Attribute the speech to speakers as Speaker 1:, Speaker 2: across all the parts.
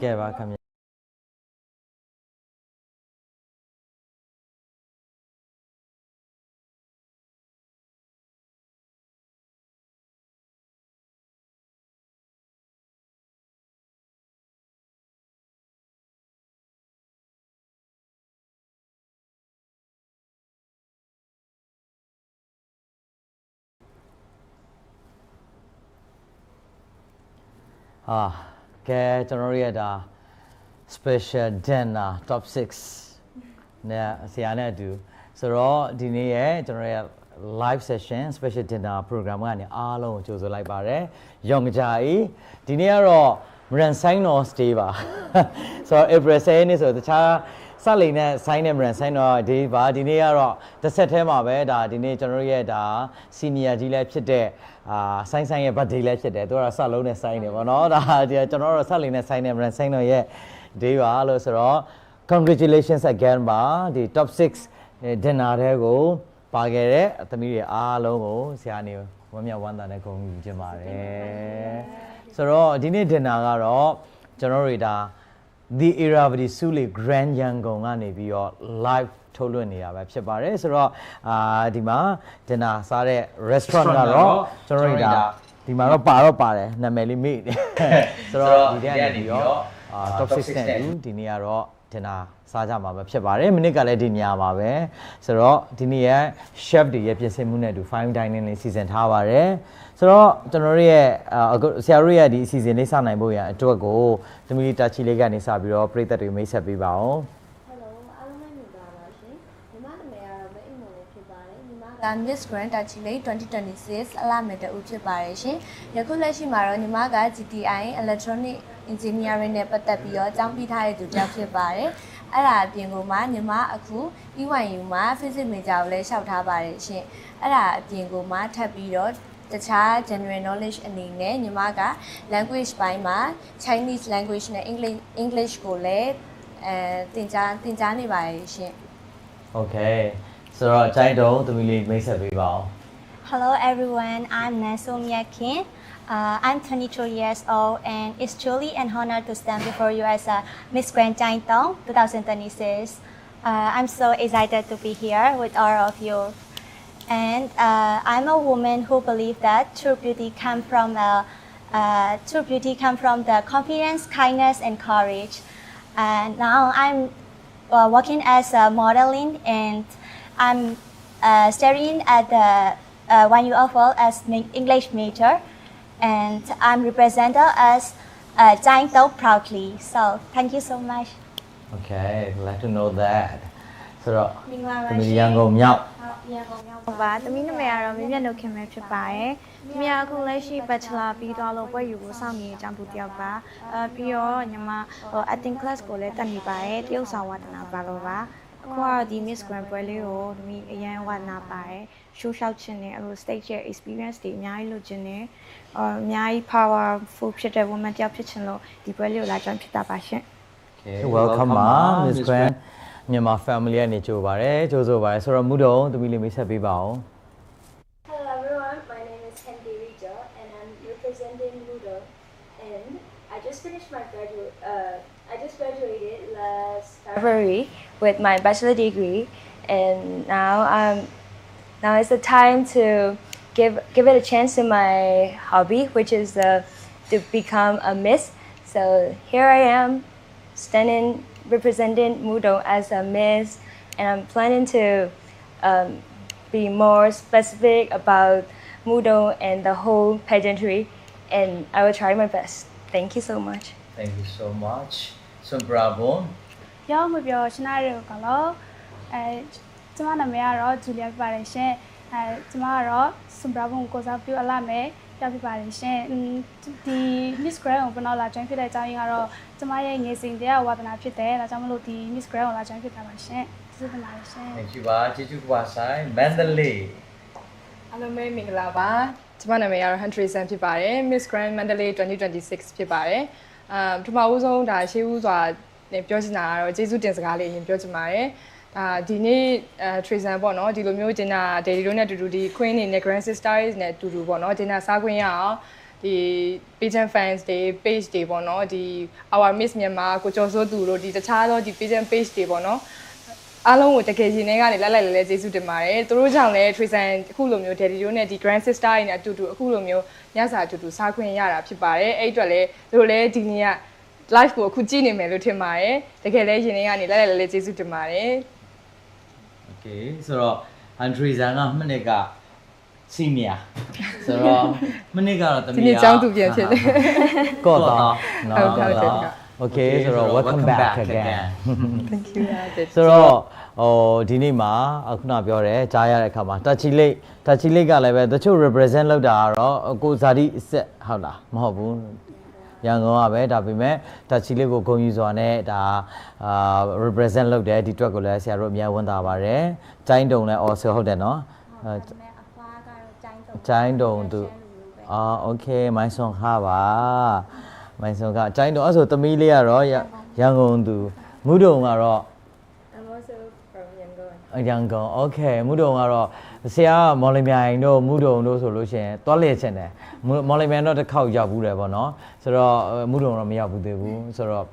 Speaker 1: ကဲပါခင်ဗျကဲကျွန်တော်ရဲ့ဒါ special dinner top 6နဲ့ဆရာနဲ့အတူဆိုတော့ဒီနေ့ရဲ့ကျွန်တော်ရဲ့ live session special dinner program ကနေအားလုံးကိုကြိုဆိုလိုက်ပါတယ်ရောင်ကြကြီးဒီနေ့ကတော့ Maran Saino stay ပါဆိုတော့ April 10နေ့ဆိုတော့တခြားစလိန်နဲ့ဆိုင်းနဲ့ Maran Saino ဒီပါဒီနေ့ကတော့တစ်ဆက်တည်းမှာပဲဒါဒီနေ့ကျွန်တော်ရဲ့ဒါ senior ကြီးလည်းဖြစ်တဲ့ဆိုင်ရဲ့ birthday လည်းဖြစ်တယ်သူကတော့ဆက်လုံးနဲ့ဆိုင်နေပေါ့နော်ဒါကျွန်တော်တို့ဆက်လိန်နဲ့ဆိုင်နဲ့ Maran Saino ရဲ့ day ပါလို့ဆိုတော့ congratulations again ပါဒီ top 6 dinner တွေကိုပါခဲ့တဲ့အသမီးတွေအားလုံးကိုဆရာနေဝမ်းမြောက်ဝမ်းသာနဲ့ဂုဏ်ယူချင်ပါတယ်ဆိုတော့ဒီနေ့ dinner ကတော့ကျွန်တော်တို့ဒါ The Irrawaddy Sule Grand Yangon ကနေပြီးတော့ live ထုတ်လွှင့်နေတာပဲဖြစ်ပါတယ်ဆိုတော့ဒီမှာ dinner စားတဲ့ restaurant ကတော့ကျွန်တော်တို့ဒါဒီမှာတော့ပါတယ်နာမည်လေးမေ့တယ်ဆိုတော့ဒီထဲကနေပြီးတော့top 6 နဲ့ဒီနေ့ကတော့ dinner စားကြမှာပဲဖြစ်ပါတယ်မိနစ်ကလည်းဒီညမှာပဲဆိုတော့ဒီနေ့ရဲ့ chef တွေရဲ့ပြင်ဆင်မှုနဲ့တူ fine dining လေးစီစဉ်ထားပါတယ်ဆိုတော့ကျွန်တော်တို့ရဲ့ဆရာတို့ရဲ့ဒီအစီအစဉ်လေးစနိုင်ဖို့ရအတွက်ကိုသမီးလေးတာချီလေးကနေစပြီးတော့ပြည်သက်တွေမိတ်ဆက်ပေးပါအောင်
Speaker 2: Hello အားလုံးပဲမြင်ပါပါရှင်ညီမနာမည်ကတော့မအိမ်မလေးဖြစ်ပါတယ်ညီမက Miss Grand Tachile 2026အလားမဲ့တူဖြစ်ပါတယ်ရှင်ယခုလက်ရှိမှာတော့ညီမက GTI Electronic Engineering နဲ့ပတ်သက်ပြီးတော့ကျောင်းပြီးထားတဲ့သူတစ်ယောက်ဖြစ်ပါတယ်အဲ့ဒါအပြင်ကိုမှညီမအခု EYU မှာ Physics Major ကိုလည်းလျှောက်ထားပါတယ်ရှင်အဲ့ဒါအပြင်ကိုမှထပ်ပြီးတော့တခြား general knowledge အနေနဲ့ညီမက language ပိုင်းမှာ Chinese language နဲ့ English ကိုလည်းသင်ကြားနေပါတယ်ရှင်
Speaker 1: Okay ဆိုတော့အကြိုက်တော့သမီးလေးမိတ်ဆက်ပေးပါအောင်
Speaker 3: Hello everyone, I'm Nasomia Kim. I'm 22 years old and it's truly an honor to stand before you as a Miss Grand Chinatown 2026. I'm so excited to be here with all of you. And I'm a woman who believes that true beauty comes from the confidence, kindness, and courage. And now I'm working as a modeling and I'm studying at the YUFL as English major. And I'm represented as Chinatown proudly. So thank you so much.
Speaker 1: Okay glad to know that ဆိုတော့
Speaker 3: မင်္ဂလာပါ
Speaker 1: သမီးရန်ကုန်မြောက်
Speaker 3: ရန်ကုန်ရောက်ပါသမီးနာမည်ကတော့မင်းမြတ်နှုတ်ခင်ပဲဖြစ်ပါတယ်။မြတ်အခုလက်ရှိ Bachelor ပြီးသွားလို့ပွဲယူကိုစောင့်နေကြဘူးတယောက်ပါ။ပြီးတော့ညီမacting class ကိုလည်းတက်နေပါတယ်။တရုတ်ဆောင်ဝါဒနာပါလို့ပါ။အခုကတော့ဒီ Miss Grand ပွဲလေးကိုသမီးအရန်ဝါဒနာပါတယ်။ show ရှောက်ခြင်းနဲ့အခု stage ရဲ့ experience တွေအများကြီးလုပ်ခြင်းနဲ့အများကြီး powerful ဖြစ်တဲ့ woman တယောက်ဖြစ်ခြင်းလို့ဒီပွဲလေးကိုလာ join ဖြစ်တာပါရှင်။
Speaker 1: Okay welcome ပါ Miss Grand မြန်မာ family ကနေကြိုပါတယ်ကြိုဆိုပါတယ်ဆိုတော့မူတော့သမီးလေးမိတ်ဆက်ပေးပါအောင်
Speaker 2: Hello everyone, my name is Henry Rija and I'm representing Ludo. And I just graduated last February with my bachelor degree, and now is the time to give it a chance to my hobby, which is to become a miss. So here I am, standing representing Mudo as a miss, and I'm planning to be more specific about Mudo and the whole pageantry, and I will try my best. Thank you so much.
Speaker 1: Thank you so much so bravo
Speaker 4: ရောက်မပြောရှနာရကတော့ကျမနာမည်ကတော့ဂျူလီယာဖြစ်ပါတယ်ရှင်ကျမကတော့စွန်ဘရာဘုံကိုစားပြုအလာမဲ့ရောက်ဖြစ်ပါတယ်ရှင်ဒီ Miss Grand ကိုဘယ်တော့လာ join ဖြစ်တဲ့အကြောင်းရင်းကတော့ကျမရဲ့ငယ်စဉ်တည်းကဝါသနာဖြစ်တယ်ဒါကြောင့်မလို့ဒီ Miss Grand ကိုလာ join ဖြစ်တာပါရှင်ကျေးဇူးတင်ပါတယ်ရှင်
Speaker 1: Thank you ပါကျေးဇူးပါဆိုင် Mandalay
Speaker 5: အားလုံးပဲမင်္ဂလာပါကျမနာမည်ကတော့ Henry San ဖြစ်ပါတယ် Miss Grand Mandalay 2026ဖြစ်ပါတယ်ပထမဦးဆုံးဒါရှေးဦးစွာပြောချင်တာကတော့ကျေးဇူးတင်စကားလေးအရင်ပြောချင်ပါတယ်ဒီနေ့ Treason ပေါ့နော်ဒီလိုမျိုးဂျင်နာ Daily တို့နဲ့အတူတူဒီ Queen တွေနဲ့ Grand Sisters နဲ့အတူတူပေါ့နော်ဂျင်နာစားခွင့်ရအောင် ဒီ page and fans တွေ page တွေပေါ့နော်ဒီ our miss မြန်မာကိုကျော်စိုးသူတို့ဒီတခြားသောဒီ page and page တွေပေါ့နော်အားလုံးကိုတကယ်ရင်ထဲကနေလိုက်လိုက်လဲကျေးဇူးတင်ပါတယ်သူတို့ကြောင့်လည်း Tracer အခုလိုမျိုး Daddy တို့နဲ့ဒီ Grand Sister တွေနဲ့အတူတူအခုလိုမျိုးညစာအတူတူစားခွင့်ရတာဖြစ်ပါတယ်အဲ့အတွက်လည်းသူတို့လည်းဒီနေ့က live ကိုအခုကြည့်နေမယ်လို့ထင်ပါတယ်တကယ်လည်းရင်ထဲကနေလိုက်လိုက်လဲကျေးဇူးတင်ပါတယ်
Speaker 1: Okay ဆိုတော့ Andre ဇန်ကမနစ်ကစီနီယာဆိုတော့မနစ်ကတော့တမီး
Speaker 5: ဒီနေ့ကျောင်းသူပြန်ဖြစ်တယ်
Speaker 1: ကောတော့
Speaker 5: ဟုတ်ကဲ့
Speaker 1: Okay ဆိုတော့ welcome back again
Speaker 5: Thank you
Speaker 1: ဆိုတော့ဒီနေ့မှာခုနပြောတယ်ကြားရတဲ့အခါမှာ touchy late ကလည်းပဲတချို့ represent လုပ်တာကတော့ကိုဇာတိအစ်ဟုတ်လားမဟုတ်ဘူးရန်ကုန်ကပဲဒါပေမဲ့ touchy late ကိုဂုဏ်ယူစွာနဲ့ဒါrepresent လုပ်တယ်ဒီအတွက်ကိုလည်းဆရာတို့အများဝန်တာပါတယ်ကျိုင်းတုံလည်း also ဟုတ်တယ်နော်ကျိုင်းတုံသူokay မိုင်းဆွန်ခါပါမိုင်းဆွန်ခါကျိုင်းတုံအဲ့ဆိုသမီးလေးကတော့ရန်ကုန်သူမူတုံကတော့ရန်ကုန် okay မူတုံကတော့ဆရာမော်လမြိုင်တို့မူတုံတို့ဆိုလို့ရှိရင်တွားလည်ချင်တယ်မော်လမြိုင်တော့တစ်ခေါက်ရောက်ဘူးတယ်ပေါ့နော်ဆိုတော့မူတုံတော့မရောက်ဘူးသေးဘူးဆိုတော့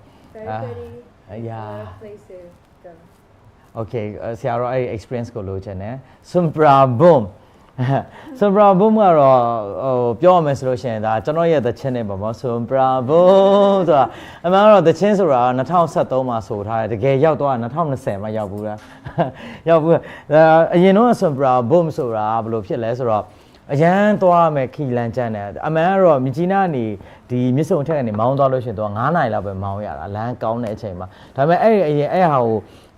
Speaker 1: okay ဆရာတော့အဲ့ experience ကိုလိုချင်တယ် Sumpra Boom Sumpra Boom ကတော့ပြောရမယ်ဆိုလို့ရှိရင်ဒါကျွန်တော်ရဲ့သချင်းနဲ့ပေါ့နော် Sumpra Boom ဆိုတာအမှန်တော့သချင်းဆိုတာ2013မှာဆိုထားတယ်တကယ်ရောက်တော့2020မှာရောက်ဘူးလားရောက်ဘူးအရင်တော့ Sumpra Boom ဆိုတာဘယ်လိုဖြစ်လဲဆိုတော့အရန်သွားမယ်ခီလန်ကျန်းတယ်အမှန်ကတော့မြကြီးနားနေဒီမြစ်စုံထက်ကနေမောင်းသွားလို့ရှိရင်တော့9နိုင်လောက်ပဲမောင်းရတာလမ်းကောင်းတဲ့အချိန်မှာဒါပေမဲ့အဲ့ဟာကို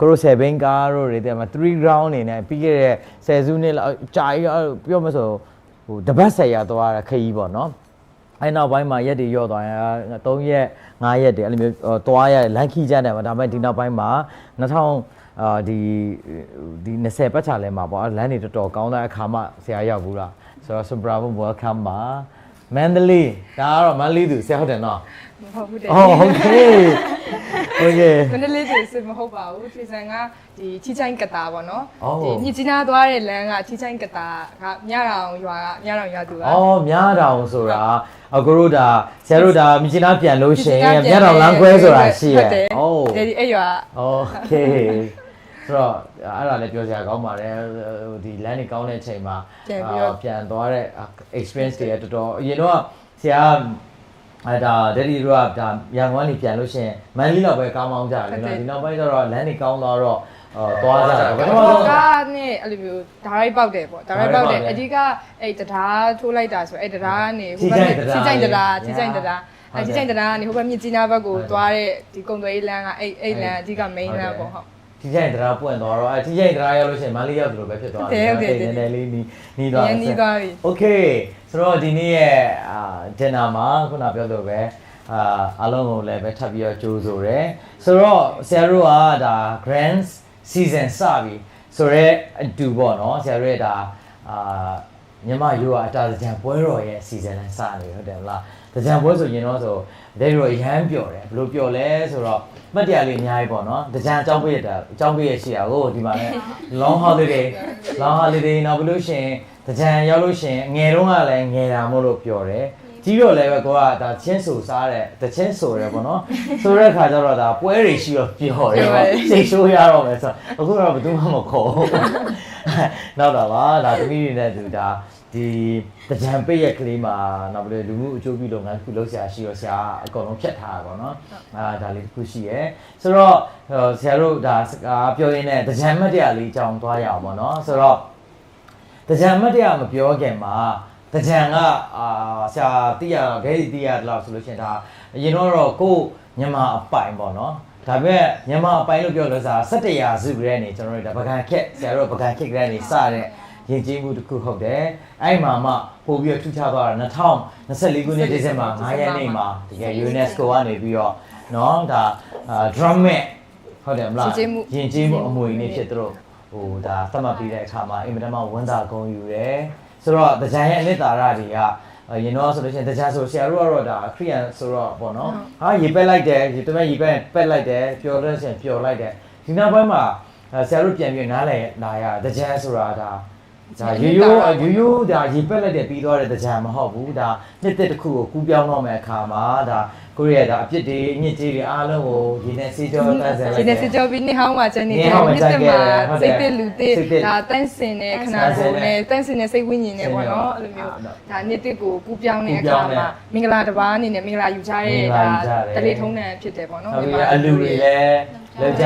Speaker 1: ကိုရို7ကားတို့တွေတဲ့မှာ3 round နေနဲ့ပြီးခဲ့တဲ့10စုနှစ်လောက်ကြာပြောမဆိုဟိုတပတ်ဆက်ရသွားတာခရီးပေါ့နော်အဲ့နောက်ပိုင်းမှာရက်တွေရော့သွားရင်3ရက်5ရက်တွေအဲ့လိုမျိုးသွားရလမ်းခီးကြတယ်မှာဒါပေမဲ့ဒီနောက်ပိုင်းမှာ2000ဒီ20ပတ်ချာလဲမှာပေါ့လမ်းတွေတော်တော်ကောင်းတဲ့အခါမှဆရာရောက်ဘူးလားဆိုတော့ Sumpra Boom welcome ပါ Mandalay ဒါကတော့ Mandalay သူဆရာဟုတ်တယ်နော်
Speaker 5: မဟုတ်ဘူးတဲ့
Speaker 1: okay okay
Speaker 5: Mandalay သူစမဟုတ်ပါဘူး Tracer ကဒီချီချိုင်းကတာပေါ့နော်ဒီမြစ်ကြီးနားသွားတဲ့လမ်းကချီချိုင်းကတာကမြတောင်ရွာသူက
Speaker 1: မြတောင်ဆိုတာအခုတို့ဒါဆရာတို့ဒါမြစ်ကြီးနားပြန်လို့ရှိရင်မြတောင်လမ်းခွဲဆိုတာရှိရဲ့
Speaker 5: ဒီအဲ့ရွာ
Speaker 1: okayဆိုတော့အဲ့ဒါလည်းပြောစရာကောင်းပါတယ်ဒီလမ်းတွေကောင်းတဲ့အချိန်မှာပြန်သွားတဲ့ experience တွေတော်တော်အရင်တော့ဆရာဒါ daddy တို့ကဒါရန်ကုန်ကနေပြန်လို့ရှိရင်မန်လေးတော့ပဲကောင်းကြတယ်နော်ဒီနောက်ပိုင်းကျတော့လမ်းတွေကောင်းသွားတော့သွားကြတယ်ဘာလို့
Speaker 5: ကားနဲ့အဲ့လိုမျိုး direct ပေါက်တယ်ပေါ့ direct ပေါက်တယ်အဓိကအဲ့တရားထိုးလိုက်တာဆိုအဲ့တရားကနေဟိုဘက်ချီချိုင်းတရားအဲ့ချီချိုင်းတရားကနေဟိုဘက်မြစ်ကြီးနားဘက်ကိုသွားတဲ့ဒီကုံသွေးလမ်းကအဲ့လမ်းအဓိက main လမ်းပေါ့ဟုတ်
Speaker 1: ဒီကျရင်တရားပွင့်သွားတော့ဒီကျရင်တရားရောက်လို့ရှိရင်မန်လေးရောက်သလိုပဲဖြစ်သွားတယ်
Speaker 5: ဟုတ်
Speaker 1: နည်းနည်းလေးနီးသွားတယ်
Speaker 5: နီးသွားပြီ
Speaker 1: Okay ဆိုတော့ဒီနေ့ရဲ့dinner မှာခုနပြောလို့ပဲအားလုံးကိုလည်းပဲထပ်ပြီးတော့ကြိုးဆိုတယ်ဆိုတော့ဆရာတို့ကဒါ Grand Season စပြီဆိုတော့အတူပေါ့နော်ဆရာတို့ရဲ့ဒါမြန်မာရိုးအတားကြံပွဲတော်ရဲ့ season နဲ့စနေဟုတ်တယ်မလားကြံပွဲဆိုရင်တော့ဆိုဒဲရိုရမ်းပျော်တယ်ဘယ်လိုပျော်လဲဆိုတော့မှတ်တရလေးအများကြီးပေါ့နော်ကြံအကြောင်းပေးရတာအကြောင်းပေးရရှိတာကိုဒီမှာလည်း long holiday နောက်ဘယ်လိုရှင်ကြံရောက်လို့ရှင်ငယ်တုန်းကလည်းငယ်တာမို့လို့ပျော်တယ်ကြီးတော့လည်းပဲကိုကဒါချင်းဆူစားတယ်တချင်းဆိုတယ်ပေါ့နော်ဆိုတဲ့ခါကျတော့ဒါပွဲတွေရှိတော့ပျော်တယ်ပေါ့စိတ်ဆိုးရတော့မယ်ဆိုတော့အခုတော့ဘယ်သူမှမခေါ်နောက်တော့ပါဒါသမီးတွေနဲ့သူဒါဒီကြံပိတ်ရကလေးမှာနောက်ပြီးလူမှုအကျိုးပြုလုပ်ငန်းတစ်ခုလုပ်ဆရာရှိတော့ဆရာအကုန်လုံးဖြတ်ထားတာပေါ့နော်ဒါလေးတစ်ခုရှိရယ်ဆိုတော့ဆရာတို့ဒါစကားပြောရင်းနဲ့ကြံမတ်တရားလေးအကြောင်းသွားရအောင်ပေါ့နော်ဆိုတော့ကြံမတ်တရားမပြောခင်မှာကြံကဆရာတိရတော့ဂဲတိရတော့ဆိုလို့ရှိရင်ဒါအရင်တော့ကိုမြန်မာအပိုင်ပေါ့နော်ဒါပေမဲ့မြန်မာအပိုင်လို့ပြောလို့ဆိုတာ17ရာစုကလေးနေကျွန်တော်တို့ဒါပကံခက်ဆရာတို့ပကံခက်ကလေးနေစတဲ့ရင်ကျေးမှုတစ်ခုဟုတ်တယ်အဲ့မှာမှပို့ပြီးထူးခြားသွားတာ2024ခုနှစ်ဒီဇင်ဘာ9ရက်နေ့မှာတကယ် UNESCO ကနေပြီးတော့เนาะဒါ drum mat ဟုတ်တယ်မလားရင်ကျေးမှုအမွေနေ့ဖြစ်သူတို့ဟိုဒါသတ်မှတ်ပြီးတဲ့အခါမှာအင်မတန်မှဝန်တာဂုဏ်ယူတယ်ဆိုတော့ကြံရဲ့အနှစ်သာရတွေကရင်တော့ဆိုလို့ရှိရင်ကြံဆိုဆရာတို့ကတော့ဒါခရီးယန်ဆိုတော့ပေါ့နော်ဟာရေပက်လိုက်တယ်ဒီတမက်ရေပက်လိုက်တယ်ပျော်လို့ရှိရင်ပျော်လိုက်တယ်ဒီနောက်ပိုင်းမှာဆရာတို့ပြန်ပြီးနားလည်လာရကြံဆိုတာဒါ ဒါရိုးဒါရေပက်လိုက်တဲ့ပြီးသွားတဲ့တကြံမဟုတ်ဘူးဒါနှစ်တစ်ခုကိုကူးပြောင်းတော့မဲ့အခါမှာဒါကိုရီးယားဒါအပြစ်တွေအညစ်အကြေးတွေအားလုံးကိုဒီနဲ့စေကြောတန်းစင်လိုက်
Speaker 5: ဒီနဲ့စေကြောပြီးနှစ်ဟောင်းမှာကျန်နေတဲ့နှစ်သက်မှာစိတ်တစ်လူတစ်ဒါတန်းစင်တဲ့ခဏဆုံးနဲ့တန်းစင်တဲ့စိတ်ဝိညာဉ်နဲ့ပေါ့နော်အဲ့လိုမျိုးဒါနှစ်တစ်ကိုကူးပြောင်းတဲ့အခါမှာမင်္ဂလာတစ်ပါးအနေနဲ့မင်္ဂလာယူကြတဲ့ဒါတလေထုံးတဲ့ဖြစ်တယ်ပေါ့နော်
Speaker 1: ဒီမှာအလူတွေလည်းလောက်ကြ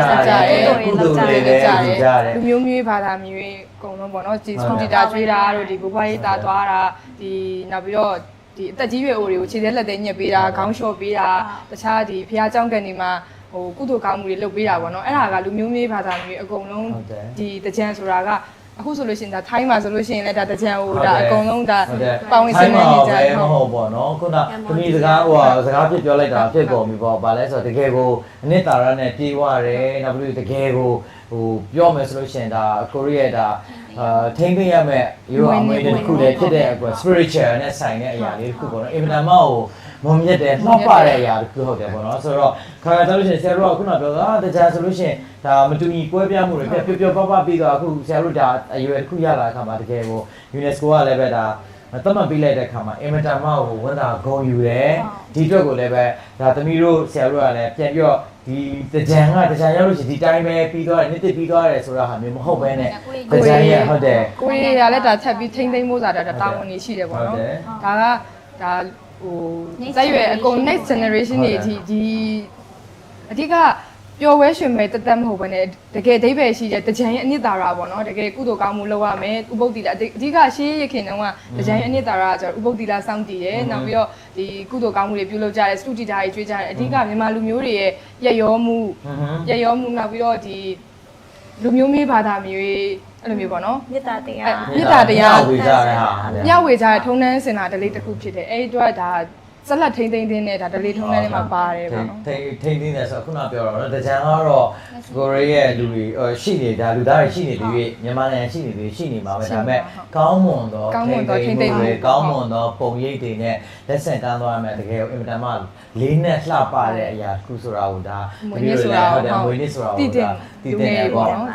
Speaker 1: တယ်ကုသိုလ်တွေလည်းယူကြတယ်
Speaker 5: လူမျိုးမျိုးဘာသာမျိုးအကုန်လုံးပေါ့နော်ဒီစကူတီတာကျွေးတာတို့ဒီဘိုးဘွားရေးတာသွားတာဒီနောက်ပြီးတော့ဒီအသက်ကြီးရွယ်အိုတွေကိုခြေသေးလက်သေးညက်ပေးတာခေါင်းလျှော့ပေးတာတခြားဒီဖះเจ้าကန်တွေမှာဟိုကုသိုလ်ကောင်းမှုတွေလုပ်ပေးတာပေါ့နော်အဲ့ဒါကလူမျိုးမျိုးဘာသာမျိုးအကုန်လုံးဒီတကြံဆိုတာကအခုဆိုလို့ရှိရင်ဒါထိုင်းမှာဆိုလို့ရှိရင်လည်းဒါတကြံဟိုဒါအကုန်လုံးဒါပေါင်းဝင်စင်းနေကြတယ်
Speaker 1: မဟုတ်ပေါ့နော်ခုနသမီးစကားဟိုစကားဖြစ်ပြောလိုက်တာဖြစ်ကုန်ပြီပေါ့ဗာလဲဆိုတော့တကယ်ကိုအနှစ်သာရနဲ့ပြေးသွားတယ်နောက်ပြီးတကယ်ကိုဟိုပြောမယ်ဆိုလို့ရှိရင်ဒါကိုရီးယားဒါထိမ့်သိရမဲ့ယူအမွေတစ်ခုလည်းဖြစ်တဲ့အတွက် spiritual နဲ့ဆိုင်တဲ့အရာလေးတစ်ခုပေါ့နော်အင်မတန်မှဟိုမုံမြတ်တယ်လှပတဲ့အရာတစ်ခုဟုတ်တယ်ပေါ့နော်ဆိုတော့ခါခါဆိုလို့ရှိရင်ဆရာတို့ကခုနပြောတာတကြဆိုလို့ရှိရင်ဒါမတူညီကွဲပြားမှုတွေပြပပပြီးတော့အခုဆရာတို့ဒါအရွယ်တစ်ခုရလာတဲ့အခါမှာတကယ်ကို UNESCO ကလည်းပဲဒါသတ်မှတ်ပေးလိုက်တဲ့အခါမှာအင်မတန်မှဟိုဝန်တာဂုံယူတယ်ဒီအတွက်ကိုလည်းပဲဒါသမီးတို့ဆရာတို့ကလည်းပြန်ပြီးတော့ဒီတကြံရောက်လို့ရှိရင်ဒီတိုင်းပဲပြီးသွားတယ်နှစ်တစ်ပြီးသွားတယ်ဆိုတာဟာမျိုးမဟုတ်ဘဲနဲ့တကြံရဟုတ်တယ်
Speaker 5: ကိုရီးယားလည်းဒါချက်ပြီးထိမ့်သိမ့်မိုးစားတာတာဝန်ကြီးရှိတယ်ပေါ့နော်ဒါကဒါဟိုစက်ရွယ်အကုန် next generation တွေဒီအဓိကပျော်ဝဲရွှင်မဲ့တသက်မဟုတ်ဘဲနဲ့တကယ်ဒိဗယ်ရှိတဲ့တကြံရဲ့အနှစ်သာရပေါ့နော်တကယ်ကုသိုလ်ကောင်းမှုလုပ်ရမယ်ဥပုပ်တိလာအဓိကရှေးရခင်တုန်းကတကြံရဲ့အနှစ်သာရကကျတော့ဥပုပ်တိလာစောင့်တည်တယ်နောက်ပြီးတော့ဒီကုသိုလ်ကောင်းမှုတွေပြုလုပ်ကြတယ်စတူဒီတာတွေကျွေးကြတယ်အဓိကမြန်မာလူမျိုးတွေရဲ့ရက်ရောမှုနောက်ပြီးတော့ဒီလူမျိုးမျိုးဘာသာမျိုးအဲ့လိုမျိုးပေါ့နော်
Speaker 3: မေတ္တာတရား
Speaker 1: ဝေကြရဟာ
Speaker 5: မျှဝေကြတဲ့ထုံးတန်းစင်တာဒလေးတစ်ခုဖြစ်တယ်အဲ့ဒီတော့ဒါဆက်လက်ထိမ့်သိမ်းတဲ့ဒါဒလေးထုံးတန်းလေးမှာပါတယ်ပေါ့နော်
Speaker 1: ထိမ့်သိမ်းတယ်ဆိုတော့ခုနပြောတော့နော်တကြံကတော့ကိုရီးယားလူတွေရှိနေတာလူသားတွေရှိနေပြီးမြန်မာနိုင်ငံရှိနေပြီးရှိနေမှာပဲဒါပေမဲ့ကောင်းမွန်တော့ထိမ့်သိမ်းတွေကောင်းမွန်တော့ပုံရိပ်တွေနဲ့လက်ဆင့်တန်းသွားရမယ်တကယ်အင်မတန်မှလေးနဲ့လှပတဲ့အရာတစ်ခုဆိုတာကိုဒါ
Speaker 5: ဒီလိုလည်းဟုတ်တယ်
Speaker 1: မွေးနေ့ဆိုတာကိုဒါတည်တယ်ပေါ့
Speaker 5: နော်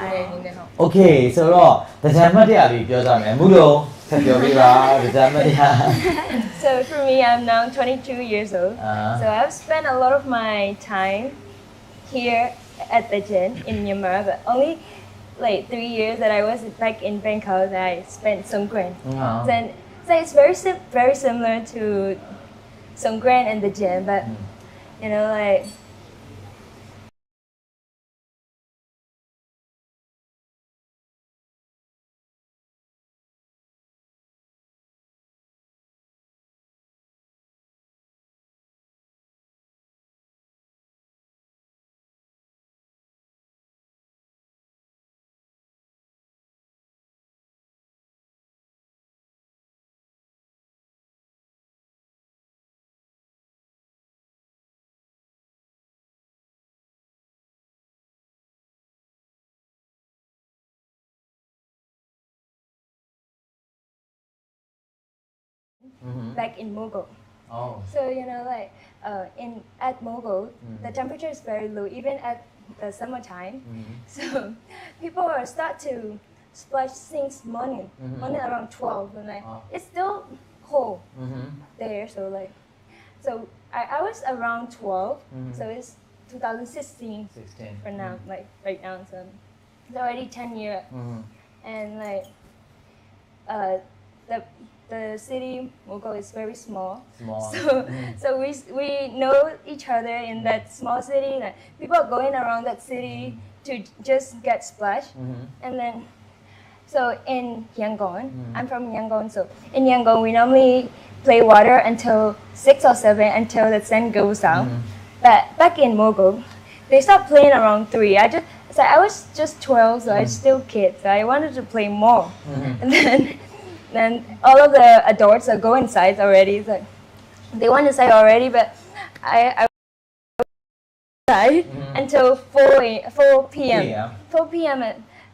Speaker 1: โอเคဆိုတော့တကြံမှတ်တရလေးပြောကြမယ်မူတော့ဆက်ပြောပြပါတကြံမှတ်တရ
Speaker 3: So for me, I'm now 22 years old. So I've spent a lot of my time here at the gym in Myanmar, but only like 3 years that I was back in Bangkok that I spent Songkran. Then so it's very similar to Songkran and the gym, but you know like. Back in Mogul. So you know, like at Mogul, the temperature is very low, even at the summertime. So people will start to splash since morning around 12, and like it's still cold there. So I was around 12, so it's 2016 for now, like right now. So it's already 10 years, and like the city Mogul is very small. So we know each other in that small city. Like people are going around that city to just get splashed, and then so in Yangon, I'm from Yangon. So in Yangon, we normally play water until 6 or 7 until the sun goes down. But back in Mogul, they start playing around 3. I was just 12, so I was still kid. So I wanted to play more, and then all of the adults are go inside already. So they went inside already, but I until 4 p.m. 4 p.m.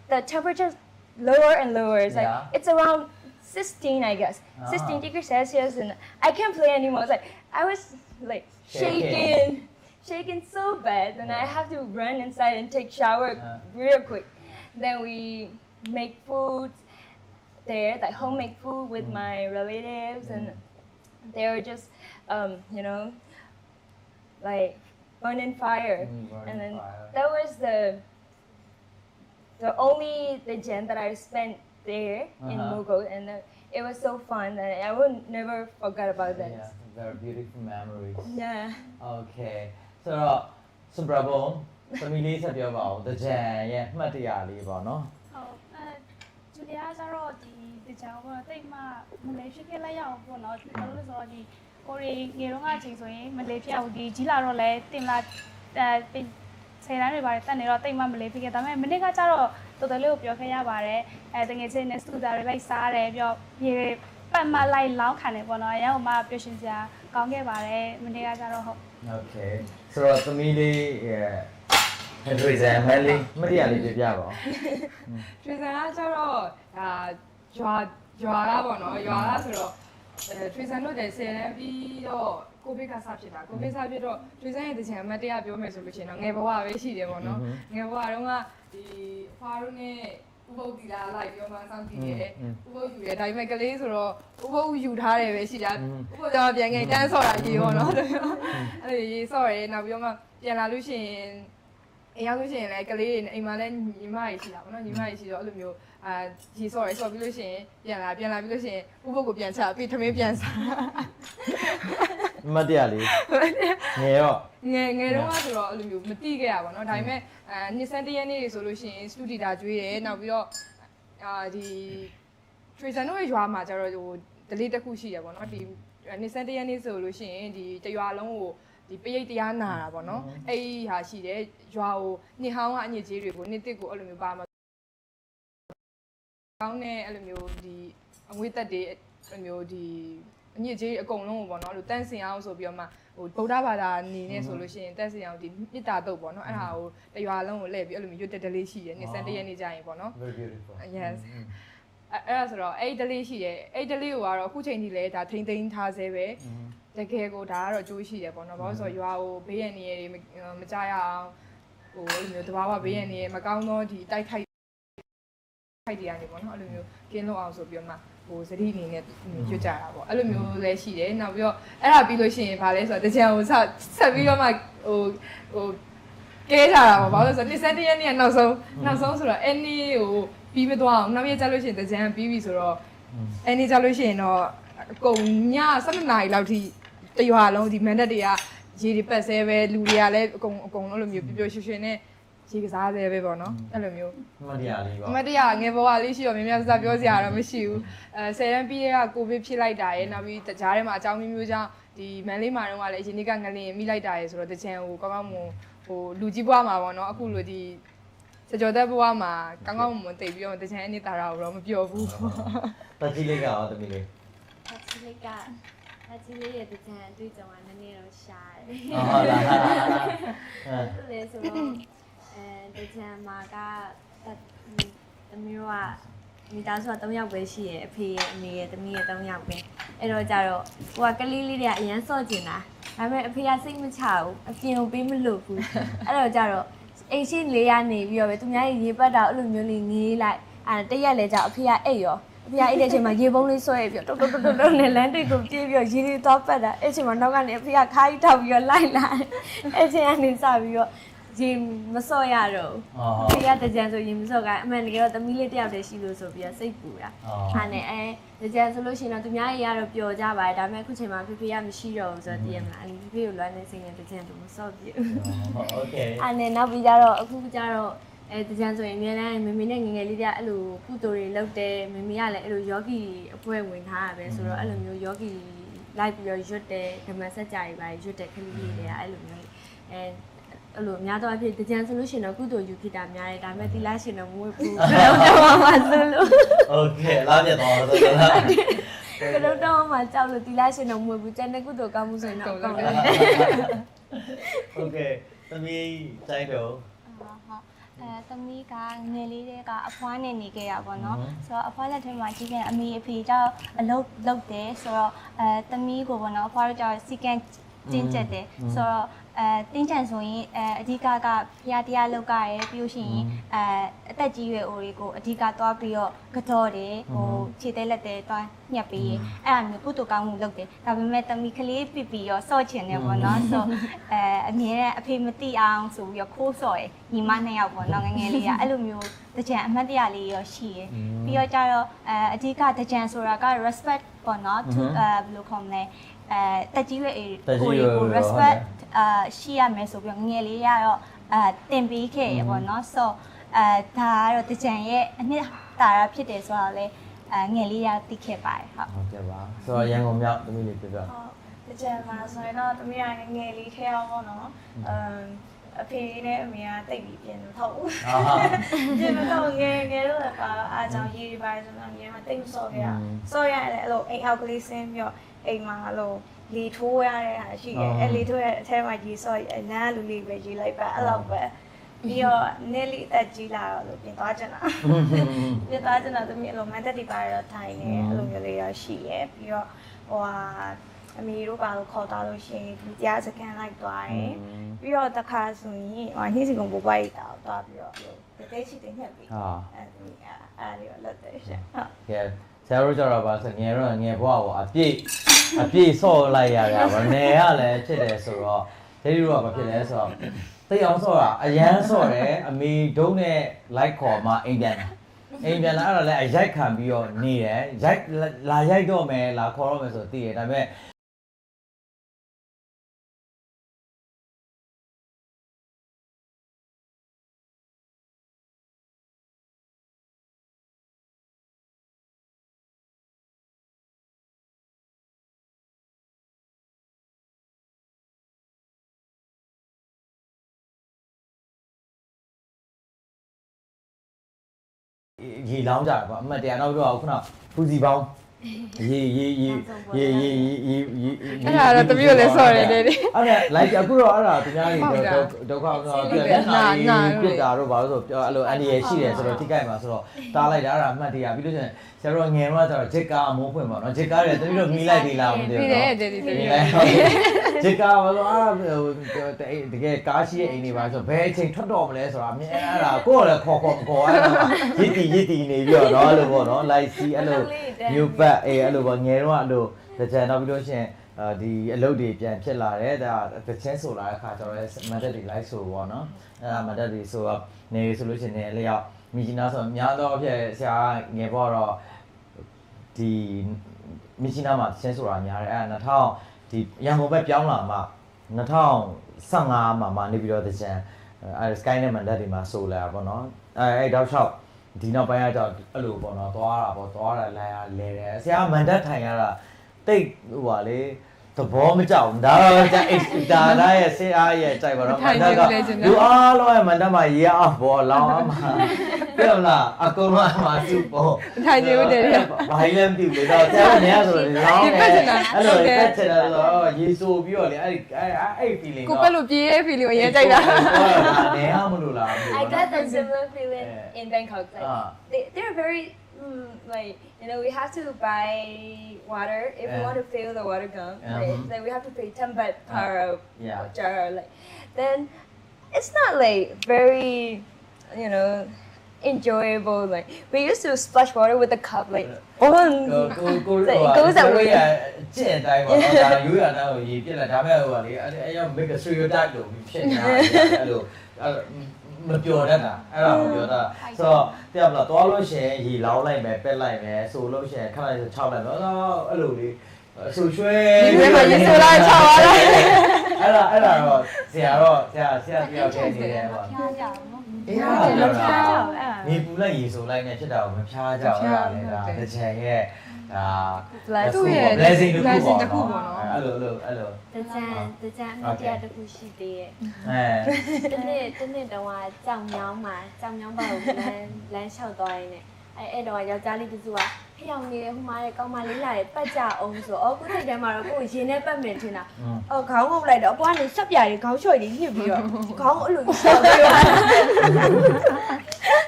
Speaker 3: The temperature lower and lower. It's like it's around 16, I guess. 16 degrees Celsius, and I can't play anymore. It's like I was like shaking so bad, and I have to run inside and take shower real quick. Then we make food. there, like homemade food with my relatives, and they were just, you know, like burning fire, and then that was the only weekend that I spent there in Mughal, and it was so fun, and I would never forget about that.
Speaker 1: Yeah, very beautiful memories.
Speaker 3: Yeah.
Speaker 1: Okay. So, Bravo, သမီးလေးဆက်ပြောပါဦးတကြံရဲ့အမှတ်တရလေးပေါ့နော်
Speaker 4: ဟုတ်ဂျူလီယာကျတော့ဒီကြောင်ကတော့တိတ်မှမလေးဖြစ်ခဲ့လိုက်ရအောင်ပေါ့နော်ဘာလို့လဲဆိုတော့ဒီကိုရီငယ်တော့ကအချိန်ဆိုရင်မလေးဖြစ်အောင်ဒီကြီးလာတော့လဲတင်လာဆယ်တန်းတွေပါတယ်တက်နေတော့တိတ်မှမလေးဖြစ်ခဲ့ဒါပေမဲ့မနေ့ကကျတော့တော်တော်လေးကိုပြောခဲ့ရပါတယ်တကယ်ချင်းနဲ့စတူဒါတွေလိုက်စားတယ်ပြီးတော့ရေပတ်မလိုက်လောင်းခံတယ်ပေါ့နော်အရင်ကမှပျော်ရွှင်စရာကောင်းခဲ့ပါတယ်မနေ့ကကျတော့ဟုတ်
Speaker 1: Okay ဆိုတော့သမီးလေးဟန်ဒရီဇန်မန်လေးမတရားလေးပြပြပါဦး
Speaker 5: ထွေဆန်ကကျတော့ဒါရွာလာပေါ့နော်ရွာလာဆိုတော့ထွေဆန်တို့တယ်10တန်းပြီးတော့ကိုဗစ်ကစဖြစ်တာကိုဗစ်စဖြစ်တော့ထွေဆန်ရဲ့တချင်အမတ်တရားပြောမယ်ဆိုလို့ရှိရင်တော့ငယ်ဘဝပဲရှိတယ်ပေါ့နော်ငယ်ဘဝတုန်းကဒီဖားတို့နဲ့ဥပုပ်တီလာလိုက်ပြောမှစောင့်ကြည့်ရဲဥပုပ်ယူရဲဒါပေမဲ့ကလေးဆိုတော့ဥပုပ်ယူထားတယ်ပဲရှိတာဥပုပ်ကြောင့်ပြန်ငယ်တန်းဆော့တာကြီးပေါ့နော်အဲ့လိုရေးဆော့ရဲနောက်ပြီးတော့မှပြန်လာလို့ရှိရင်အိမ်ရောက်လို့ရှိရင်လည်းကလေးတွေအိမ်မှာလည်းညီမကြီးရှိတာပေါ့နော်ညီမကြီးရှိတော့အဲ့လိုမျိုးရေဆော့ရဲဆော့ပြီးလို့ရှိရင်ပြန်လာပြီးလို့ရှိရင်ဥပုပ်ကိုပြန်ချပြီးထမင်းပြန်စား
Speaker 1: မတရားလေးငယ်တော့
Speaker 5: ငယ်တော့ဆိုတော့အဲ့လိုမျိုးမတိခဲ့ရပါတော့ဒါပေမဲ့နှစ်ဆန်းတရက်နေ့ဆိုလို့ရှိရင်စတူဒီတာကျွေးတယ်နောက်ပြီးတော့ဒီထရီဆန်တို့ရဲ့ရွာမှာကျတော့ဟိုဒလေးတစ်ခုရှိရပါတော့ဒီနှစ်ဆန်းတရက်နေ့ဆိုလို့ရှိရင်ဒီတရွာလုံးကိုဒီပရိတ်တရားနာတာပေါ့နော်အဲ့ဒီဟာရှိတယ်ရွာကိုနှစ်ဟောင်းကအညစ်အကြေးတွေကိုနှစ်တစ်ကိုအဲ့လိုမျိုးပါမှာကောင်းတဲ့အဲ့လိုမျိုးဒီအငွေသက်တွေအဲ့လိုမျိုးဒီအညစ်အကြေးအကုန်လုံးကိုပေါ့နော်အဲ့လိုတန့်စင်အောင်ဆိုပြီးတော့မှဟိုဗုဒ္ဓဘာသာအနေနဲ့ဆိုလို့ရှိရင်တန့်စင်အောင်ဒီမြစ်တာတုတ်ပေါ့နော်အဲ့ဒါကိုတရွာလုံးကိုလှည့်ပြီးအဲ့လိုမျိုးရွတ်တက်လေးရှိတယ်နှစ်ဆန်းတရက်နေ့ကျရင်ပေါ့နော်
Speaker 1: very beautiful
Speaker 5: yes အဲ့ဒါဆိုတော့အဲ့ဒလေးရှိတယ်အဲ့ဒလေးကိုကတော့အခုချိန်ထိလည်းဒါထိမ့်သိမ်းထားဆဲပဲတကယ်ကိုဒါကတော့အကျိုးရှိတယ်ပေါ့နော်ဘာလို့ဆိုတော့ရွာကိုဘေးရန်နေရမကြရအောင်ဟိုအဲ့လိုမျိုးတဘာဝဘေးရန်နေရမကောင်းသောဒီတိုက်ခိုက်တရားနေပေါ့နော်အဲ့လိုမျိုးကင်းလို့အောင်ဆိုပြီးတော့မှဟိုစတိအနေနဲ့ရွတ်ကြတာပေါ့အဲ့လိုမျိုးလည်းရှိတယ်နောက်ပြီးတော့အဲ့ဒါပြီးလို့ရှိရင်ဗာလဲဆိုတော့တကြံကိုဆက်ပြီးတော့မှဟိုကဲကြတာပေါ့ဘာလို့ဆိုတော့နှစ်ဆန်းတရက်နေ့ကနောက်ဆုံးဆိုတော့အဲ့နေ့ဟိုပြီးမသွားအောင်နောက်ရက်ကျလို့ရှိရင်တကြံပြီးပြီဆိုတော့အဲ့နေ့ကျလို့ရှိရင်တော့အကုန်ည7နာရီလောက်ထိတရွာလုံးဒီမန်ဒက်တွေကရေတွေပတ်ဆဲပဲလူတွေကလည်းအကုန်လုံးလိုမျိုးပျော်ရွှင်နဲ့ရေကစားဆဲပဲပေါ့နော်အဲ့လိုမျိုး
Speaker 1: မတရားလေးပေါ့
Speaker 5: မတရားငယ်ဘဝလေးရှိတော့များများစပြောစရာတော့မရှိဘူး10တန်းပြီးတဲ့ကကိုဗစ်ဖြစ်လိုက်တာရယ်နောက်ပြီးကြားထဲမှာအကြောင်းမျိုးကြောင့်ဒီမန်လေးမှာတော့ကလည်းအရင်နေ့ကငလင်မိလိုက်တာရယ်ဆိုတော့တချင်ဟိုကောင်းကောင်းမွန်ဟိုလူကြီးဘဝမှာပေါ့နော်အခုလိုဒီစကြောတဲ့ဘဝမှာကောင်းကောင်းမွန်တိတ်ပြီးတော့တချင်အနေတာတာတော့မပြောဘူး
Speaker 1: တကြီးလေးကရောတမီးလေး
Speaker 2: တကြီးလေးရဲ့တကြံအတွေ့အကြုံကနည်းနည်းတော့ရှားတယ်
Speaker 1: ဟုတ်လား
Speaker 2: ဟုတ်လေဆိုတော့တကြံမှာကတမျိုးကမိသားစုက3ယောက်ပဲရှိရယ်အဖေရဲ့အမေရဲ့သမီးရဲ့3ယောက်ပဲအဲ့တော့ကြတော့ဟိုကကလေးလေးတွေကအရန်စော့ကျင်တာဒါပေမဲ့အဖေကစိတ်မချဘူးအပြင်ကိုပေးမလို့ဘူးအဲ့တော့ကြတော့အိမ်ရှိလေးရနေပြီးတော့ပဲသူများရေပတ်တာအဲ့လိုမျိုးလေးငေးလိုက်တရက်လဲကြအဖေကအိတ်ရောအဖေကအိတ်တဲ့အချိန်မှာရေပုံးလေးဆွဲပြီးတော့တုတ်နဲ့လမ်းတိတ်ကိုပြေးပြီးတော့ရေတွေသွားပတ်တာအဲ့ချိန်မှာနောက်ကနေအဖေကခါးကြီးထောက်ပြီးတော့လိုက်လာတယ်အဲ့ချိန်ကနေစပြီးတော့ရေမစော့ရတော့ဘူးဖေကတကြံဆိုရင်မစော့ကအမှန်တကယ်တော့သမီးလေးတယောက်တည်းရှိလို့ဆိုပြီးတော့စိတ်ပူတာဟာနဲ့တကြံဆိုလို့ရှိရင်တော့သူများကြီးကတော့ပျော်ကြပါတယ်ဒါပေမဲ့အခုချိန်မှာဖေကမရှိတော့ဘူးဆိုတော့တည်ရမလားဖေကိုလွမ်းနေစိတ်နဲ့တကြံတော့မစော့ပြဘူး
Speaker 1: โอเค
Speaker 2: အဲ့နဲ့နောက်ပြီးကြတော့အခုကြတော့တကြံဆိုရင်အများနဲ့မမေနဲ့ငငယ်လေးတွေကအဲ့လိုကုသိုလ်တွေလုပ်တယ်မမေကလည်းအဲ့လိုယောဂီအဖွဲ့ဝင်ထားရပဲဆိုတော့အဲ့လိုမျိုးယောဂီလိုက်ပြီးတော့ရွတ်တယ်ဓမ္မစကြာကြီးပါရွတ်တယ်ခလေးလေးတွေကအဲ့လိုမျိုးအဲ့လိုများတော့အဖြစ်တကြံဆိုလို့ရှိရင်တော့ကုသိုလ်ယူဖြစ်တာများတယ်ဒါပေမဲ့သီလရှင်တော့မဝတ်ဘူးကတော့မှဆိုလို့
Speaker 1: โอเคလာပြတော့ဆိုတော့
Speaker 2: ကတော့မှကြောက်လို့သီလရှင်တော့မဝတ်ဘူးကျန်တဲ့ကုသိုလ်ကောင်းမှုဆိုရင်တော့ကောင်းတယ်
Speaker 1: โอเคသမီးတိုင်းတော့
Speaker 3: သမီးကငယ်လေးတွေကအဖွားနဲ့နေခဲ့ရပါတော့ဆိုတော့အဖွားလက်ထဲမှာကြီးကအမေအဖေကြောင့်အလုပ်လုပ်တယ်ဆိုတော့သမီးကိုပေါ့နော်အဖွားတို့ကြောင့်စီကံ တင်းကျပ်တယ်ဆိုတော့တင်းချန်ဆိုရင်အဓိကကဖျားတရားလောက်ကရယ်ပြီးလို့ရှိရင်အသက်ကြီးရွယ်အိုတွေကိုအဓိကသွားပြီးတော့ကတော့တယ်ဟိုခြေသေးလက်သေးသွားညှက်ပေးအဲ့အမျိုးကုတူကောင်းမှုလုပ်တယ်ဒါပေမဲ့တမီကလေးပြပြီးတော့စော့ချင်တယ်ပေါ့နော်ဆိုအမြဲတမ်းအဖေမသိအောင်ဆိုပြီးတော့ခိုးစော့ရယ်ညီမ2ယောက်ပေါ့နော်ငငယ်လေးကအဲ့လိုမျိုးတကြံအမှတ်တရလေးရောရှိရယ်ပြီးတော့ကြတော့အဓိကတကြံဆိုတာက respect ပေါ့နော် to ဘယ်လိုခေါ်မလဲတက်ကြီးရဲ့ကိုကို respect ရှိရမယ်ဆိုပြီးငယ်လေးရတော့တင်ပေးခဲ့ရပေါ့နော်ဆိုဒါကတော့တကြံရဲ့အနှစ်တာရဖြစ်တယ်ဆိုတော့လေငယ်လေးရသိခဲ့ပါတယ်ဟုတ်
Speaker 1: ကဲ့ပါဆိုတော့ရန်ကုန်မြောက်သမီးလေးပြပြ
Speaker 3: တကြံမှာဆိုရင်တော့သမီးကငယ်လေးထဲအောင်ပေါ့နော်အဖေနဲ့အမေကတိတ်ပြီးပြင်လို့ဟုတ်ဘူးပြင်တော့ငယ်လို့လည်းပါအားကြောင့်ရေးပါဆိုတော့ငယ်မှာတိတ်ဆော့ခဲ့ရဆော့ရတယ်အဲ့လိုအိမ်အောက်ကလေးဆင်းပြီးတော့အိမ်မှာအဲ့လိုလီထိုးရတဲ့ဟာရှိတယ်အဲ့လီထိုးရတဲ့အထဲမှာကြီးဆော့အနမ်းလူလေးပဲရေးလိုက်ပါအဲ့လောက်ပဲပြီးတော့နေလီတက်ကြီးလာတော့လို့ပြင်သွားကြတာပြင်သွားကြတာသူမျိုးလိုမန်တက်တီပါတော့ထိုင်နေအဲ့လိုမျိုးလေးရရှိရပြီးတော့ဟိုဟာအမေတို့ပါလို့ခေါ်သွားလို့ရှိရင်ဒီကြားစကန်လိုက်သွားတယ်ပြီးတော့တခါဆိုရင်ဟိုနှိစီကုံပို့ပွားရတာသွားပြီးတော့တဲချီတင်ညက်ပြီးအဲ့ဒီအဲ့လေးတော့လက်တယ်ရှင်ဟုတ်
Speaker 1: ကဲဆရာတို့ကြတော့ပါဆိုငယ်တော့ငယ်ဘွားကိုအပြည့်ဆော့လိုက်ရတာဗောနယ်ကလည်းဖြစ်တယ်ဆိုတော့ဒေဒီတို့ကဘာဖြစ်လဲဆိုတော့သိအောင်ဆော့တာအရန်ဆော့တယ်အမေဒုံးနဲ့လိုက်ခေါ်မှအိမ်ပြန်လာအဲ့ဒါလည်းအရိုက်ခံပြီးတော့နေတယ်ရိုက်လာရိုက်တော့မယ်လာခေါ်တော့မယ်ဆိုသိတယ်ဒါပေမဲ့ရေလောင်းကြတယ်ပေါ့အမှတ်တရနောက်တော့ခုနဖူစီပေါင်းရေ
Speaker 5: အဲ့ဒါတော့တမီးကိုလည်းဆော့ရတယ်လေ
Speaker 1: အဲ့ဒါလိုက်အခုတော့အဲ့ဒါသူများတွေဒုက္ခတော့ပြည့်နာပြစ်တာတော့ဘာလို့ဆိုအဲ့လိုအန်ဒီရရှိတယ်ဆိုတော့ထိခိုက်မှာဆိုတော့တားလိုက်တာအဲ့ဒါအမှတ်တရပြီးလို့ကျရင်ဆရာတို့ငယ်တော့ကျတော့ဂျစ်ကာအမိုးဖွင့်ပါတော့ဂျစ်ကာတွေတမီးတို့မိလိုက်သေးလားမသိဘူးနော်ဂျစ်ကာဘာလို့တကယ်ကားရှိရဲ့အိမ်တွေပါဆိုဘယ်အချိန်ထွက်တော့မလဲဆိုတာမြင်အဲ့ဒါကိုယ်လည်းခေါ်မခေါ်အဲ့ဒါရစ်တီနေပြီးတော့နော်အဲ့လိုပေါ့နော်လိုက်စီအဲ့လိုမျိုးပတ်အဲ့လိုပေါ့ငယ်တော့အဲ့လိုတကြံတော့ပြီးလို့ရှိရင်ဒီအလုပ်တွေပြန်ဖြစ်လာတယ်ဒါတချင်းဆိုလာတဲ့အခါကျတော့မန်တက်တွေလိုက်ဆိုပေါ့နော်အဲ့ဒါမန်တက်တွေဆိုတော့နေဆိုလို့ရှိရင်လည်းလျောက်မိချီနာဆိုများတော့ဖြစ်ဆရာငယ်ပေါ့တော့ဒီမိချီနာမှာတချင်းဆိုတာများတယ်အဲ့ဒါ2000ဒီရန်ကုန်ဘက်ပြောင်းလာမှ2015မှာနေပြီးတော့တကြံအဲ Sky နဲ့မန်တက်တွေမှာဆိုလာပေါ့နော်အဲ့တောက်လျှောက်ဒီနောက်ပိုင်းကတော့အဲ့လိုပေါ့နော်သွားတာပေါ့သွားတာလမ်းရလဲတယ်ဆရာမန်တက်ထိုင်ရတာတိတ်ဟိုပါလေသဘောမကြောက်ဒါတော့ဒါလာရဲ့ဆရာရဲ့ကြိုက်ပါတော့မန်တက်ကလူအားလုံးရဲ့မန်တက်မှာရေအောင်ပေါ်လောင်းအောင်မှာပြောလားအကုန်လုံးမှာစုပေါ်
Speaker 5: ထိုင်နေဦးတယ်
Speaker 1: ဘာလဲမသိဘူးတော့ဆရာကနေရဆိုတော့လောင်းတယ်အဲ့လိုပတ်ချင်တာဆိုရေဆိုပြီးတော့လေအဲ့ feeling
Speaker 5: ကိုပဲလို့ပြေးရဲ့ feeling ကိုအရင်ကြိုက်တာ
Speaker 1: နေရမလို့လား
Speaker 2: I got the similar feeling in Bangkok like they're very like you know we have to buy water if we want to fill the water gun like we have to pay 10 baht per jar like then it's not like very you know enjoyable like we used to splash water with a cup like
Speaker 1: it goes that way ကျင့်တိုင်းပေါ့နော်ဒါရိုးရတာကိုရေးပြလိုက်ဒါပေမဲ့ဟိုကလေအဲ့ရောက် make a stereotype လို့ဖြစ်နေတာအဲ့လိုမပြောတတ်တာအဲ့ဒါမပြောတတ်ဆိုတော့တရားမလားသွားလို့ရှိရင်ရေလောင်းလိုက်မယ်ပက်လိုက်မယ်ဆိုလို့ရှိရင်ခဏလေး6လိုက်တော့အဲ့လိုလေးဆူရွှဲ
Speaker 5: ဒီမှာရေဆိုလိုက်6သွားတယ်
Speaker 1: အဲ့ဒါတော့ဆရာတယောက်တည်းနေတယ်ပေါ့
Speaker 2: ဖျားကြအောင်နော်
Speaker 1: အေးဟုတ်တယ်မြေပူလိုက်ရေဆိုလိုက်နဲ့ဖြစ်တာကိုမဖျားကြအောင်အဲ့ဒါလေဒါတစ်ချက်ရဲ့
Speaker 5: သူ့ရဲ့
Speaker 1: blessing တစ်ခုပေါ့နော်အဲ့လို
Speaker 2: တကြံအမြတ်တစ်ခုရှိသေးရဲ့တနေ့တော့ကြောင်မြောင်းပါကိုလမ်းလျှောက်သွားရင်းနဲ့အဲ့တော့ယောက်ျားလေးတစုကဖျောင်းနေတယ်ဟိုမှာလေကောင်းမလေးလာတယ်ပတ်ကြအောင်ဆိုခုစိတ်ထဲမှာတော့ကိုယ်ရင်နဲ့ပတ်မယ်ထင်တာခေါင်းငုံလိုက်တော့အပွားနေဆက်ပြားတွေခေါင်းချွတ်တွေညှစ်ပြီးတော့ခေါင်းအဲ့လိုရှောက်ပြီးတော့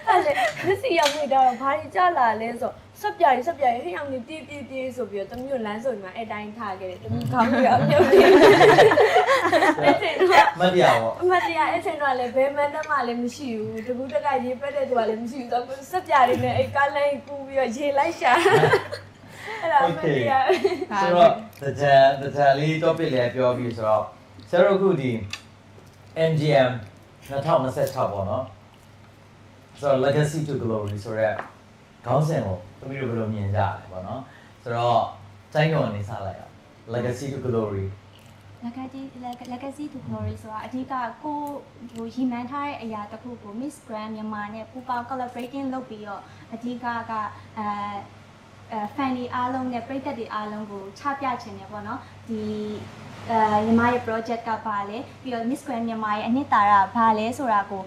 Speaker 2: အဲ့လေမစီရောက်နေတော့ဘာကြီးကြလာလဲဆို ဆက်ပြရင်ဟိအောင်နေပြေးဆိုပြီးတော့တမျိုးလမ်းဆိုဒီမှာအဲ့တိုင်းထားခဲ့တယ်တမျိုးခေါင်းပြီးတော့မြုပ်နေအဲ့ချိန်တော့
Speaker 1: မတရားပေါ့
Speaker 2: အမတရားအဲ့ချိန်တော့လည်းဘယ်မှန်းတမလည်းမရှိဘူးတကူတက်ကရေးပက်တဲ့သူကလည်းမရှိဘူးဆိုတော့ဆက်ပြရင်းနဲ့အဲ့ကားလိုင်းကူပြီးတော့ရေလိုက်ရှာအဲ့ဒါမတရား
Speaker 1: ဆိုတော့တကြလေး topic လေးပြောပြီးဆိုတော့ဆရာတို့အခုဒီ MGM 2026ပေါ့နော်ဆိုတော့ legacy to glory ဆိုတော့ခေါင်းစဉ်ကိုသမီးတို့ဘယ်လိုမြင်ကြလဲပေါ့နော်ဆိုတော့တိုင်းကုန်နေစားလိုက်အောင် legacy to glory
Speaker 3: legacy to glory ဆိုတာအဓိကကိုဟိုရီမန်းထားတဲ့အရာတစ်ခုကို Miss Grand မြန်မာနဲ့ပူပေါင်း collaborating လုပ်ပြီးတော့အဓိကfan တွေအားလုံးနဲ့ပရိသတ်တွေအားလုံးကိုချပြချင်တယ်ပေါ့နော်ဒီညီမရဲ့ project ကပါလဲပြီးတော့ Miss Grand မြန်မာရဲ့အနှစ်သာရဘာလဲဆိုတာကို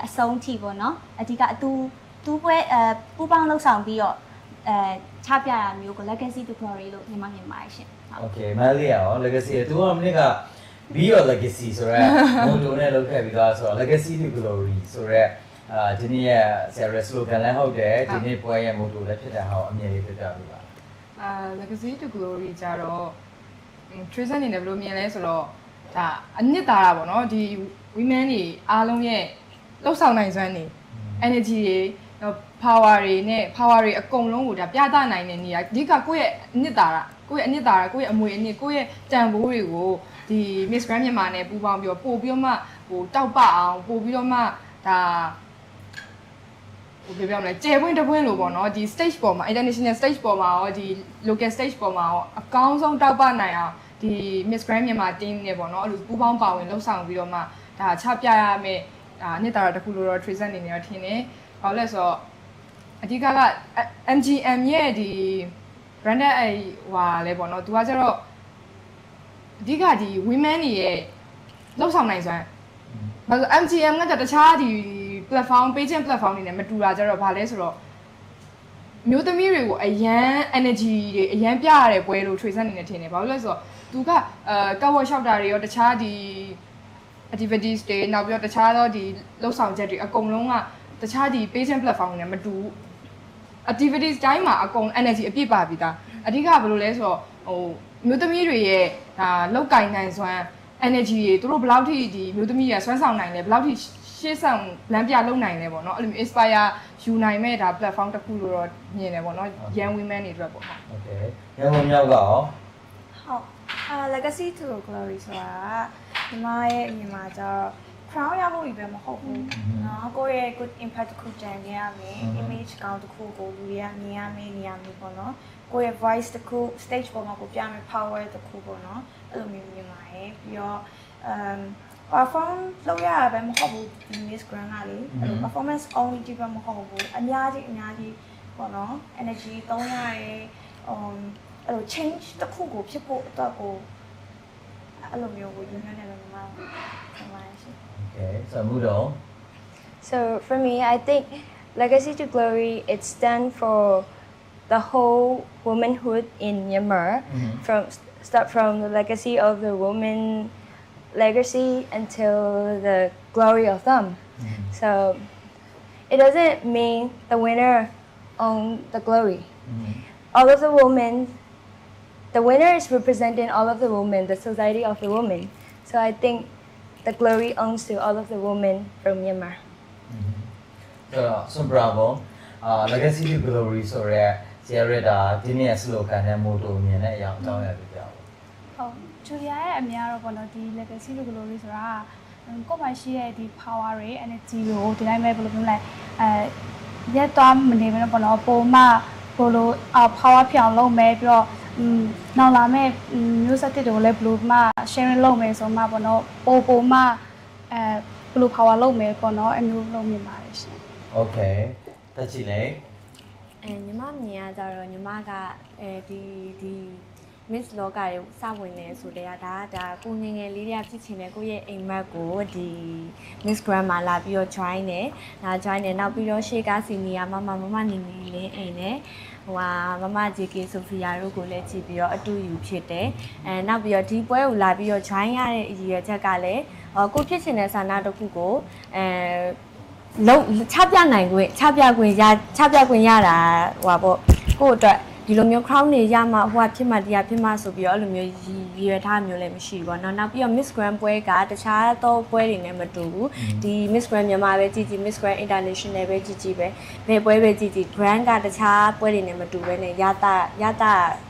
Speaker 3: အဆုံးထိပေါ့နော်အဓိကအတူပွဲပူပေါင်းလှုပ်ဆောင်ပြီးတော့ချပြတာမျိုးကို legacy to glory လို့ညီမမြင်ပါတယ်ရှင်
Speaker 1: โอเคမလေးရော legacy သူကမနစ်က be your legacy ဆိုတော့မုံတုံနဲ့လုပ်ခဲ့ပြီးတော့ဆိုတော့ legacy to glory ဆိုတော့ဒီနေ့ရဲ့ series slogan လည်းဟုတ်တယ်ဒီနေ့ပွဲရဲ့မုံတုံလည်းဖြစ်တဲ့ဟာကိုအမြင်လေးပြပြပေးပါ
Speaker 5: legacy to glory ကြတော့ trace အနေနဲ့ဘယ်လိုမြင်လဲဆိုတော့ဒါအနှစ်သာရပေါ့နော်ဒီ women တွေအားလုံးရဲ့လှုပ်ဆောင်နိုင်စွမ်းနေ energy တွေ power တွေနဲ့ power တွေအကုန်လုံးကိုဒါပြသနိုင်တဲ့နေရာအဓိကကိုယ့်ရဲ့အနှစ်သာရကိုယ့်ရဲ့အမွေအနှစ်ကိုယ့်ရဲ့တန်ဖိုးတွေကိုဒီ Miss Grand မြန်မာနဲ့ပူးပေါင်းပြီးတော့ပို့ပြီးတော့မှဟိုတောက်ပအောင်ပို့ပြီးတော့မှဒါဟိုပြောမလဲကျေပွင့်တပွင့်လို့ပေါ့နော်ဒီ stage ပေါ်မှာ international stage ပေါ်မှာရောဒီ local stage ပေါ်မှာရောအကောင်းဆုံးတောက်ပနိုင်အောင်ဒီ Miss Grand မြန်မာ team နဲ့ပေါ့နော်အဲ့လိုပူးပေါင်းပါဝင်လှုပ်ဆောင်ပြီးတော့မှဒါချပြရမယ်ဒါနှစ်သာရတစ်ခုလို့တော့ trace အနေနဲ့တော့ထင်တယ်။ဘာလို့လဲဆိုတော့အဓိကက MGM ရဲ့ဒီ branded ဟွာလဲပေါ့နော်။သူကကျတော့အဓိကဒီ women တွေရဲ့လှုပ်ဆောင်နိုင်စွမ်း။ဘာလို့ MGM ကတခြားဒီ platform page platform တွေနဲ့မတူတာကျတော့ဘာလဲဆိုတော့မျိုးသမီးတွေကိုအရန် energy တွေအရန်ပြရတဲ့ပွဲလို့ trace အနေနဲ့ထင်တယ်။ဘာလို့လဲဆိုတော့သူကကောက်ဝက်လျှောက်တာတွေရောတခြားဒီactivities တွေနောက်ပြီးတော့တခြားသောဒီလှုပ်ဆောင်ချက်တွေအကုန်လုံးကတခြားဒီ page platform တွေနဲ့မတူ activities တိုင်းမှာအကုန် energy အပြည့်ပါပြီးသားအဓိကဘယ်လိုလဲဆိုတော့ဟိုမျိုးသမီးတွေရဲ့ဒါလောက်ကင်နိုင်စွမ်း energy တွေသူတို့ဘယ်လောက်ထိဒီမျိုးသမီးတွေဆွမ်းဆောင်နိုင်လဲဘယ်လောက်ထိရှေ့ဆောင်လမ်းပြလုပ်နိုင်လဲပေါ့နော်အဲ့လိုမျိုး inspire ယူနိုင်မဲ့ဒါ platform တစ်ခုလို့တော့မြင်တယ်ပေါ့နော် young women တွေအတွက်ပေါ့ဟုတ်
Speaker 1: okay ရန်ကုန်မြောက်ကရော
Speaker 3: ဟုတ်legacy to glory ဆိုတာဒီမှာရဲ့အမြင်မှာကျတော့ crown ရဖို့ပဲမဟုတ်ဘူးเนาะကိုယ့်ရဲ့ good impact တစ်ခုကြံခဲ့ရမယ် image ကောင်းတစ်ခုကိုလူတွေကမြင်ရမယ်နေရမယ်ပေါ့နော်ကိုယ့်ရဲ့ voice တစ်ခု stage ပေါ်မှာကိုပြမယ် power တစ်ခုပေါ့နော်အဲ့လိုမျိုးမြင်ပါတယ်ပြီးတော့perform လုပ်ရတာပဲမဟုတ်ဘူးဒီ Miss Grand ကလေအဲ့လို performance only ဒီပဲမဟုတ်ဘူးအများကြီးပေါ့နော် energy သုံးရတယ်အဲ့လို change တစ်ခုကိုဖြစ်ဖို့အတွက်ကိုအဲ့လိုမျိုးကိုရင်းနှီးနေတယ်မှာဆက်ပါရှင်
Speaker 1: Okay so Mudo
Speaker 6: So for me I think legacy to glory it stands for the whole womanhood in Myanmar start from the legacy of the woman legacy until the glory of them so it doesn't mean the winner own the glory all of the women the winner is representing all of the women, the society of the women. So I think the glory owns to all of the women from Myanmar.
Speaker 1: So bravo. Legacy to glory ဆိုရဲဆရာရတာဒီနေ့ slogan နဲ့မို့လို့မြင်တဲ့အကြောင်းအရာတွေပြောပါ
Speaker 4: ဟုတ်ဂျူလီယာရဲ့အများတော့ပေါ့နော်ဒီ legacy to glory ဆိုတာကိုယ်မှရှိတဲ့ဒီ power တွေ energy တွေကိုဒီတိုင်းပဲဘယ်လိုပြောလဲရက်သွားမနေဘူးပေါ့နော်ပုံမှဘလို power ဖြောင်းလုံးမဲပြီးတော့နောက်လာမဲ့မျိုးဆက်တွေကိုလည်းဘလို့မှ sharing လုပ်မယ်ဆိုမှပေါ့နော်ပိုမှဘလို့ power လုပ်မယ်ပေါ့နော်အမျိုးလုပ်မြင်ပါတယ်ရှင်
Speaker 1: Okay တက်ချီလေ
Speaker 2: ညီမမြင်ရကြတော့ညီမကဒီ Miss လောကရဲ့စဝင်နေဆိုတဲ့ဒါကိုငငယ်လေးတွေကဖြစ်ချင်တယ်ကိုရဲ့အိမ်မက်ကိုဒီ Miss Grand မှာလာပြီးတော့ join တယ်နောက်ပြီးတော့ရှေ့က senior မမနေနေလေးအိမ်နဲ့ဟိုမမ JK Sophia တို့ကိုလည်းကြည့်ပြီးတော့အတူယူဖြစ်တယ်နောက်ပြီးတော့ဒီပွဲကိုလာပြီးတော့ join ရတဲ့အရည်အချက်ကလည်းကိုဖြစ်ချင်တဲ့ဆန္ဒတစ်ခုကိုလုံးချပြခွင့်ရတာဟိုပါပေါ့ ကိုအတွက်ဒီလိုမျိုး crown တွေရမှဟိုဖြစ်မှတရားဖြစ်မှဆိုပြီးတော့အဲ့လိုမျိုးရည်ရွယ်ထားမျိုးလည်းမရှိဘူးပေါ့နော်နောက်ပြီးတော့ Miss Grand ပွဲကတခြားသောပွဲတွေနဲ့မတူဘူးဒီ Miss Grand မြန်မာပဲကြည်ကြည် Miss Grand International ပဲကြည်ကြည်ပဲဘယ်ပွဲပဲကြည်ကြည် Grand ကတခြားပွဲတွေနဲ့မတူပဲနဲ့ရတာ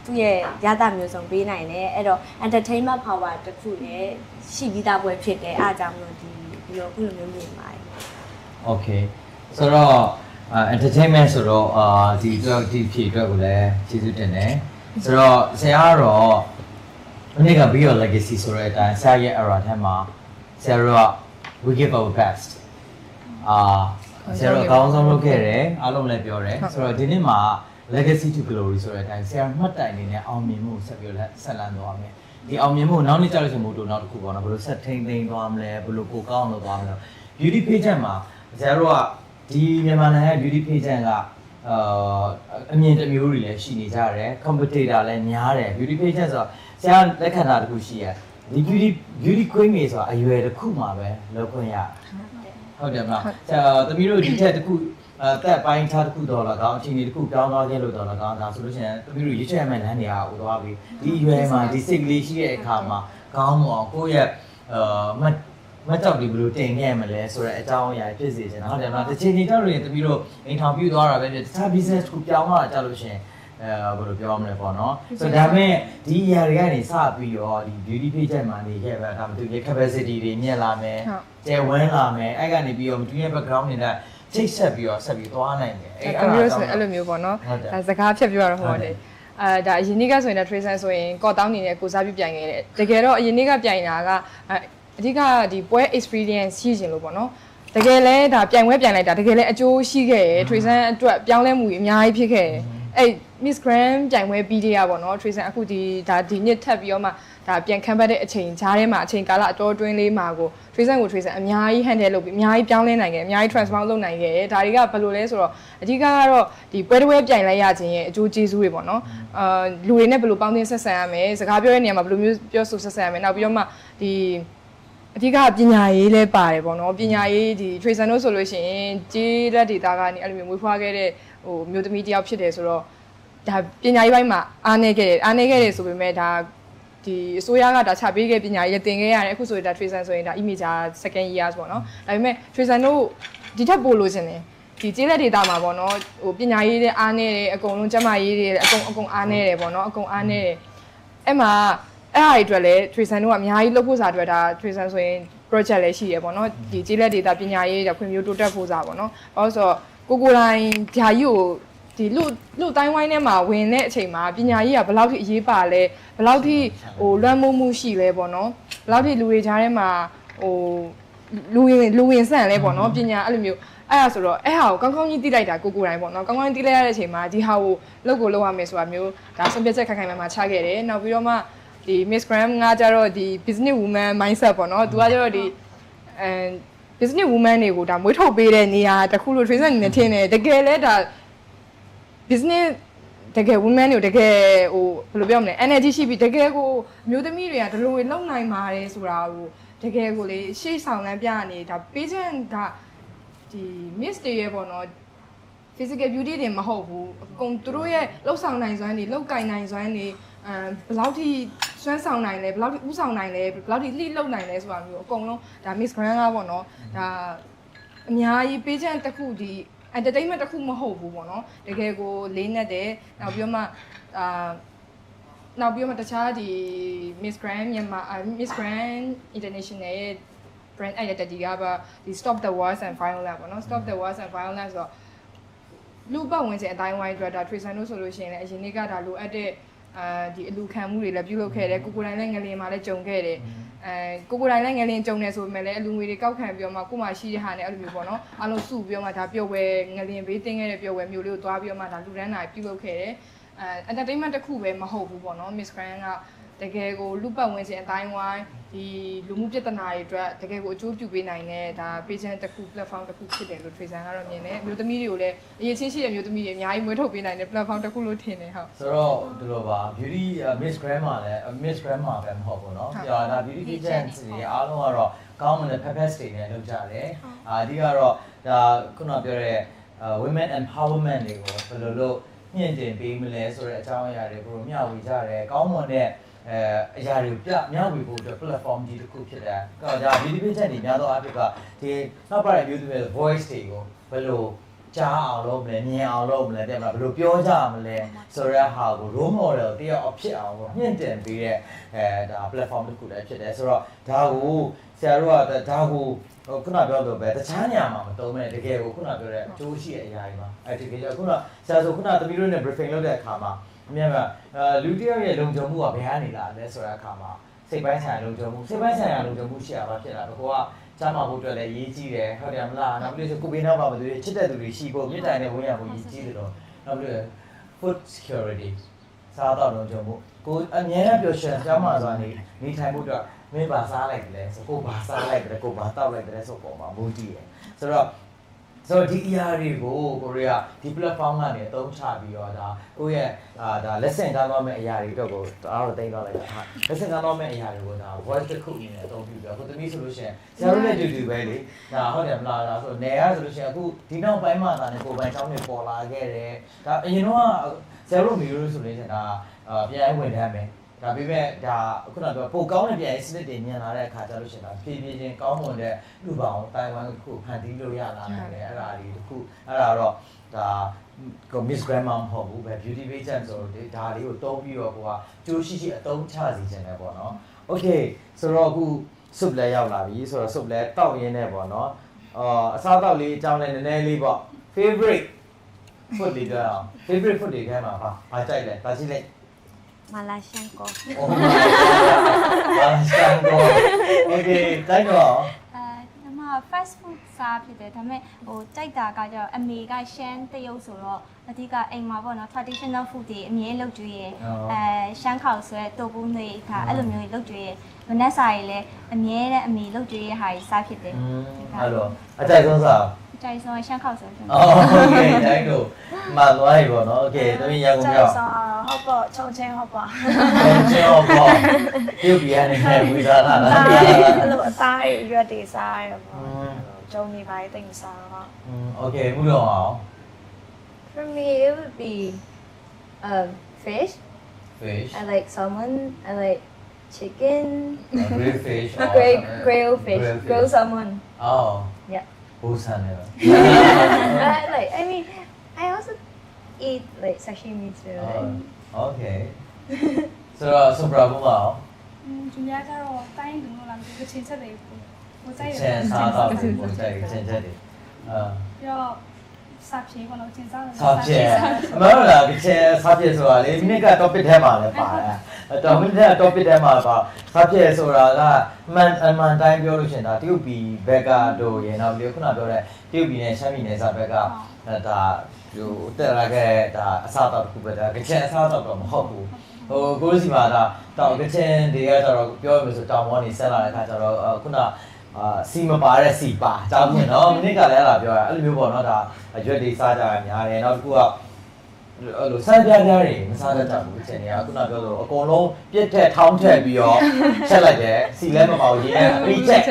Speaker 2: သူ့ရဲ့ရတာမျိုးစုံပေးနိုင်တယ်အဲ့တော့ entertainment power တစ်ခုလည်းရှိပြီးသားပွဲဖြစ်တယ်အားကြောင့်မလို့ဒီလိုအခုလိုမျိုးမြင်ပါတယ်
Speaker 1: Okay ဆိုတော့ entertainment ဆိုတော့ဒီဖြည့်အတွက်ကိုလည်းကျေးဇူးတင်တယ်ဆိုတော့ဆရာကတော့ဒီနေ့ကပြီးတော့ legacy ဆိုတဲ့အတိုင်းဆရာရဲ့ era ထဲမှာဆရာတို့က we give our best ဆရာတို့အကောင်းဆုံးလုပ်ခဲ့တယ်အားလုံးလည်းပြောတယ်ဆိုတော့ဒီနေ့မှာ legacy to glory ဆိုတဲ့အတိုင်းဆရာမှတ်တိုင်နေနဲ့အောင်မြင်မှုဆက်ပြီးတော့ဆက်လန်းသွားမယ်ဒီအောင်မြင်မှုနောက်နေ့ကျလို့ဆိုမို့တော့နောက်တစ်ခုပေါ့နော်ဘယ်လိုဆက်ထိန်သိမ်းသွားမလဲဘယ်လိုပိုကောင်းလို့သွားမလဲ beauty pageant မှာဆရာတို့ကဒီမြန်မာနိုင်ငံရဲ့ beauty pageant ကအမြင်တစ်မျိုးတွေလည်းရှိနေကြတယ် competitor လည်းများတယ် beauty pageant ဆိုတော့ဆရာလက်ခံတာတစ်ခုရှိရဒီ beauty queen တွေဆိုတာအရွယ်တစ်ခုမှာပဲလောက်ခွင့်ရဟုတ်တယ်မလားဆရာသမီးတို့ဒီထက်တစ်ခုတက်ပိုင်းခြားတစ်ခုတော့လာကောင်းအချိန်ကြီးတစ်ခုပြောင်းသွားခဲ့လို့တော့လာကောင်းဒါဆိုလို့ရှိရင်သမီးတို့ရွေးချယ်မဲ့လမ်းတွေကဟိုသွားပြီးဒီအရွယ်မှာဒီစိတ်ကလေးရှိတဲ့အခါမှာကောင်းမအောင်ကိုယ့်ရဲ့မကြောက်ဒီဘယ်လိုတင်ခဲ့မလဲဆိုတော့အကြောင်းအရာဖြစ်စေချင်တာဟုတ်တယ်မလားတစ်ချိန်ချိန်တော့ရင်တပီတော့အိမ်ထောင်ပြသွားတာပဲဖြစ်တခြား business ကိုပြောင်းလာကြလို့ရှင်ဘယ်လိုပြောမလဲပေါ့နော်ဆိုတော့ဒါပေမဲ့ဒီအရာတွေကနေစပြီးတော့ဒီ beauty pageant မှာနေခဲ့ပဲဒါမှမဟုတ် capacity တွေမြင့်လာမယ်ကျယ်ဝန်းလာမယ်အဲ့ကနေပြီးတော့ဒီရဲ့ background တွေနဲ့ချိတ်ဆက်ပြီးတော့ဆက်ပြီးသွားနိုင်တယ်အ
Speaker 5: ဲ့လိုမျိုးပေါ့နော်ဒါစကားဖြတ်ပြောရတော့ဟောတယ်ဒါအရင်နေ့ကဆိုရင် tracer ဆိုရင်ကော့တောင်းနေနဲ့ကိုစားပြပြိုင်ခဲ့တယ်တကယ်တော့အရင်နေ့ကပြိုင်တာကအဓိကဒီပွဲ experience ရှိခြင်းလို့ပေါ့နော်တကယ်လဲဒါပြိုင်ပွဲပြိုင်လိုက်တာတကယ်လဲအကျိုးရှိခဲ့ရယ် tracer အတွက်ပြောင်းလဲမှုအများကြီးဖြစ်ခဲ့ရယ်အဲ့ Miss Grand ပြိုင်ပွဲပြီးတဲ့ရပေါ့နော် tracer အခုဒီနှစ်ထပ်ပြီးတော့မှဒါပြန်ခံပတ်တဲ့အချိန်ကြားထဲမှာအချိန်ကာလအတော်တွင်းလေးမှာကို tracer အများကြီး handle လုပ်ပြီးအများကြီးပြောင်းလဲနိုင်ခဲ့အများကြီး transform လုပ်နိုင်ခဲ့ဒါတွေကဘယ်လိုလဲဆိုတော့အဓိကကတော့ဒီပွဲတစ်ပွဲပြိုင်လိုက်ရခြင်းရဲ့အကျိုးကျေးဇူးတွေပေါ့နော်လူတွေနဲ့ဘယ်လိုပေါင်းသင်းဆက်ဆံရမလဲစကားပြောတဲ့နေရာမှာဘယ်လိုမျိုးပြောဆိုဆက်ဆံရမလဲနောက်ပြီးတော့မှဒီအဓိကပညာရေးလည်းပါတယ်ပေါ့နော်ပညာရေးဒီ tracer တို့ဆိုလို့ရှိရင်ကြေးလက်ဒေတာကနေအဲ့လိုမျိုးမွေးဖွားခဲ့တဲ့ဟိုမျိုးသမီးတယောက်ဖြစ်တယ်ဆိုတော့ဒါပညာရေးပိုင်းမှာအားနည်းခဲ့တယ်ဆိုပေမဲ့ဒါဒီအစိုးရကဒါချပေးခဲ့ပညာရေးတင်ခဲ့ရတယ်အခုဆိုရင်ဒါ tracer ဆိုရင်ဒါ image second years ပေါ့နော်ဒါပေမဲ့ tracer တို့ဒီထက်ပိုလို့ရှင်တယ်ဒီကျေးလက်ဒေတာမှာပေါ့နော်ဟိုပညာရေးတွေအားနည်းတယ်အကုန်လုံးကျန်းမာရေးတွေအကုန်အားနည်းတယ်ပေါ့နော်အကုန်အားနည်းတယ်အဲ့မှာအဲ့ဒါတွေအတွက်လည်း tracer တို့ကအများကြီးလုပ်ဖို့စာအတွက်ဒါ tracer ဆိုရင် project လည်းရှိရပေါ့နော်ဒီကျေးလက်ဒေတာပညာရေးတွေဖွံ့ဖြိုးတိုးတက်ဖို့စာပေါ့နော်ဘာလို့ဆိုတော့ကိုတိုင်းဓာကြီးကိုဒီလူတိုင်းဝိုင်းထဲမှာဝင်တဲ့အချိန်မှာပညာရေးကဘယ်လောက်ထိအရေးပါလဲဘယ်လောက်ထိဟိုလွှမ်းမိုးမှုရှိလဲပေါ့နော်ဘယ်လောက်ထိလူတွေကြားထဲမှာဟိုလူဝင်ဆန့်လဲပေါ့နော်ပညာအဲ့လိုမျိုးအဲ့ဒါဆိုတော့အဲ့ဟာကိုကောင်းကောင်းကြီးသိလိုက်တာကိုတိုင်းပေါ့နော်ကောင်းကောင်းသိလိုက်ရတဲ့အချိန်မှာဒီဟာကိုလုပ်ရမယ်ဆိုတာမျိုးဒါဆုံးဖြတ်ချက်ခိုင်မှာချခဲ့တယ်နောက်ပြီးတော့မှဒီ Miss Grand ကကြတော့ဒီ business woman mindset ပေါ့နော်သူကကြတော့ဒီbusiness woman တွေကိုဒါမွေးထုတ်ပေးတဲ့နေရာတစ်ခုလို့ tracer အနေနဲ့ထင်တယ်တကယ်လဲဒါ business တကယ် women တွေတကယ်ဟိုဘယ်လိုပြောမလဲ energy ရှိပြီးတကယ်ကိုမျိုးသမီးတွေကဒီလိုလုံနိုင်ပါတယ်ဆိုတာကိုတကယ်ကိုလေရှေ့ဆောင်လမ်းပြနေဒါ patient ဒါဒီ miss တွေရဲ့ပေါ့နော် physical beauty တွေမဟုတ်ဘူးအကုန်သူတို့ရဲ့လှုပ်ဆောင်နိုင်စွမ်းတွေလှုပ်ကင်နိုင်စွမ်းတွေဘယ်လောက်ထိစွမ်းဆောင်နိုင်လဲဘယ်လောက်ထိဥဆောင်နိုင်လဲဘယ်လောက်ထိလှိလှုပ်နိုင်လဲဆိုတာမျိုးအကုန်လုံးဒါ Miss Grand ကပေါ့နော်ဒါအများကြီး patient တစ်ခုဒီ entertainment တစ်ခုမဟုတ်ဘူးပေါ့နော်တကယ်ကိုလေးနက်တယ်နောက်ပြီးတော့မှတခြားဒီ Miss Grand မြန်မာ Miss Grand International ရဲ့ brand identity ကပါဒီ stop the wars and violence ပေါ့နော် stop the wars and violence ဆိုတော့လူပတ်ဝင်ခြင်းအတိုင်းဝိုင်းအတွက်ဒါ tracer တို့ဆိုလို့ရှိရင်လည်းအရင်နေ့ကဒါလိုအပ်တဲ့ဒီအလူခံမှုတွေလည်းပြုလုပ်ခဲ့တယ်ကိုတိုင်းလည်းငလင်မှာလည်းကြုံခဲ့တယ်ကိုတိုင်းလည်းငလင်ကြုံနေဆိုပေမဲ့လည်းအလူငွေတွေကောက်ခံပြီးတော့မှကိုမှရှိတဲ့ဟာနဲ့အဲ့လိုမျိုးပေါ့နော်အားလုံးစုပြီးတော့မှဒါပျော်ဝဲငလင်ဘေးတင်းခဲ့တဲ့ပျော်ဝဲမျိုးလေးကိုသွားပြီးတော့မှဒါလူတန်းတာပြုလုပ်ခဲ့တယ်entertainment တစ်ခုပဲမဟုတ်ဘူးပေါ့နော် Miss Grand ကတကယ်ကိုလူပတ်ဝင်ခြင်းအတိုင်းဝိုင်းဒီလူမှုပြဿနာတွေအတွက်တကယ်ကိုအကျိုးပြုပေးနိုင်တဲ့ဒါ patient တစ်ခု platform တစ်ခုဖြစ်တယ်လို့ tracer ကတော့မြင်တယ်မျိုးသမီးတွေကိုလည်းအရေးချင်းရှိတဲ့မျိုးသမီးတွေအများကြီးမွေးထုတ်ပေးနိုင်တဲ့ platform တစ်ခုလို့ထင်တယ်ဟုတ်ဆ
Speaker 1: ိုတော့ဒီလိုပါ beauty Miss Grand မှာလည်း Miss Grand မှာပဲမဟုတ်ဘူးเนาะဒါ beauty pageant တွေအားလုံးကတော့ကောင်းမွန်တဲ့ purpose တွေနဲ့လုပ်ကြတယ်အဓိကတော့ဒါခုနပြောတဲ့women empowerment တွေကိုဘယ်လိုလုပ် မြင့်တင်ပေးမလဲဆိုတဲ့အကြောင်းအရာတွေကိုမျှဝေကြတယ်ကောင်းမွန်တဲ့အရာတွေမျှဝေဖို့အတွက် platform ကြီးတစ်ခုဖြစ်တယ်။ဒါကြောင့်ဒီ debate ချက်တွေများသောအားဖြင့်ကဒီနောက်ပါတဲ့မျိုးတွေ voice တွေကိုဘယ်လိုကြားအောင်လုပ်မလဲမြင်အောင်လုပ်မလဲတဲ့မှာဘယ်လိုပြောကြမလဲဆိုတဲ့ဟာကို role model တယောက်အဖြစ်အောင်မြင့်တင်ပေးတဲ့ဒါ platform တစ်ခုလည်းဖြစ်တယ်ဆိုတော့ဒါကိုဆရာတို့ကဒါကိုခုနပြောလို့ပဲတခြားနေရာမှာမတုံးမဲ့တကယ်ကိုခုနပြောတဲ့အကျိုးရှိတဲ့အရာတွေမှာတကယ်ခုနဆရာဆိုခုနသမီးတို့နဲ့ briefing လုပ်တဲ့အခါမှာအမြဲတမ်းလူတယောက်ရဲ့လုံခြုံမှုကဘယ်ကနေလာလဲဆိုတဲ့အခါမှာစိတ်ပိုင်းဆိုင်ရာလုံခြုံမှုရှိရပါဖြစ်တာကိုကကြားမှာဖို့အတွက်လည်းရေးကြည့်တယ်ဟုတ်တယ်မလားနောက်ပြီးဆိုကိုဘေးနောက်မှာမသူချစ်တဲ့သူတွေရှိဖို့မြစ်တိုင်နဲ့ဝင်ရဖို့ရေးကြည့်တယ်တော့နောက်ပြီး food security စားတော့လုံခြုံမှုကိုအမြဲတမ်းပြောရှင်ကြားမှာဆိုတာနေထိုင်ဖို့အတွက်မင်းပါစားလိုက်တယ်ဆိုကိုပါစားလိုက်တယ်ကိုပါတောက်လိုက်တယ်ဆိုပေါ်မှာမူတည်တယ်ဆိုတော့ဒီ ER တွေကိုကိုရီးယားဒီ platform ကနေအသုံးချပြီးတော့ဒါကိုယ့်ရဲ့ဒါ lesson ထားသွားမယ့်အရာတွေတော့ကိုအားတော့တင်သွားလိုက်တာ lesson ထားသွားမယ့်အရာတွေကိုဒါ voice တစ်ခုအနေနဲ့အသုံးပြုပြီးတော့ကိုသမီးဆိုလို့ရှိရင်ဆရာတို့လည်းတူပဲလေဒါဟုတ်တယ်မလားဒါဆိုနေရဆိုလို့ရှိရင်အခုဒီနောက်ပိုင်းမှာဒါနဲ့ကိုယ်ပိုင်ချောင်းတွေပေါ်လာခဲ့တယ်ဒါအရင်တော့ဆရာတို့မျိုးလို့ဆိုလို့ရှိရင်ဒါပြန်ဝင်ထမ်းမယ်ဒါပေမဲ့ဒါခုနကပိုကောင်းတဲ့ပြန်စနစ်တွေညံလာတဲ့အခါကျလို့ရှိရင်ဒါဖြည်းဖြည်းချင်းကောင်းမွန်တဲ့လူပေါင်းတိုင်ဝမ်တစ်ခုဖန်တီးလို့ရလာနိုင်တယ်အဲ့ဒါလေးတစ်ခုအဲ့ဒါတော့ဒါကို Miss Grandma မဟုတ်ဘူးပဲ beauty pageant ဆိုတော့ဒါလေးကိုတုံးပြီးတော့ကိုကကြိုးရှိအသုံးချစီခြင်းပဲပေါ့နော် Okay ဆိုတော့အခု soup လဲရောက်လာပြီဆိုတော့ soup လဲတောက်ရင်းနဲ့ပေါ့နော်အစားတောက်လေးအကြောင်းလဲနည်းနည်းလေးပေါ့ favorite food တွေကြအောင် favorite food တွေထဲမှာဘာကြိုက်လဲဒါကြည့်လိုက်
Speaker 3: မာလာရှန်ကို
Speaker 1: Okay တိုက်တော့
Speaker 3: ညီမ fast food စားဖြစ်တယ်ဒါပေမဲ့ဟိုကြိုက်တာကကျတော့အမေကရှမ်းတရုတ်ဆိုတော့အဓိကအိမ်မှာပေါ့နော် traditional food တွေအမြဲလုပ်ကြွေးရရှမ်းခေါက်ဆွဲတုပ်ပူးနေဒါအဲ့လိုမျိုးလုပ်ကြွေးရမနက်စာရီလည်းအမြဲတမ်းအမေလုပ်ကြွေးရဟာကြီးစားဖြစ်တယ်
Speaker 1: အဲ့တော့အကြိုက်ဆုံးစား
Speaker 3: ကြိုက်ဆုံးရှမ်းခေါက်ဆွဲဖြစ်
Speaker 1: Okay တိုင်းတို့မှန်သွားပြီပေါ့နော် Okay သမီးရန်ကုန်ပြော
Speaker 3: ဟုတ်ပေါ့ချုံချင်းဟုတ်ပါ
Speaker 1: ဟုတ်ပေါ့ပြုတ်ပြရနေတယ်ဝီသားလား
Speaker 3: အဲ့လိုအသားရွက်တွေစားရပေါ့ကျုံနေပါတိတ်မစားတော့
Speaker 1: Okay မှုတော့အောင်
Speaker 6: For me, it would be fish.
Speaker 1: Fish.
Speaker 6: I like salmon. I like chicken.
Speaker 1: Grilled fish.
Speaker 6: Grilled fish. Grilled salmon.
Speaker 1: Oh.
Speaker 6: Yeah.
Speaker 1: Busan.
Speaker 6: I mean, I also eat like sashimi too.
Speaker 1: Okay. So bravo ပါအောင်
Speaker 4: ။သူများကျတော့တိုင်းတူလို့လားမသိဘူးချင်းချက်တွေပို့ကြိုက်တယ်
Speaker 1: ချင်းစားတော့ပို့ကြိုက်ချင်းချက်တွေ
Speaker 4: ပြီးတော့စားဖြေပေါ့နော်ချင်းစားတယ်
Speaker 1: စားဖြေအမှန်တော့လားဒီချင်းစားဖြေဆိုတာလေမိနစ်က topic ထဲမှာလည်းပါတယ်တော်မိနစ်က topic ထဲမှာပါစားဖြေဆိုတာကအမှန်တိုင်းပြောလို့ရှိရင်ဒါတရုတ်ပြည်ဘက်ကတို့ရေနောက်ပြီးခုနပြောတဲ့တရုတ်ပြည်နဲ့ရှမ်းပြည်နယ်စားဘက်ကဒါဟိုတက်လာခဲ့ဒါအစားတော့တစ်ခုပဲဒါကချင်အစားတော့မဟုတ်ဘူးဟိုကိုယ်စီမှာဒါတောင်ကချင်တွေကကျတော့ပြောရမယ်ဆိုတောင်ပေါ်နေဆက်လာတဲ့ခါကျတော့ခုနစီမပါတဲ့စီပါကြောင်းမြင်နော်မိနစ်ကလည်းအဲ့ဒါပြောရအဲ့လိုမျိုးပေါ့နော်ဒါရွက်တွေစားကြရများတယ်နောက်တစ်ခုကအဲ့လိုဆန်းပြားတွေမစားတတ်ကြဘူးချင်နေကခုနပြောလို့အကုန်လုံးပြက်ထက်ထောင်းထက်ပြီးတော့ချက်လိုက်တယ်စီလည်းမပေါရေးနဲ့ပြီးချက်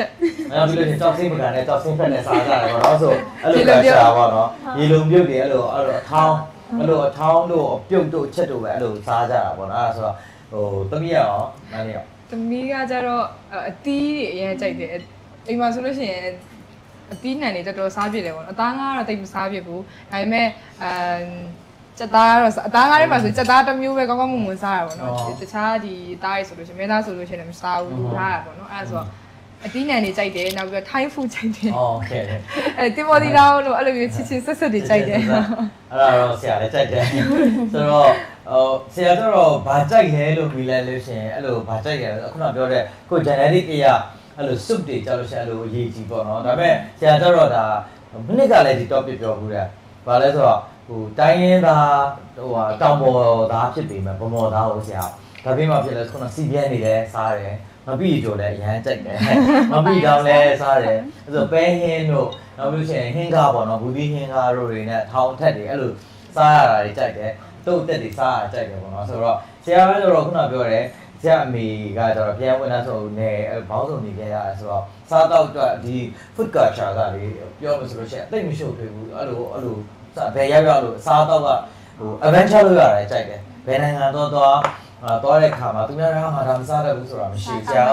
Speaker 1: နောက်ပြီးလို့ကြောက်စင်းပကံနဲ့ကြောက်စင်းဖက်နဲ့စားကြတယ်ပေါ့နော်ဆိုအဲ့လိုပဲရှားပေါ့နော်ရေလုံပြုတ်တွေအဲ့လိုအထောင်းအဲ့လိုအထောင်းတို့အပြုတ်တို့ချက်တို့ပဲအဲ့လိုစားကြတာပေါ့နော်အဲ့ဒါဆိုတော့ဟိုသမီးရောနားနေရော
Speaker 5: သမီးကကြတော့အသီးတွေအရင်ကြိုက်တယ်အိမ်မှာဆိုလို့ရှိရင်အသီးနှံတွေတော်တော်စားပြစ်တယ်ပေါ့နော်အသားငါးကတော့တိတ်မစားပြစ်ဘူးဒါပေမဲ့စက်သားကတော့အသားငါးတွေမှာဆိုစက်သားတစ်မျိုးပဲကောင်းကောင်းမွန်မွန်စားရပါတော့တခြားဒီသားတွေဆိုလို့ရှိရင်မဲသားဆိုလို့ရှိရင်မစားဘူးလူထားရပါတော့အဲ့ဒါဆိုအသီးနှံတွေကြိုက်တယ်နောက်ပြီးတော့ Thai food ကြိုက်တယ်
Speaker 1: โอเค
Speaker 5: တင်မော်ဒီလာလို့အဲ့လိုမျိုးချစ်ဆက်ဆက်တွေကြိုက်တယ်
Speaker 1: အဲ့ဒါတော့ဆရာလည်းကြိုက်တယ်ဆိုတော့ဆရာတော့ဘာကြိုက်လဲလို့ပြီးလဲလို့ရှိရင်အဲ့လိုဘာကြိုက်လဲခုနပြောတဲ့ကို genetic အရာအဲ့လို soup တွေကြောက်လို့ရှိရင်အဲ့လိုအရေးကြီးပေါ့နော်ဒါပေမဲ့ဆရာတော့ဒါမိနစ်ကလည်းဒီ topic ပြောဘူးတဲ့ဘာလဲဆိုတော့ဟိုတိုင်းရင်းသားဟိုတောင်ပေါ်သားဖြစ်ပေမဲ့ဗမော်သားကိုဆရာဒါပေမဲ့ဖြစ်လဲခုနစီပြဲနေတယ်စားတယ်မပြီးကြိုလည်းအရန်ကြိုက်တယ်မပြီးတော့လည်းစားတယ်အဲ့ဆိုပဲဟင်းတို့နောက်လို့ရှိရင်ဟင်းကားပေါ့နော်ဘူဒီဟင်းကားတို့တွေနဲ့ထောင်ထက်တွေအဲ့လိုစားရတာတွေကြိုက်တယ်တုတ်တက်တွေစားရကြိုက်တယ်ပေါ့နော်ဆိုတော့ဆရာပဲတော့ခုနပြောတယ်ဆရာအမေကကျတော့ပြန်ဝင်လာဆိုနေဘောင်းစုံနေခဲ့ရတယ်ဆိုတော့စားတော့ဒီ food culture ကလေပြောလို့ဆိုလို့ရှိရင်အသိမရှိဘူးအဲ့လိုဘယ်ရောက်လို့စားတော့က adventure လုပ်ရတယ်ကြိုက်တယ်ဘယ်နိုင်ငံတော့သွားတဲ့ခါမှာသူများကငါဒါမစားတတ်ဘူးဆိုတာမရှိဘူးဆရာက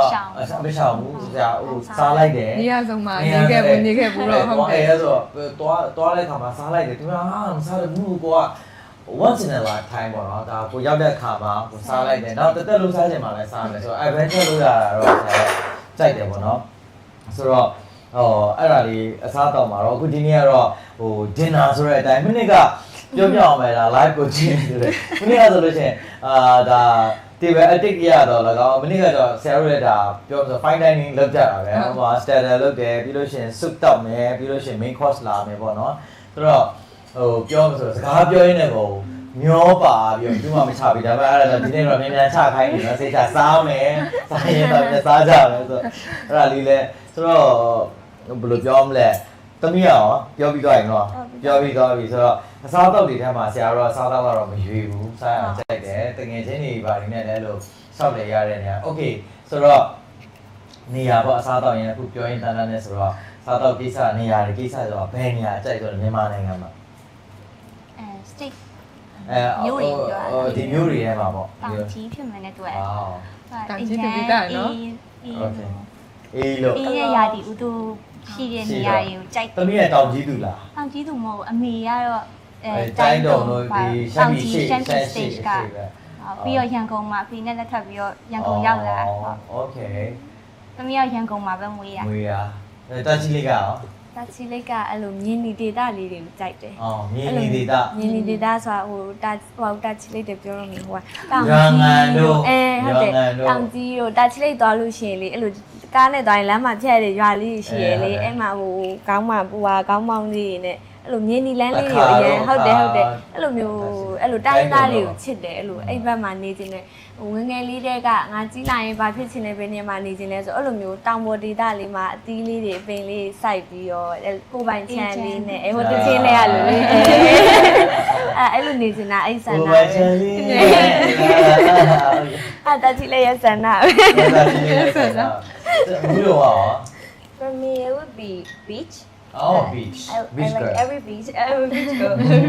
Speaker 1: မရှောင်ဘူးဆရာစားလိုက်တယ်
Speaker 5: နေရာဆုံးမှာနေခဲ့ဘူးတော့ဟုတ်တယ်
Speaker 1: အဲ့ဆိုသွားတဲ့ခါမှာစားလိုက်တယ်သူများမစားတတ်ဘူးကိုက once in a lifetime ပေါ့နော်ဒါကိုရောက်တဲ့ခါမှာကိုစားလိုက်တယ်နောက်တက်လုံးစားချင်မှလည်းစားမယ်ဆိုတော့ adventure လုပ်ရတာတော့ကြိုက်တယ်ပေါ့နော်ဆိုတော့အဲ့ဒါလေးအစားတောက်မှာတော့အခုဒီနေ့ကတော့dinner ဆိုတဲ့အတိုင်းမိနစ်ကပြောပြအောင်မယ်ဒါ live ကိုကြည့်နေတယ်မိနစ်ကဆိုလို့ရှိရင်ဒါ table attic ရတော့လည်းကောမိနစ်ကတော့ဆရာတို့လည်းဒါပြောဆို fine dining လုပ်ကြတာပဲဟိုမှာ starter လုပ်တယ်ပြီးလို့ရှိရင် soup တောက်မယ်ပြီးလို့ရှိရင် main course လာမယ်ပေါ့နော်ဆိုတော့ပြောဆိုစကားပြောရင်းနဲ့ကိုမျောပါပြီးသူမှမချပြီးဒါပေမဲ့အဲ့ဒါဒီနေ့တော့မြန်ချခိုင်းနေတော့စိတ်ချစားမယ်စားရင်တော့စားကြမယ်ဆိုအဲ့ဒါလေးလဲဆိုတော့ဘယ်လိုပြောမလဲသမီးရောပြောပြီးတော့ရင်တော့ပြောပြီးတော့ပြီဆိုတော့အစားအသောက်တွေထဲမှာဆရာတို့အစားအသောက်ကတော့မရွေးဘူးစားရကြိုက်တယ်တကယ်ချင်းတွေပါနေတယ်လို့စောက်လေရတဲ့နေရာโอเคဆိုတော့နေရာပေါ့အစားအသောက်ရင်အခုပြောရင်တန်းတန်းနဲ့ဆိုတော့စားတော့ကိစ္စနေရာတွေကိစ္စဆိုတော့ဘယ်နေရာကြိုက်ဆိုတော့မြန်မာနိုင်ငံမှာ
Speaker 3: steak
Speaker 1: မျိုးတွေဒီမျိုးတွေထဲမှာပေါ့
Speaker 3: တောင်ကြီးဖြစ်မယ်နဲ့တွေ့
Speaker 5: တောင်ကြီးတူပြီးတာနော်
Speaker 1: အေးလို့
Speaker 3: အေးရရာဒီဥတူရှိတဲ့နေရာတွေကိုကြိုက်
Speaker 1: သမီးကတောင်ကြီးသူလား
Speaker 3: တောင်ကြီးသူမဟုတ်အမေကတော့
Speaker 1: တိုင်းတုံတို့ဒီရှမ်းပြည်ရှမ်း
Speaker 3: stage ကပြီးတော့ရန်ကုန်မှာအဖေနဲ့လက်ထပ်ပြီးတော့ရန်ကုန်ရောက်လာ
Speaker 1: โอเค
Speaker 3: သမီးကရန်ကုန်မှာပဲမွေးရ
Speaker 1: တာချီလေးကရော
Speaker 2: တာချီလေးကအဲ့လိုမြင်းနီဒေတာလေးတွေကိုကြိုက်တယ်
Speaker 1: မြင်းနီဒေတာ
Speaker 2: ဆိုတာတာချီလေးတွေပြောလို့မရဘူး
Speaker 1: တောင်ကြီးတို့
Speaker 2: ဟုတ်တယ်တောင်ကြီးတို့တာချီလေးသွားလို့ရှိရင်လေအဲ့လိုကားနဲ့သွားရင်လမ်းမှာဖြတ်ရတဲ့ရွာလေးရှိရလေအဲ့မှာခေါင်းမှာပူပါခေါင်းမောင်းလေးနဲ့အဲ့လိုမြင်းနီလန်းလေးတွေအရင်ဟုတ်တယ်အဲ့လိုမျိုးအဲ့လိုတိုင်းသားတွေကိုချစ်တယ်အဲ့လိုအဲ့ဘက်မှာနေခြင်းနဲ့ငငယ်လေးတဲ့ကငါကြီးလာရင်ဘာဖြစ်ချင်လဲဘယ်နေရာမှာနေခြင်းလဲဆိုအဲ့လိုမျိုးတောင်ပေါ်ဒေသလေးမှာအသီးလေးတွေအပင်လေးစိုက်ပြီးတော့ကိုပိုင်ချမ်းလေးနဲ့ဟိုတချင်းလေးရလို့လေအဲ့လိုနေခြင်းတာအဲ့ဆန္ဒပဲတာချီလေးရဆန္ဒပဲ
Speaker 1: ဘူးလို့ဟော
Speaker 6: For me it would be beach
Speaker 1: beach
Speaker 6: I like every beach go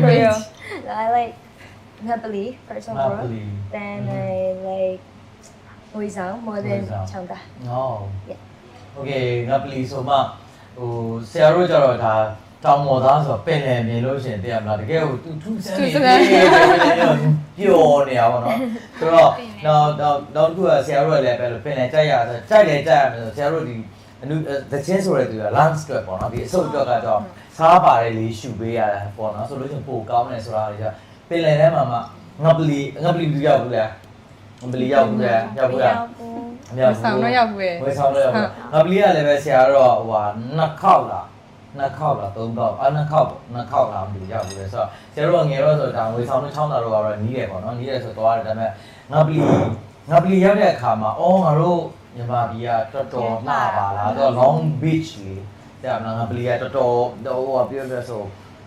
Speaker 6: for real I like Napoli first of all then I like Huizang more than Changda
Speaker 1: okay Napoli ဆိုမှဆရာတို့ကြတော့ဒါတောင်မော်သားဆိုပင်လယ်မြင်လို့ရှင်သိရမလားတကယ်ကိုသူထူးဆန်းနေပျော်နေရပါတော့ဆိုတော့နောက်တစ်ခုကဆရာတို့လည်းပဲလို့ပင်လယ်ကြိုက်ရဆိုကြိုက်ရမယ်ဆိုဆရာတို့ဒီthe chance ဆိုတဲ့သူက lunch အတွက်ပေါ့နော်ဒီအဆုပ်အတွက်ကတော့စားပါတယ်လေးရှူပေးရတာပေါ့နော်ဆိုလို့ချင်းပိုကောင်းတယ်ဆိုတာတွေကပင်လယ်ထဲမှာငပလီဘူးရောက်ဘူးလားငပလီရောက်ဘူးလားရောက်ဘူးလား
Speaker 5: အများဆောင်တော့ရောက်ဘူးပဲ
Speaker 1: ဝယ်ဆောင်တော့ရောက်ဘူးငပလီကလည်းပဲဆရာတော့ဟိုဟာ2ခေါက်လား3ခေါက်2ခေါက်လားမသိရောက်ဘူးလေဆိုတော့ဆရာတို့ငယ်တော့ဆိုဒါဝယ်ဆောင်တော့ချောင်းတာတော့ကတော့နီးတယ်ပေါ့နော်နီးတယ်ဆိုတော့တယ်ဒါပေမဲ့ငပလီရောက်တဲ့အခါမှာငါတို့မြန်မာပြည်ကတော်တော်လှပါလားတော့ Long Beach လေးတဲ့ငါပလီကတော်တော်ဟိုပြောဆို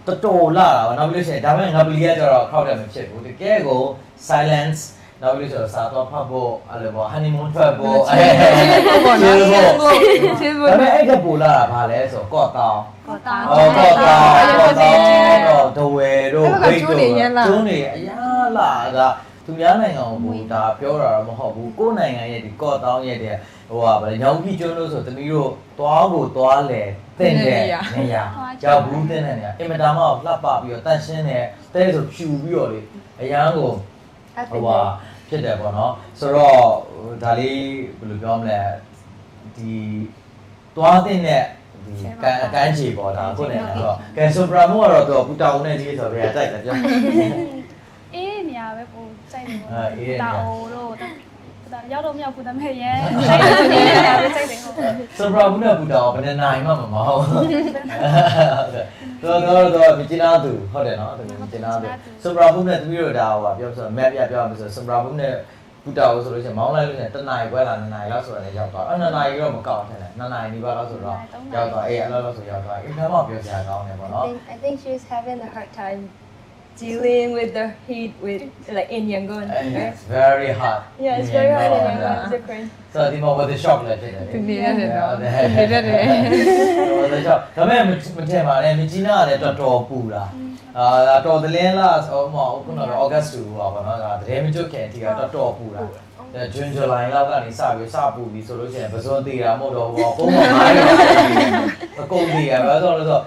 Speaker 1: တော်တော်လှတာပါနောက်ပြီးလို့ရှိရင်ဒါပေမဲ့ငါပလီကကျတော့ခောက်တယ်မဖြစ်ဘူးတကယ်ကို silence နောက်ပြီးဆိုတော့စားတော့ဖတ်ဖို့အဲ့လိုပေါ့ honeymoon ထွက်ဖို့ဒါပေမဲ့အဲ့ကပူလာတာဘာလဲဆိုကော့တောင်းတော့ဒဝဲတို့ဝိတ်တို့ကျုံးနေအများလာကသူများနိုင်ငံကိုဒါပြောတာတော့မဟုတ်ဘူးကိုယ်နိုင်ငံရဲ့ဒီကော့တောင်းရဲ့တဲ့ဟိုဟာဗလေညောင်ကြီးကျွန်းလို့ဆိုတမီးတို့သွားလေတဲ့နေရာကြောက်ဘူးတဲ့နေရာအင်မတန်မှလှပပြီးတော့တန့်ရှင်းတဲ့တဲဆိုဖြူပြီးတော့လေအရန်ကိုဟိုဟာဖြစ်တယ်ပေါ့နော်ဆိုတော့ဒါလေးဘယ်လိုပြောမလဲဒီသွားတဲ့ဒီကန်းချီပေါ့ဒါကိုယ်နဲ့တော့ကဲဆိုပရာမိုကတော့သူပူတာဦးနဲ့ကြီးဆိုတော့တိုက်တယ်ပြော
Speaker 4: အေးနေရာပဲပိုကြိုက်တယ်ပေါ့တာအိုတို့ရောက်တော့မြောက်ဘူးဒါပေမဲ့ရဲနေရာပဲကြိုက်တယ်ဟုတ်
Speaker 1: ဆိုပရာမိုနဲ့ပူတာဘယ်နဲ့နိုင်မှမမဟုတ်တော့မြကျနာသူဟုတ်တယ်နော်မြကျနာသူဆိုပရာမိုနဲ့သူတို့ဒါဟိုပြောဆို map ပြောမယ်ဆိုပရာမိုနဲ့ပူတာကိုဆိုလို့ရှိရင်မောင်းလိုက်လို့ရှိရင်တနင်္လာခွဲလာ2နာရီလောက်ဆိုတော့ရောက်သွား2နာရီတော့မကောက်ထင်တယ်2နာရီနီးပါးလောက်ဆိုတော့ရောက်သွားအဲ့လိုဆိုရောက်သွားအဲ့ဒါမှပြောစရာကောင်းတယ်ပေါ့နော်
Speaker 6: I think she's having a hard time dealing with the heat with like in Yangon. Right?
Speaker 1: It's very hot.
Speaker 6: Yeah, it's very hard in Yangon. It's different.
Speaker 1: So ဒီမှာ with the shop လည်းဖြစ်တယ်
Speaker 5: ဒီနေရတယ်နော်နေရတယ်
Speaker 1: with the shop ဒါပေမဲ့မထင်ပါနဲ့မြကြီးနားကလည်းတော်တော်ပူတာတော်သလင်းလားဟိုမဟုတ်ခုနက August 2ပါဘောနော်ဒါတည်းမကျွတ်ခင်အထိကတော်တော်ပူတာJune July လောက်ကနေစပူပြီးဆိုလို့ရှိရင်ပစွန်းသေးတာမဟုတ်တော့ဘူးပုံမှန်အားရအကုန်သေးရဘာလို့လဲဆိုတော့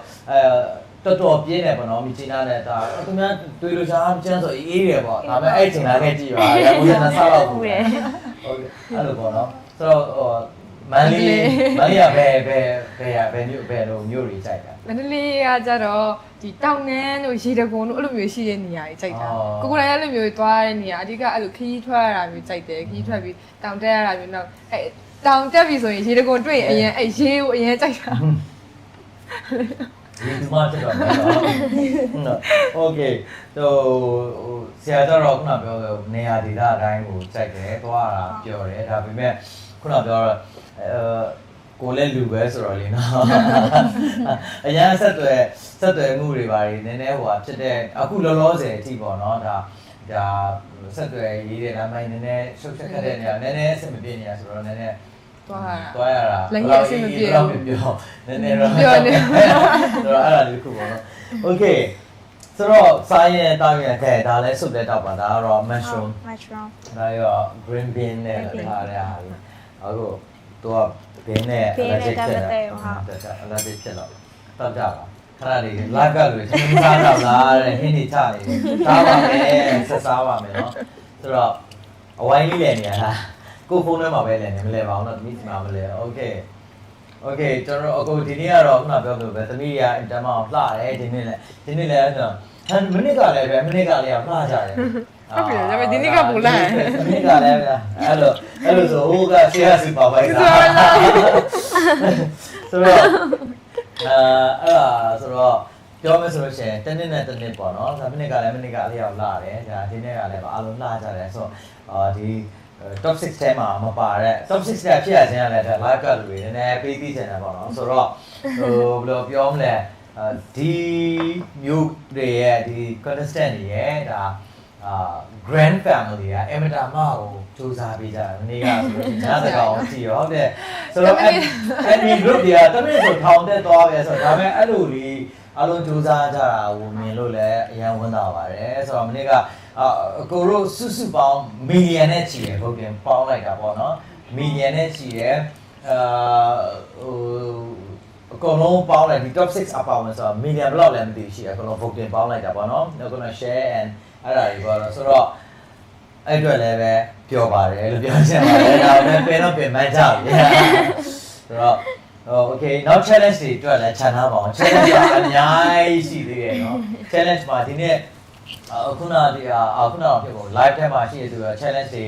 Speaker 1: တော်တော်ပြင်းတယ်ပေါ့နော်မြကြီးနားနဲ့ဒါသူများတွေ့လို့ရှားကျန်းဆိုအေးတယ်ပေါ့ဒါပေမဲ့အဲ့ချိန်လာခဲ့ကြည့်ပါရမိုးနဲ့ဆောက်တော့ဘူးဟုတ်ကဲ့အဲ့လိုပေါ့နော်ဆိုတော့မန်လေးကဘယ်မျိုးတွေကြိုက်တာ
Speaker 5: မန္တလေးကကြတော့ဒီတောင်ငန်းတို့ရေတံခွန်တို့အဲ့လိုမျိုးရှိတဲ့နေရာကြီးကြိုက်တာကိုယ်တိုင်အဲ့လိုမျိုးသွားတဲ့နေရာအဓိကအဲ့လိုခရီးထွက်ရတာမျိုးကြိုက်တယ်ခရီးထွက်ပြီးတောင်တက်ရတာမျိုးနောက်အဲ့တောင်တက်ပြီဆိုရင်ရေတံခွန်တွေ့ရင်အရင်အဲ့ရေကိုအရင်ကြိုက်တာ
Speaker 1: ဒီမှာတက်တော့နော်โอเคဆရာတော်ခုနပြောနေရာဒေသအတိုင်းကိုကြိုက်တယ်သွားတာပြောတယ်ဒါပေမဲ့ခုနပြောကိုလည်းလူပဲဆိုတော့လေနော်အရင်ဆက်သွယ်မှုတွေပါနေနည်းနည်းဟိုဖြစ်တဲ့အခုလောလောဆယ်အထိပေါ့နော်ဒါဆက်သွယ်ရေးတဲ့လမ်းပိုင်းနည်းနည်းရှုပ်ချက်ခက်တဲ့နေရာနည်းနည်းအဆင်မပြေနေရဆိုတော့နည်းနည်းသွားရတာ
Speaker 5: လည်းရအဆင်မပြေ
Speaker 1: တော့ပြောနည်းနည်းတော့ပြောနေတော့အဲ့ဒါလေးခုပေါ့နော်โอเคဆိုတော့စားရင်တောင်းရင်ခဲဒါလည်းစုပ်လက်တော့ပါဒါကတော့ mushroom ဒါရော green bean နဲ့ထားတဲ့ဟာလေးအခုတော့ bean နဲ့ allergic ဖြစ်တာallergic ဖြစ်တော့တောက်ကြပါခဏလေး live ကလို့သင်စားတော့လားတဲ့ဟင်းနေချနေစားပါမယ်ဆက်စားပါမယ်နော်ဆိုတော့အဝိုင်းလေးလည်းနေရတာကိုဖုန်းထဲမှာပဲလည်းနေမလဲပါအောင်တော့သမီးဒီမှာမလဲโอเคကျွန်တော်အခုဒီနေ့ကတော့ခုနပြောလို့ပဲသမီးကအင်တန်မအောင်လှတယ်ဒီနေ့လည်းဆိုတော့မိနစ်ကလည်းပဲမိနစ်ကလည်းလှကြတယ်
Speaker 5: ဟုတ်ပြီဒါပေမဲ့ဒီနေ့ကပူလာ
Speaker 1: မိနစ်ကလည်းအဲ့လိုဆိုဟိုကဆရာစီပါပိုက်တာဆိုတော့အဲ့ဒါဆိုတော့ပြောမယ်ဆိုလို့ရှိရင်တစ်နှစ်နဲ့တစ်နှစ်ပေါ့နော်ဒါမိနစ်ကလည်းမိနစ်ကလေးရောက်လှတယ်ဒါဒီနေ့ကလည်းအားလုံးလှကြတယ်ဆိုတော့ဒီtop 6ထဲမှာမပါတဲ့ top 6ထဲဖြစ်ရခြင်းကလည်းဒါ live ကလူတွေနည်းနည်းပေးပြီးချင်တယ်ပေါ့နော်ဆိုတော့ဟိုဘယ်လိုပြောမလဲဒီမျိုးတွေရဲ့ဒီ contestant တွေရဲ့ဒါ grand family ကအမတာမကိုစူးစမ်းပေးကြတယ်။နေ့ကဆိုလို့ညစကောင်ကြည့်ရောဟုတ်တယ်။ဆိုတော့အဲ့ group တွေကတမင်ဆိုထောင်တက်သွားပဲဆိုတော့ဒါပေမဲ့အဲ့လိုလေးအလုံးစူးစမ်းကြတာကိုမြင်လို့လည်းအရင်ဝန်တာပါတယ်။ဆိုတော့မနေ့ကအကိုတို့စုပေါင်းမီလီယံနဲ့ချီတယ်ဟုတ်တယ်ပေါင်းလိုက်တာပေါ့နော်။မီလီယံနဲ့ချီတယ်အကုန်လုံးပေါင်းလိုက်ဒီ top 6အပါဝင်ဆိုတော့မီလီယံဘယ်လောက်လဲမသိရှိအကုန်လုံး voting ပေါင်းလိုက်တာပေါ့နော်။နောက်ကတော့ share and အဲ့ဒါတွေပေါ့တော့ဆိုတော့အဲ့အတွက်လည်းပဲပြောပါတယ်လို့ပြောချင်ပါတယ်ဒါပေမဲ့ပြန်တော့ပြန်မှန်းကြပြီဆိုတော့okay နောက် challenge တွေအတွက်လည်းခြံထားပါအောင် challenge ကအများကြီးရှိသေးတယ်နော် challenge မှာဒီနေ့ခုနတော့ဖြစ်ပေါ့ live ထဲမှာရှိရသူ challenge တွေ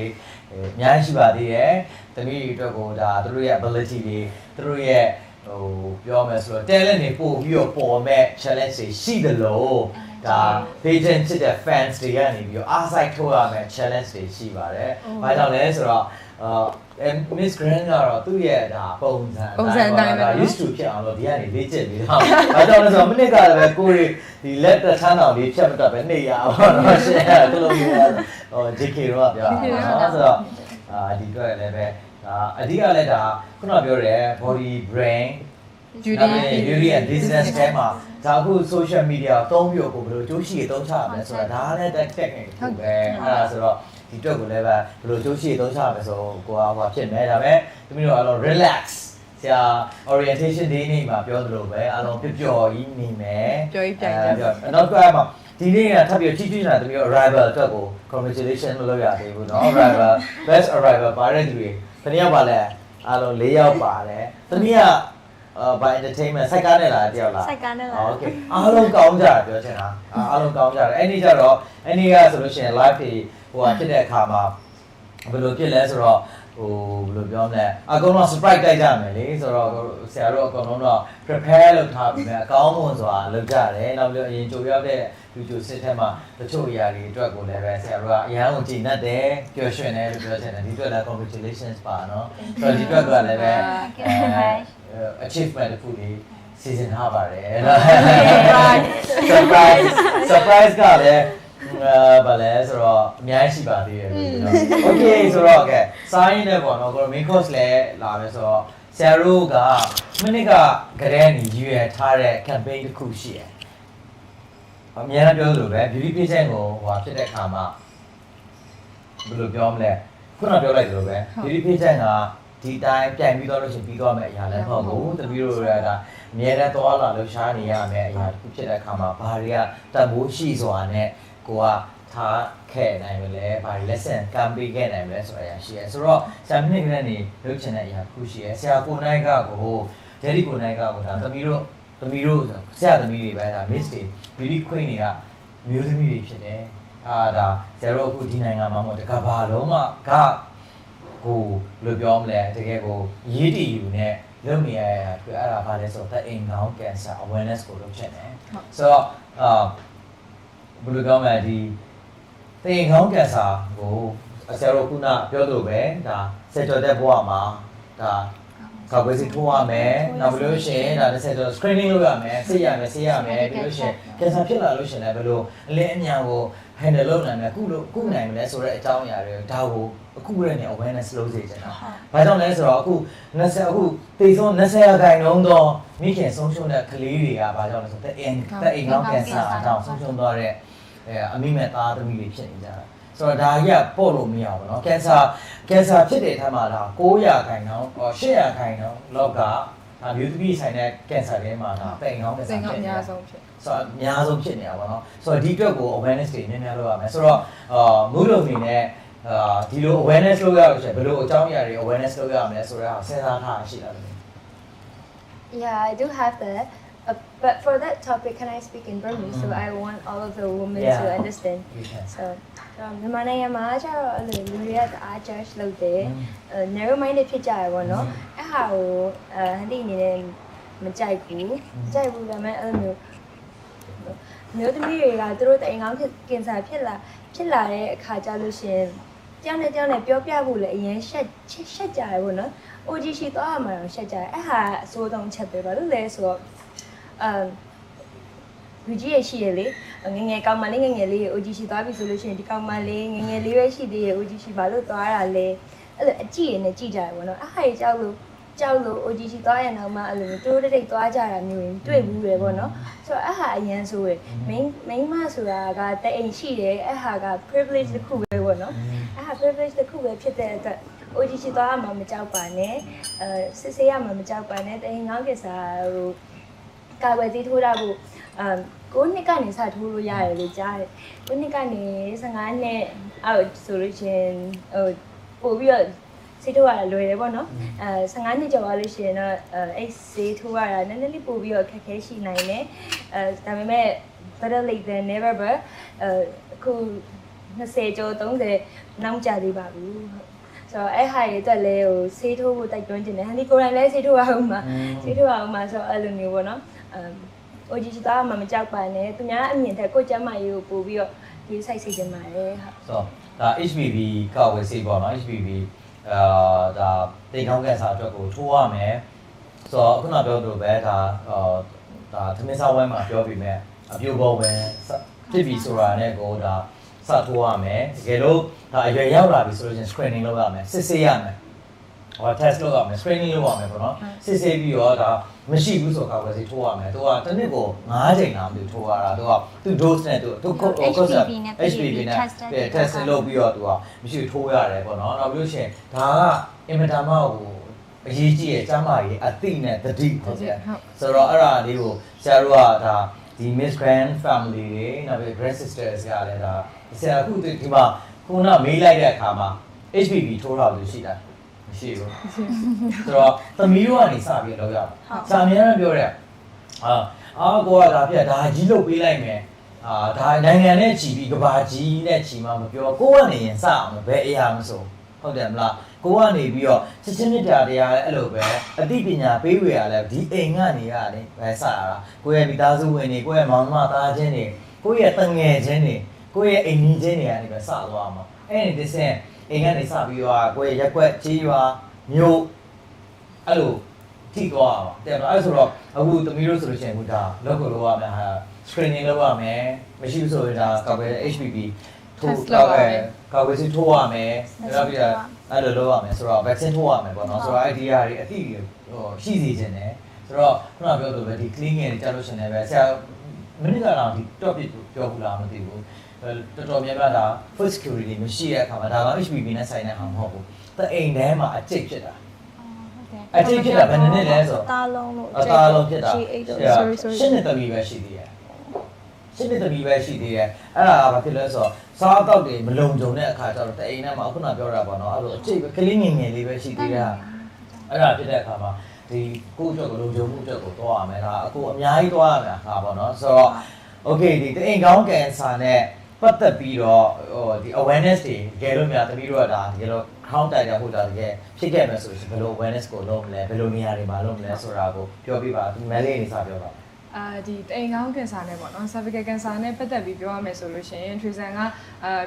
Speaker 1: အများကြီးရှိပါသေးတယ်တမီးအတွက်ကိုဒါသူတို့ရဲ့ ability တွေသူတို့ရဲ့ဟိုပြောမယ်ဆိုတော့ talent တွေပို့ပြီးတော့ပေါ်မဲ့ challenge တွေရှိတယ်လို့ဒါ patient ဖြစ်တဲ့ fans တွေကနေပြီးတော့အားစိုက်ထုတ်ရမယ် challenge တွေရှိပါတယ်။ဘာကြောင့်လဲဆိုတော့Miss Grand ကတော့သူ့ရဲ့ဒါပုံစံတိုင်းပဲ used to ဖြစ်အောင်လို့ဒီကနေလေ့ကျင့်နေတာ။ဘာကြောင့်လဲဆိုတော့မိနစ်ကလည်းပဲကိုယ်ဒီလက်တချမ်းတော်လေးဖြတ်မတတ်ပဲနေရအောင်တော့ရှင်းရတယ်လို့ပြောဟို JK တော့ပြောတာနော်ဆိုတော့ဒီအတွက်လည်းပဲဒါအဓိကလည်းဒါခုနပြောတဲ့ body brain beauty and business ထဲမှာဒါအခု social media အသုံးပြုကိုဘယ်လိုကြိုးရှိသုံးချရမလဲဆိုတာဒါလည်း technique တစ်ခုပဲအဲ့ဒါဆိုတော့ဒီအတွက်ကိုလည်းပဲဘယ်လိုကြိုးရှိသုံးချရမလဲဆိုကိုကဟိုဖြစ်မယ်ဒါပေမဲ့သူတို့အားလုံး relax ဆရာ orientation day နေ့မှာပြောသလိုပဲအားလုံးပျော်ကြီးနေမယ်
Speaker 5: ပျော်ကြီးပြိုင်တယ်
Speaker 1: နောက်ကမှဒီနေ့ကထပ်ပြီးကြီးနေတာသူတို့ arrival အတွက်ကို congratulation လုပ်ရသေးဘူးเนาะ arrival best arrival ပါတဲ့သူတွေတနည်းပါလဲအားလုံး၄ယောက်ပါတယ်တနည်းကby entertainment စိုက်ကားနဲ့လာတယောက်လား
Speaker 3: စိုက်ကားနဲ့လာ
Speaker 1: okay အားလုံးကောင်းကြတာပြောချင်တာအားလုံးကောင်းကြတယ်အဲ့ဒီကျတော့အဲ့ဒီကဆိုလို့ရှိရင် live တွေဟိုဟာဖြစ်တဲ့အခါမှာဘယ်လိုဖြစ်လဲဆိုတော့ဟိုဘယ်လိုပြောမလဲအကုန်လုံး surprise တိုက်ကြမယ်လေဆိုတော့ဆရာတို့အကုန်လုံးတော့ prepare လုပ်ထားပြီးမယ်အကောင်းမွန်စွာလုပ်ကြတယ်နောက်ပြီးအရင်ကြိုရောက်တဲ့လူချိုစစ်ထဲမှာတချို့အရာတွေအတွက်ကိုလည်းပဲဆရာတို့ကအရန်ကိုကြည်နပ်တယ်ပျော်ရွှင်တယ်လို့ပြောချင်တယ်ဒီအတွက်လည်း congratulations ပါနော်ဆိုတော့ဒီအတွက်ကလည်းပဲachievement တစ်ခုလေးစီစဉ်ထားပါတယ် surprise surprise ကလည်းဗာလဲဆိုတော့အများကြီးရှိပါသေးတယ်လို့ကျွန်တော် okay ဆိုတော့ okay စားရင်းနဲ့ပေါ့နော်ကို main course လည်းလာမယ်ဆိုတော့ဆရာတို့ကမိနစ်ကကလေးညီရွယ်ထားတဲ့ campaign တစ်ခုရှိတယ်အများအားပြောသလိုပဲ beauty patient ကိုဟိုဖြစ်တဲ့အခါမှာဘယ်လိုပြောမလဲခုနပြောလိုက်သလိုပဲ beauty patient ကဒီတိုင်းပြန်ပြီးတော့လို့ရှိရင်ပြီးတော့မယ်အရာလည်းမဟုတ်ဘူးတပီးတို့ကဒါအများနဲ့သွားလာလို့ရှားနေရမယ်အရာတစ်ခုဖြစ်တဲ့အခါမှာဘာတွေကတန်ဖိုးရှိစွာနဲ့ကိုကထားခဲ့နိုင်မလဲဘာတွေ lesson ကမ်းပေးခဲ့နိုင်မလဲဆိုတဲ့အရာရှိရဲဆိုတော့ဆရာမိနစ်ကနေလုပ်ချင်တဲ့အရာတစ်ခုရှိရဲဆရာကိုနိုင်ကကိုဂျယ်ရီကိုနိုင်ကကိုဒါတပီးတို့ဆရာသမီးတွေပဲဒါ miss တွေ beauty queen တွေကမျိုးသမီးတွေဖြစ်တယ်ဒါဆရာတို့အခုဒီနိုင်ငံမှာမဟုတ်တကဘာလုံးမှာကကိုလို့ပြောမလဲတကယ်ကိုရေးတည်ယူနဲ့လုပ်နေရတာတွေ့အဲ့ဒါဘာလဲဆိုတော့အိမ်ကောင်း cancer awareness ကိုလုပ်ချင်တယ်ဆိုတော့ဘယ်လိုပြောမလဲဒီအိမ်ကောင်း cancer ကိုဆရာတို့ခုနပြောသလိုပဲဒါဆက်တော်တဲ့ဘဝမှာဒါကောက်ွယ်စီထိုးရမယ်နောက်ပြီးလို့ရှိရင်ဒါတစ်ဆက်တော့ screening လုပ်ရမယ်ဆေးရမယ်ပြီးလို့ရှိရင် cancer ဖြစ်လာလို့ရှိရင်လည်းဘယ်လိုအလင်းအမြန်ကို handle လုပ်နိုင်မလဲကုနိုင်မလဲဆိုတဲ့အကြောင်းအရာတွေဒါကိုအခုရဲ့နေ awareness လုပ်စေချင်တာ။ဘာကြောင့်လဲဆိုတော့အခုတေဆုံး20ရာခိုင်နှုန်းသောမိခင်ဆုံးရှုံးတဲ့ကလေးတွေကဘာကြောင့်လဲဆိုတော့အိမ်ကောင်း cancer အကြောင်းဆုံးရှုံးသွားတဲ့အမိမဲ့သားသမီးတွေဖြစ်နေကြတာ။ဆိုတော့ဒါကြီးကပေါ့လို့မရဘူးเนาะ cancer ဖြစ်တဲ့အထက်မှာဒါ9ရာခိုင်နှုန်း8ရာခိုင်နှုန်းလောက်ကမျိုးသမီးဆိုင်တဲ့ cancer တွေမှာဒါအိမ်ကောင်း cancer ဖြစ်နေတယ်။ဆိုတော့အများဆုံးဖြစ်နေတာပေါ့နော်ဆိုတော့ဒီအတွက်ကို awareness တွေများများလုပ်ရမယ်ဆိုတော့မူးလုံးနေနဲ့ဒီလို awareness လုပ်ရလို့ရှိရင်ဘယ်လိုအကြောင်းအရာတွေ awareness လုပ်ရမလဲဆိုတော့စဉ်းစားထားရှိတာလေ
Speaker 6: Yeah, I do have that. But for that topic, can I speak in Burmese? So I want all of the women to understand. So,မြန်မာနိုင်ငံမှာကျတော့အဲ့လိုလူတွေကအား judge လုပ်တယ် narrow minded ဖြစ်ကြရပါတော့အဲ့ဟာကိုဟန်တီအနေနဲ့မကြိုက်ဘူးဒါပေမဲ့အဲ့လိုမျိုးသမီးတွေကသူတို့တိုင်ကောင်းကင်ဆာဖြစ်လာတဲ့အခါကျလို့ရှင်တယောက်နဲ့ပြောပြဖို့လည်းအရင်ရှက်ကြရပေါ့နော် OG ရှိသွားရမှာတော့ရှက်ကြရအဲ့ဟာအစိုးဆုံးချက်ပဲဘာလို့လဲဆိုတော့လူကြီးရရှိရလေငယ်ကောင်မလေးငယ်လေး OG ရှိသွားပြီဆိုလို့ရှိရင်ဒီကောင်မလေးငယ်လေးပဲရှိသေးရ OG ရှိဘာလို့သွားတာလဲအဲ့လိုအကြည့်ရနဲ့ကြည့်ကြရပေါ့နော်အဲ့ဟာကြီးကြောက်လို့ OG ရှိသွားရအောင်မှအဲ့လိုတိုးတိတ်သွားကြတာမျိုးရင်တွေ့ဘူးလေပေါ့နော်ဆိုတော့အဲ့ဟာအရန်ဆိုရယ် main မဆိုတာကတအိမ်ရှိတယ်အဲ့ဟာက privilege တစ်ခုပဲပေါ့နော်အဲ့ဟာ privilege တစ်ခုပဲဖြစ်တဲ့အတွက် OG ရှိသွားမှမကြောက်ပါနဲ့စစ်ဆေးရမှမကြောက်ပါနဲ့တအိမ်ငေါ့ကစားဟိုကာဝယ်သေးထိုးတာဖို့9နှစ်ကနေစထိုးလို့ရတယ်လို့ကြားတယ်9နှစ်ကနေ15နှစ်အောက်ဆိုလို့ရှင်ဟိုပို့ပြီးတော့ဆေးထိုးရတာလွယ်တယ်ပေါ့နော်15နှစ်ကျော်သွားလို့ရှိရင်တော့အဲ့ဆေးထိုးရတာနည်းနည်းလေးပို့ပြီးတော့ခက်ခဲရှိနိုင်တယ်ဒါပေမဲ့ better late than never but အခု20ကျော်30နောက်ကြသေးပါဘူးဆိုတော့အဲ့ဟာတွေအတွက်လဲဟိုဆေးထိုးဖို့တိုက်တွန်းခြင်းတယ်ဟန်ဒီကိုယ်တိုင်လဲဆေးထိုးအောင်မှာဆိုတော့အဲ့လိုမျိုးပေါ့နော်OG သားမှမကြောက်ပါနဲ့သူများအမြင်ထက်ကိုကျမ်းမာရေးကိုပို့ပြီးတော့ဒီဆိုင်စေချင်ပါတယ်ဟုတ်
Speaker 1: ဆိုတော့ဒါ HPV ကောက်ဝယ်ဆေးပေါ့နော် HPV ဒါတိတ်ကောင်းကင်ဆာအတွက်ကိုထိုးရမယ်ဆိုတော့ခုနပြောသလိုပဲဒါသမင်းစားဝဲမှာပြောပြီးမဲ့အပြိုပေါ်ပဲဖြစ်ပြီဆိုတာနဲ့ကိုဒါစထိုးရမယ်တကယ်လို့ဒါအရွယ်ရောက်လာပြီဆိုလို့ချင်း screening လုပ်ရမယ်စစ်ဆေးရမယ်test လုပ်ရမယ် screening လုပ်ရမယ်ပေါ့နော်စစ်ဆေးပြီးတော့ဒါမရှိဘူးဆိုတော့ကောက်ဝယ်ဆေးထိုးရမယ်သူကတစ်နှစ်ကို9ချိန်လောက်ထိုးရတာသူ dose နဲ့သူ HPV နဲ့ test လုပ်ပြီးတော့သူကမရှိထိုးရတယ်ပေါ့နော်နောက်ပြီးလို့ရှိရင်ဒါကအင်မတန်မှဟိုအရေးကြီးရဲ့ကျမ်းမာရေးအသိနဲ့တတိဟုတ်ကဲ့ဆိုတော့အဲ့ဒါလေးကိုဆရာတို့ကဒါဒီ Miss Grand Family တွေနောက်ပြီး Grand Sisters ကလည်းဒါဆရာအခုဒီမှာခုနမေးလိုက်တဲ့အခါမှာ HPV ထိုးထားလို့ရှိတာမရှိဘူးဆိုတော့သမီးတို့ကနေစပြီးတော့လောက်ရအောင်စာမြဲပြောတဲ့ကိုကဒါပြဒါကြီးလုတ်ပေးလိုက်မယ်ဒါနိုင်ငံနဲ့ချီပြီးကဘာကြီးနဲ့ချီမှမပြောကိုကနေရင်စအောင်ဘယ်အရာမဆိုဟုတ်တယ်မလားကိုကနေပြီးတော့စစ်စစ်မြစ်တာတရားလည်းအဲ့လိုပဲအသိပညာပေးဝေရလဲဒီအိမ်ကနေရတယ်ပဲစရတာကိုရဲ့မိသားစုဝင်တွေကိုရဲ့မောင်နှမသားချင်းတွေကိုရဲ့တငယ်ချင်းတွေကိုရဲ့အိမ်ကြီးချင်းတွေကနေပဲစသွားမှာအဲ့ဒီတစ်ဆင့်အိမ်ကနေစပြီးတော့ကိုယ့်ရဲ့ရက်ွက်ကြီးရွာမြို့အဲ့လို ထိသွားအောင်တဲ့အဲ့ဆိုတော့အခုသမီးတို့ဆိုလို့ရှိရင်အခုဒါလောက်ကိုလောက်ရမယ်ဟာ screening လုပ်ရမယ်မရှိဘူးဆိုရင်ဒါကောက်ပဲ HPV ထိုးကောက်ပဲထိုးရမယ်နောက်ပြီးအဲ့လိုလုပ်ရမယ်ဆိုတော့ vaccine ထိုးရမယ်ပေါ့နော်ဆိုတော့အဲ့ဒီဟာတွေအတိဟိုရှိစေခြင်းတယ်ဆိုတော့ခုနပြောလို့ပဲဒီ clean ငယ်တွေကြားလို့ရှိရင်လည်းဆရာမိနစ်ကတော့ဒီ topic ကိုပြောဘူးလားမသိဘူးတော်တော်များများဒါ first security မရှိတဲ့အခါမှာဒါက HPV နဲ့ဆိုင်တဲ့ဟာမဟုတ်ဘူးတအိမ်ထဲမှာအကျိတ်ဖြစ်တာအကျိတ်ဖြစ်တာဘယ်နည်းလဲဆိုတော့
Speaker 3: တာလုံးလို့
Speaker 1: အသားလုံးဖြစ်တာ
Speaker 3: sorry
Speaker 1: ရှင်းတဲ့သမီးပဲရှိသေးတယ်ရှင်းတဲ့သမီးပဲရှိသေးတယ်အဲ့ဒါကဘာဖြစ်လဲဆိုတော့စားတော့တွေမလုံခြုံတဲ့အခါကျတော့တအိမ်ထဲမှာခုနပြောတာပေါ့နော်အဲ့လိုအကျိတ်ပဲကလေးငယ်ငယ်လေးပဲရှိသေးတယ်အဲ့ဒါဖြစ်တဲ့အခါမှာဒီကိုယ့်အတွက်ကိုလုံခြုံမှုအတွက်ကိုသွားရမယ်ဒါအခုအများကြီးသွားရမယ်အခါပေါ့နော်ဆိုတော့ okay ဒီတအိမ်ကောင်းကင်ဆာနဲ့ပတ်သက်ပြီးတော့ဟိုဒီ awareness တွေတကယ်လို့များသမီးတို့ကဒါတကယ်လို့ crown တိုက်တာဟုတ်တာတကယ်ဖြစ်ခဲ့မယ်ဆိုရင်ဘယ်လို awareness ကိုလုပ်မလဲဘယ်လိုနေရာတွေမှာလုပ်မလဲဆိုတာကိုပြောပြပါဒီမဲလေးနေစပြောပါဒ
Speaker 5: ီတိမ်ကောင်းကင်ဆာနဲ့ပေါ့နော် cervical cancer နဲ့ပတ်သက်ပြီးပြောရမယ်ဆိုလို့ရှိရင် Tracer က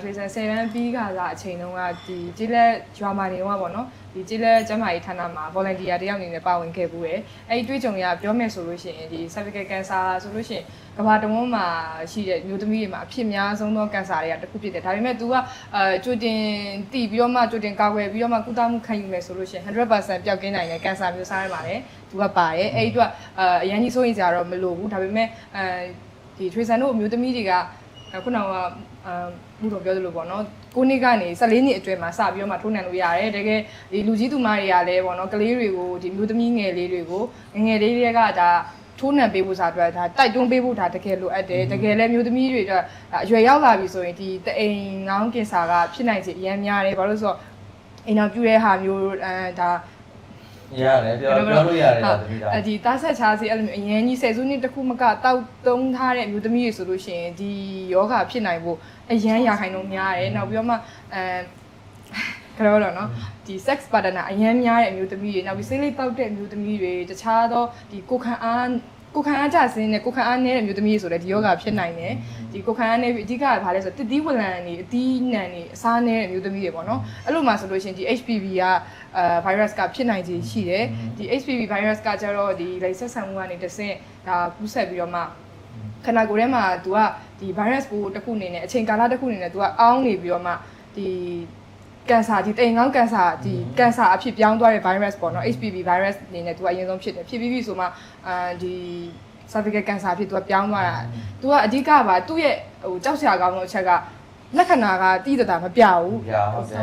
Speaker 5: Tracer 10 ရန်ပြီးခါစားအချိန်တုန်းကဒီကြီးလက်ရွာမာနေတော့ပေါ့နော်ဒီကြီးလက်ကျန်းမာရေးဌာနမှာ volunteer တယောက်အနေနဲ့ပါဝင်ခဲ့ဘူးတယ်အဲ့ဒီတွေ့ကြုံရပြောမယ်ဆိုလို့ရှိရင်ဒီ cervical cancer ဆိုလို့ရှိရင်ကမ္ဘာတဝန်းမှာရှိတဲ့မျိုးသမီးတွေမှာအဖြစ်များဆုံးသောကင်ဆာတွေကတစ်ခုဖြစ်တယ်ဒါပေမဲ့ तू ကကြိုတင်တည်ပြီးတော့မှကြိုတင်ကာကွယ်ပြီးတော့မှကုသမှုခံယူမယ်ဆိုလို့ရှိရင် 100% ပျောက်ကင်းနိုင်တဲ့ကင်ဆာမျိုးစားတွေမှာလည်း तू ကပါတယ်အဲ့ဒီအတွက်အရင်ကြီးစိုးရင်စရာတော့မလိုဘူးဒါပေမဲ့ဒီ Tracer တို့မျိုးသမီးတွေကခုနကဘူးတော့ပြောသလိုပေါ့နော်9နှစ်ကနေ14နှစ်အတွင်းမှာစပြီးတော့မှထိုးနှံလို့ရတယ်တကယ်ဒီလူကြီးသူမတွေကလည်းပေါ့နော်ကလေးတွေကိုဒီမျိုးသမီးငယ်လေးတွေကိုငယ်လေးတွေကဒါထိုးနှံပေးဖို့စာအတွက်ဒါတိုက်တွန်းပေးဖို့ဒါတကယ်လိုအပ်တယ်တကယ်လည်းမျိုးသမီးတွေအတွက်အရွယ်ရောက်လာပြီဆိုရင်ဒီတအိမ်ငောင်းကင်ဆာကဖြစ်နိုင်စေအများများတယ်ဘာလို့ဆိုတော့အိမ်တော်ပြတဲ့ဟာမျိုးဒါရ
Speaker 1: တယ်ပြောလို့ရတယ်ဒါသမီးဒါဒ
Speaker 5: ီတားဆက်ချားစီအဲ့လိုမျိုးအရင်ကြီးဆယ်စုနှစ်တစ်ခုမကတောက်သုံးထားတဲ့မျိုးသမီးတွေဆိုလို့ရှိရင်ဒီယောဂဖြစ်နိုင်ဖို့အရန်ရာခိုင်နှုန်းများတယ်နောက်ပြီးတော့မှကတော့နော်ဒီ sex partner အရန်များတဲ့အမျိုးသမီးတွေနောက်ပြီးစိတ်လေးတောက်တဲ့အမျိုးသမီးတွေတခြားသောဒီကိုခံအားကြစင်းနဲ့ကိုခံအားနည်းတဲ့မျိုးသမီးတွေဆိုလည်းဒီယောဂဖြစ်နိုင်တယ်ဒီကိုခံအားနည်းပြီးအဓိကကဘာလဲဆိုတော့တတိဝလန်နေအသီးနှံနေအစားနည်းတဲ့မျိုးသမီးတွေပေါ့နော်အဲ့လိုမှဆိုလို့ရှိရင်ဒီ HPV ကvirus ကဖြစ်နိုင်ခြေရှိတယ်ဒီ HPV virus ကကျတော့ဒီlike ဆက်ဆံမှုကနေတစ်ဆင့်ဒါကူးဆက်ပြီးတော့မှခန္ဓာကိုယ်ထဲမှာ तू ကဒီ virus ပိုးတစ်ခုအနေနဲ့အချိန်ကာလတစ်ခုအနေနဲ့ तू ကအောင်းနေပြီးတော့မှဒီကင်ဆာဒီတိမ်ကောင်းကင်ဆာဒီကင်ဆာအဖြစ်ပြောင်းသွားတဲ့ virus ပေါ့နော် HPV virus အနေနဲ့ तू ကအရင်ဆုံးဖြစ်တယ်ဖြစ်ပြီးပြီဆိုမှဒီ cervical cancer ဖြစ် तू ကပြောင်းသွားတာ तू ကအဓိကပါသူ့ရဲ့ဟိုကြောက်စရာကောင်းတဲ့အချက်ကလက္ခဏာကတိတတာမပြဘူး
Speaker 1: ဟုတ်တယ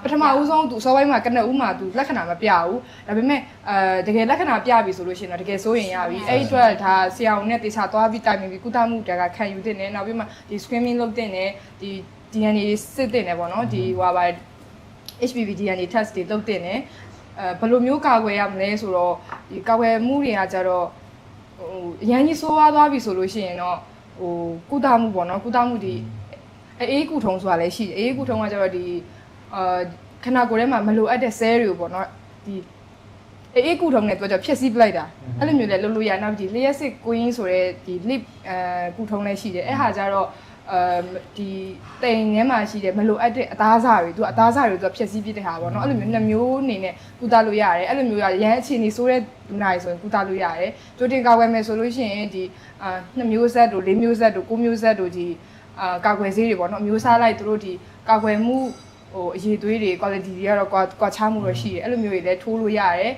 Speaker 1: ်ပ
Speaker 5: ထမဦးဆုံး तू စောပိုင်းမှာကနဦးမှာ तू လက္ခဏာမပြဘူးဒါပေမဲ့တကယ်လက္ခဏာပြပြီဆိုလို့ရှိရင်တော့တကယ်စိုးရင်ရပြီအဲ့ဒီအတွက်ဒါဆရာဝန်နဲ့တေချာသွားပြီးတိုင်ပင်ပြီးကုသမှုတွေကခံယူတင်တယ်နောက်ပြီးမှဒီ screening လုပ်တင်တယ်ဒီ DNA စစ်တင်တယ်ပေါ့နော်ဒီဟိုပါHPV DNA test တွေလုပ်တင်တယ်ဘယ်လိုမျိုးကာကွယ်ရမလဲဆိုတော့ဒီကာကွယ်မှုတွေကကြတော့ဟိုအရင်ကြီးဆိုးသွားပြီဆိုလို့ရှိရင်တော့ဟိုကုသမှုပေါ့နော်ကုသမှုဒီအေးကုထုံဆိုတာလည်းရှိတယ်အေးကုထုံကကြတော့ဒီခနာကိုယ်ထဲမှာမလိုအပ်တဲ့ cell တွေကိုပေါ့နော်ဒီအေးကုထုံနဲ့တွဲကြဖြည့်ဆည်းပလိုက်တာအဲ့လိုမျိုးလည်းလုပ်လို့ရနောက်ဒီလျှက်စစ်ကွင်းဆိုတဲ့ဒီ lip ကုထုံလည်းရှိတယ်အဲ့ဟာကြတော့ဒီတိမ်ထဲမှာရှိတယ်မလိုအပ်တဲ့အသားစားတွေသူကအသားစားတွေသူကဖြည့်ဆည်းပြတဲ့ဟာပေါ့နော်အဲ့လိုမျိုးနှစ်မျိုးအနေနဲ့ကုသလို့ရတယ်အဲ့လိုမျိုးရန်အခြေအနေဆိုးတဲ့လူနာတွေဆိုရင်ကုသလို့ရတယ်ကြိုတင်ကာကွယ်မယ်ဆိုလို့ရှိရင်ဒီ2မျိုးဆက်တို့4မျိုးဆက်တို့9မျိုးဆက်တို့ဒီကာကွယ်ဆေးတွေပေါ့နော်မျိုးစားလိုက်သူတို့ဒီကာကွယ်မှုဟိုအရေးသွေးတွေ quality တွေကတော့ကွာခြားမှုတော့ရှိတယ်အဲ့လိုမျိုးတွေလည်းထိုးလို့ရတယ်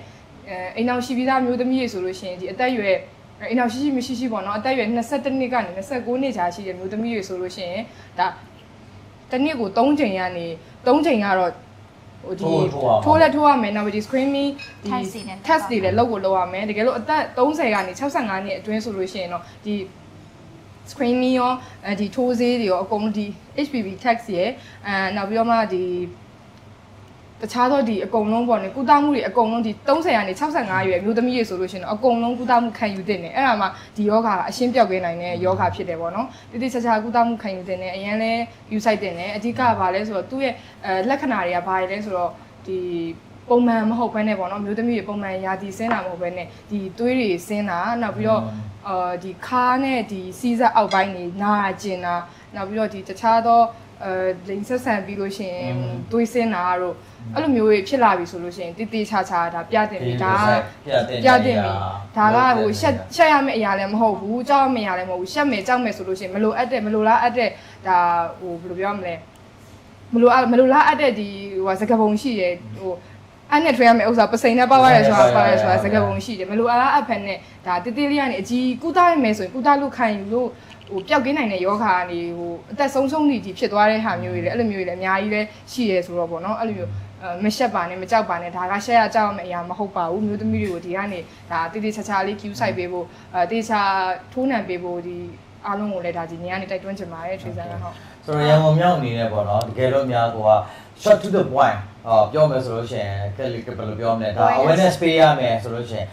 Speaker 5: အိမ်အောင်ရှိပြီးသားမျိုးသမီးတွေဆိုလို့ရှိရင်ဒီအသက်အရွယ်အိမ်အောင်ရှိမရှိပေါ့နော်အသက်အရွယ်22နှစ်ကနေ29နှစ်ကြာရှိတဲ့မျိုးသမီးတွေဆိုလို့ရှိရင်ဒါတစ်နှစ်ကို3ချိန်ကနေ3ချိန်ကတော့ဟိုဒီထိုးလက်ထိုးရမယ်နောက်ဒီ screening ဒီ test တွေလည်းလုပ်ကိုလုပ်ရမယ်တကယ်လို့အသက်30ကနေ65နှစ်အတွင်းဆိုလို့ရှိရင်တော့ဒီ screening ရောဒီထိုးဆေးတွေရောအကုန်ဒီ HPV test ရယ်နောက်ပြီးတော့မှဒီတခြားသောဒီအကုန်လုံးပေါ့ねကုသမှုတွေအကုန်လုံးဒီ30ရာနေ65ရွယ်မျိုးသမီးတွေဆိုလို့ရှိရင်တော့အကုန်လုံးကုသမှုခံယူတင်တယ်အဲ့ဒါမှဒီယောဂအရှင်းပြောက်ကင်းနိုင်တဲ့ယောဂဖြစ်တယ်ပေါ့နော်တိတိကျကျကုသမှုခံယူတင်တယ်အရင်လဲယူဆိုင်တင်တယ်အဓိကဘာလဲဆိုတော့သူ့ရဲ့လက္ခဏာတွေကဘာလဲဆိုတော့ဒီပုံမှန်မဟုတ်ဘဲနဲ့ပေါ့နော်မျိုးသမီးတွေပုံမှန်ရာသီဆင်းတာမဟုတ်ဘဲနဲ့ဒီသွေးတွေဆင်းတာနောက်ပြီးတော့ဒီခါးနဲ့ဒီစီးစက်အောက်ပိုင်းတွေနာကျင်တာနောက်ပြီးတော့ဒီတခြားသော လိင်ဆက်ဆံပြီးလို့ရှိရင်သွေးစင်းတာတို့အဲ့လိုမျိုးဖြစ်လာပြီဆိုလို့ရှိရင်တိတိချာချာဒါပြတင်ပြီဒါပြတင်ပြီဒါကဟိုရှက်ရမယ့်အရာလည်းမဟုတ်ဘူးကြောက်ရမယ့်အရာလည်းမဟုတ်ဘူးရှက်မယ်ကြောက်မယ်ဆိုလို့ရှိရင်မလိုအပ်တဲ့မလိုလားအပ်တဲ့ဒါဟိုဘယ်လိုပြောမလဲမလိုလားအပ်တဲ့ဒီဟိုစကားပုံရှိတယ်ဟိုအဲ့နဲ့ထွေးရမယ့်ဥစ္စာပစိန်နဲ့ပေါက်ရတယ်ဆိုတာစကားပုံရှိတယ်မလိုအားအဖက်နဲ့ဒါတိတိလေးကနေအကြီးကုသရမယ်ဆိုရင်ကုသလို့ခံယူလို့ဟိုပျောက်ကင်းနိုင်တဲ့ယောဂါကနေဟိုအသက်ဆုံးနေကြီးဖြစ်သွားတဲ့ဟာမျိုးတွေလည်းအဲ့လိုမျိုးတွေလည်းအများကြီးပဲရှိရဲဆိုတော့ပေါ့နော်အဲ့လိုမျိုးမရှက်ပါနဲ့မကြောက်ပါနဲ့ဒါကရှက်ရကြောက်ရမယ့်အရာမဟုတ်ပါဘူးမျိုးသမီးတွေကိုဒီကနေဒါတိတိချာချာလေး queue site ပေးဖို့တိချာထိုးနှံပေးဖို့ဒီအားလုံးကိုလည်းဒါဒီနေရာနေတိုက်တွန်းချင်ပါတယ်ထွေးစမ်းကဟုတ်
Speaker 1: ဆိုတော့ရန်ကုန်မြောက်အနေနဲ့ပေါ့နော်တကယ်လို့များက short to the point ပြောမယ်ဆိုလို့ရှိရင်ကဲဘယ်လိုပြောမလဲဒါ awareness ပေးရမယ်ဆိုလို့ရှိရင်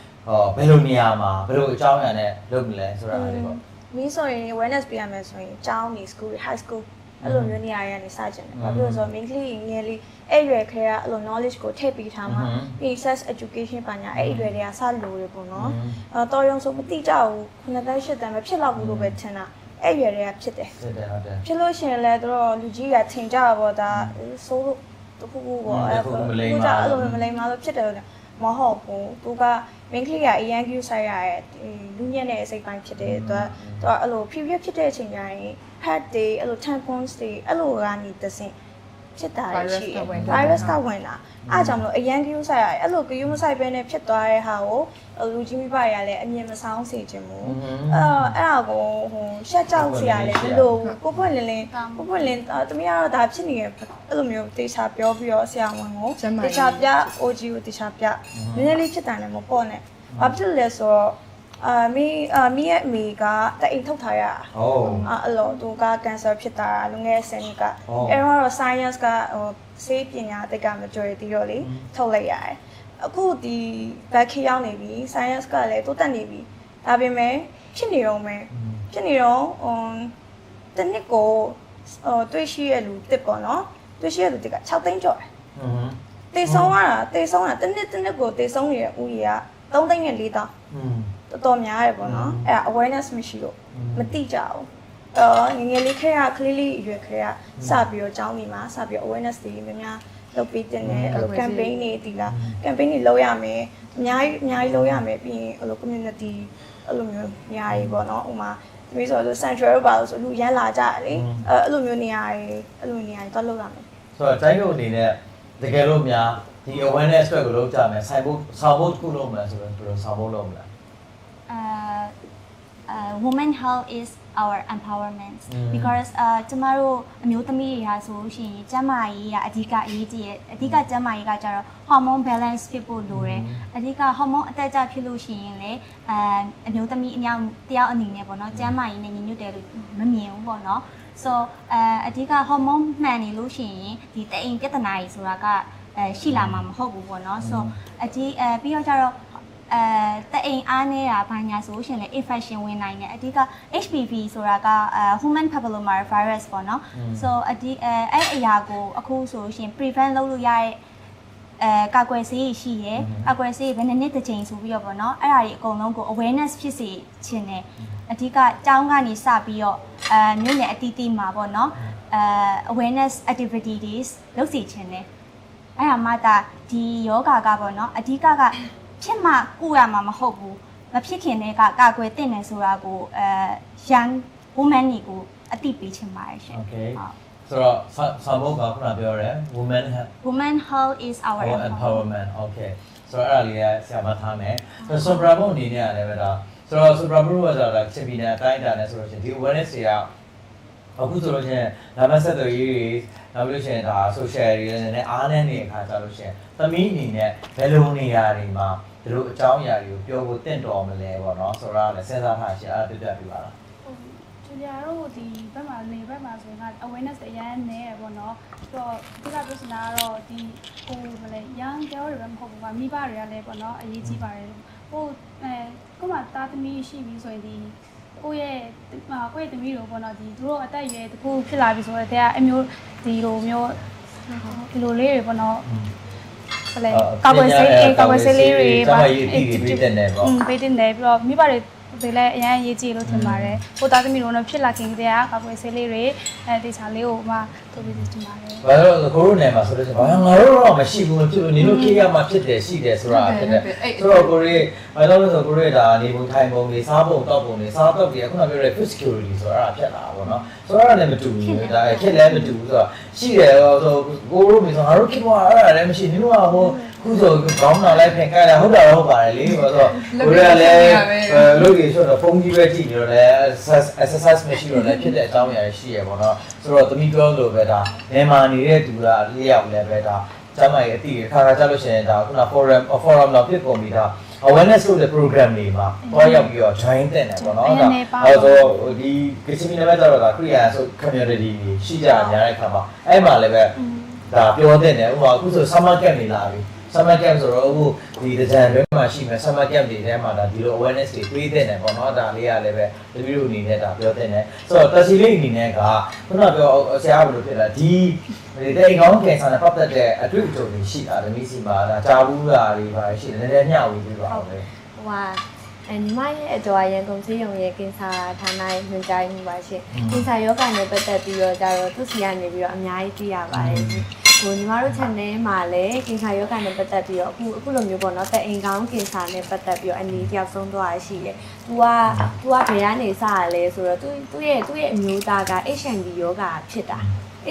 Speaker 1: ဘယ်လိုနေရာမှာဘယ်လိုအကြောင်းအရာနဲ့လုပ်မလဲဆိုတာလေးပေါ့
Speaker 3: မင်းဆိုရင် awareness ပေးရမယ်ဆိုရင်ကျောင်းနေ school high school အဲ့လိုမျိုးနေရာတွေကနေစကြတယ်။ဘာဖြစ်လို့ဆိုတော့ main ငယ်လေးအဲ့ရွယ်ခဲကအဲ့လို knowledge ကိုထည့်ပေးထားမှာ PSS education ပညာအဲ့ရွယ်တွေကစလို့ရပေါ့နော်။တော်ရုံဆိုမတိကြဘူး9တန်း10တန်းပဲဖြစ်လောက်ဘူးလို့ပဲထင်တာ။အဲ့ရွယ်တွေကဖြစ်တယ်။
Speaker 1: ဖြစ်တယ်ဟုတ်တယ်
Speaker 3: ။ဖြစ်လို့ရှိရင်လည်းတို့လူကြီးကထင်ကြပါတော့ဒါဆိုးလို့တခုခုပေါ့အဲ့လိုမလိမ္မာလို့ဖြစ်တယ်မဟုတ်ဘူးသူက main ကအရန် view ဆိုင်ရတဲ့လူညံ့တဲ့အစိတ်ပိုင်းဖြစ်တယ်သူကအဲ့လို period ဖြစ်တဲ့အချိန်တိုင်း pad တွေအဲ့လို tampons တွေအဲ့လိုကနေတဆင့်ဖြစ်တာရှိတယ် virus ကဝင်လာအားကြောင့်မလို့အရန် view ဆိုင်ရအဲ့လို view မဆိုင်ဘဲနဲ့ဖြစ်သွားတဲ့ဟာကိုလူကြီးမိဘတွေကလည်းအမြင်မဆောင်စေချင်ဘူးအဲ့ဒါကိုဟိုရှက်ကြောက်စရာလည်းမလိုဘူးပွင့်လင်းတမီးကတော့ဒါဖြစ်နေရအဲ့လိုမျိုးတေချာပြောပြီးတော့ဆရာဝန်ကိုတေချာပြ OG ကိုတေချာပြနည်းနည်းလေးဖြစ်တယ်လည်းမပေါ့နဲ့ဘာဖြစ်လဲဆိုတော့မီရဲ့အမေကတအိမ်ထုတ်ထားရအဲ့လိုသူကကင်ဆာဖြစ်တာလူငယ်10နှစ်ကအဲ့တော့ science ကဟိုဆေးပညာတိတ်က majority တော့လေထုတ်လိုက်ရတယ်အခုဒီ back ရောက်နေပြီ science ကလည်းတိုးတက်နေပြီဒါပေမဲ့ဖြစ်နေတော့တနစ်ကိုတွေ့ရှိရလူတစ်ပေါ့နော်တွေ့ရှိရလူတစ်က6သိန်းကျော်တယ်တေဆုံးတာတနစ်ကိုတေဆုံးနေတဲ့ဦးရေက3သိန်းနဲ့4တောင်းတော်တော်များတယ်ပေါ့နော်အဲ့ဒါ awareness မရှိလို့မသိကြဘူးငယ်လေးခဲကကလေးလေးအရွယ်ခဲကစပြီးတော့ကျောင်းနေမှာစပြီး awareness တွေများလုပ်ပေးတဲ့အဲ့လို campaign တွေဒီလား campaign တွေလုပ်ရမယ်အများကြီးလုပ်ရမယ်ပြီးရင်အဲ့လို community အဲ့လိုမျိုးနေရာတွေပေါ့နော်ဥမာဒီဆိုလို့ central ပါလို့ဆိုလူရန်လာကြတယ်လေအဲ့လိုမျိုးနေရာတွေတော့လုပ်ရမယ်
Speaker 1: ဆိုတော့တိုင်းတို့အနေနဲ့တကယ်လို့များဒီ awareness တွေကိုလုပ်ကြမယ်ဆိုင်ဖို့တစ်ခုလုပ်မယ်ဆိုတော့ဘယ်လိုဆောင်ဖို့လုပ်မလဲ
Speaker 7: women health is our empowerment because ကျမတို့အမျိုးသမီးတွေဟာဆိုရှင်ကျန်းမာရေးကအဓိကအရေးကြီးရဲ့အဓိကကျန်းမာရေးကကြတော့ hormone balance ဖြစ်ဖို့လိုတယ်အဓိက hormone အတက်အကျဖြစ်လို့ရှိရင်လည်းအမျိုးသမီးအများတယောက်အနေနဲ့ပေါ့နော်ကျန်းမာရေးနဲ့ညီညွတ်တယ်လို့မမြင်ဘူးပေါ့နော် so အဓိက hormone မှန်နေလို့ရှိရင်ဒီတအိမ်ပြဿနာကြီးဆိုတာကရှိလာမှာမဟုတ်ဘူးပေါ့နော် so ပြီးတော့ကြတော့တအိမ်အားနေတာဘာညာဆိုရှင်လေ infection ဝင်နိုင်တယ်အဓိက HPV ဆိုတာကhuman papilloma virus ပေါ့နော် so အဲ့အရာကိုအခုဆိုရှင် prevent လုပ်လို့ရတဲ့ကာကွယ်ဆေးရှိရယ်ကာကွယ်ဆေးဘယ်နှစ်တစ်ချိန်ဆိုပြီးတော့ပေါ့နော်အဲ့ဒါတွေအကုန်လုံးကို awareness ဖြစ်စေခြင်းနဲ့အဓိကကျောင်းကနေစပြီးတော့မြို့နယ်အတီးတီးမှာပေါ့နော်awareness activities လုပ်စီခြင်းနဲ့အဲ့ဒါမှဒါဒီယောဂါကပေါ့နော်အဓိကဖြစ်မှကုရမှာမဟုတ်ဘူးမဖြစ်ခင်တည်းကကာကွယ်တင်နေဆိုတာကိုyoung woman တွေကိုအသိပေးချင်ပါတယ်ရှင်
Speaker 1: Okay ဆိုတော့ဆောင်းဖို့ကခုနပြောရဲ
Speaker 7: women health is our
Speaker 1: empowerment Okay ဆိုတော့အဲ့ဒါလေးကဆရာမထားမယ်ဆိုတော့ Supra ဘုံအနေနဲ့လည်းပဲဒါဆိုတော့ Supra ဘုံကဆိုတာချစ်ပြီးတဲ့အတိုင်းအတာနဲ့ဆိုလို့ရှိရင်ဒီ awareness တွေကအခုဆိုလို့ရှိရင်နာမဆက်သွယ်ရေးတွေနောက်လို့ရှိရင်ဒါ social တွေနဲ့အားနဲ့နေအခါကြလို့ရှိရင်သမီးအနေနဲ့ဘယ်လိုနေရာတွေမှာဒီလိုအကြောင်းအရာတွေကိုပြောဖို့တင့်တော်မလဲပေါ့နော်ဆိုတော့လည်းစဉ်းစားထားရှင်အဲ့ဒါပြပြပြပါလား
Speaker 4: ကျူလီယာတို့ဒီဘက်မှာလေဘက်မှာဆိုရင် awareness အရင်နဲ့ပေါ့နော်ဆိုတော့ဒီကပြောစနာကတော့ဒီဟိုမလဲ young girl တွေပဲမဟုတ်ဘူးကမိဘတွေကလည်းပေါ့နော်အရေးကြီးပါတယ်ဟိုကိုမှတာသမီးရှိပြီဆိုရင်ဒီကိုယ့်ရဲ့သမီးတို့ပေါ့နော်ဒီသူတို့အသက်အရွယ်တစ်ခုဖြစ်လာပြီဆိုတော့တဲ့အမျိုးဒီလိုမျိုးဒီလိုလေးတွေပေါ့နော်ဘယ်လဲကာကွယ်ဆေးလေးတွေပါ
Speaker 1: ပေးတင်တယ်ပေါ့
Speaker 4: ပေးတင်တယ်ပြီးတော့မိဘတွေဒီလည်းအရင်ရေးကြည့်လို့ထင်ပါတယ်ဟိုသားသမီးတို့တော့ဖြစ်လာခင်တည်းကကာကွယ်ဆေးလေးတွေတေချာလေးကိုမှ တိုးပြီးတင်ပါတယ်
Speaker 1: ဘာလို့ကိုရိုနာမှာဆိုလို့ရှိရင်ဘာငါတို့တော့မရှိဘူးမဖြစ်ဘူးနေလို့ခေတ်ကမှဖြစ်တယ်ရှိတယ်ဆိုတာဖြစ်တယ်ဆိုတော့ကိုရီဘာလို့လဲဆိုကိုရီဒါနေပုံထိုင်ပုံတွေစားပုံတောက်ပုံတွေစားတော့တွေခုနပြောတဲ့ food security ဆိုတာအဲ့ဒါဖြစ်လာတာပေါ့နော်ဆိုတော့အဲ့ဒါလည်းမတူဘူးဒါခေတ်လည်းမတူဘူးဆိုတော့ရှိတယ်ဆိုကိုရိုမျိုးဆိုငါတို့ခေတ်ကအဲ့ဒါလည်းမရှိနေလို့ဟိုခုဆိုခေါင်းတော်လိုက်ဖင်ကြတယ်ဟုတ်တာတော့ဟုတ်ပါတယ်လေဆိုတော့ကိုရီကလည်းလုပ်ရဆိုတော့ဖုန်းကြီးပဲကြည့်လို့လည်း exercise မရှိလို့လည်းဖြစ်တဲ့အကြောင်းအရာရှိရပေါ့နော်ဆိုတော့သမီးပြောလို့ပဲဒါနေမာနေတဲ့သူကလေးယောက်လည်းပဲဒါကျမရဲ့အတိခါခါကြလို့ရှိရင်ဒါခုန forum တော့ဖြစ်ကုန်ပြီဒါ awareness လုပ်တဲ့ program တွေမှာတော့ရောက်ပြီးတော့ join တင်တယ်ပေါ့နော်ဒါအဲ့တော့ဒီ KCB နဲ့ပဲတော့ဒါ Korean ဆို community ရှိကြများတဲ့ခါမှာအဲ့မှာလည်းပဲဒါပြောတဲ့တယ်ဥပမာအခုဆို summer camp နေလာပြီsummer camp ဆိုတော့အခုဒီတကြံတွင်းမှာရှိမယ် summer camp တွေထဲမှာဒါဒီလို awareness တွေပေးတဲ့တယ်ပေါ့နော်ဒါလေးကလည်းပဲတပည့်တို့အနေနဲ့ဒါပြောတဲ့တယ်ဆိုတော့တက်စီလေးအနေနဲ့ကခုနပြောဆရာဘယ်လိုဖြစ်လဲဒီတဲ့ကောင်းကင်ဆာနဲ့ပတ်သက်တဲ့အတွေ့အကြုံတွေရှိတာသမီးစီမှာဒါကြာဘူးတာတွေပါရှိတယ်နည်းနည်းမျှဝေပေးပါဦးလေ
Speaker 2: ဟိုညီမရဲ့အတော်ရန်ကုန်စေးရုံရဲ့ကင်ဆာဌာနရဲ့ညွှန်ကြားမှုပါရှင်ကင်ဆာယောဂနဲ့ပတ်သက်ပြီးတော့ကြတော့သူစီကနေပြီးတော့အများကြီးသိရပါတယ်ဟိုညီမတို့ channel မှာလည်းကင်ဆာယောဂနဲ့ပတ်သက်ပြီးတော့အခုလိုမျိုးပေါ့နော်တဲ့အိမ်ကောင်းကင်ဆာနဲ့ပတ်သက်ပြီးတော့အနည်းပြောက်ဆုံးသွားရရှိတယ်။ तू ကဘယ်ကနေစရလဲဆိုတော့သူ့ရဲ့အမျိုးသားက HIV ယောဂဖြစ်တာ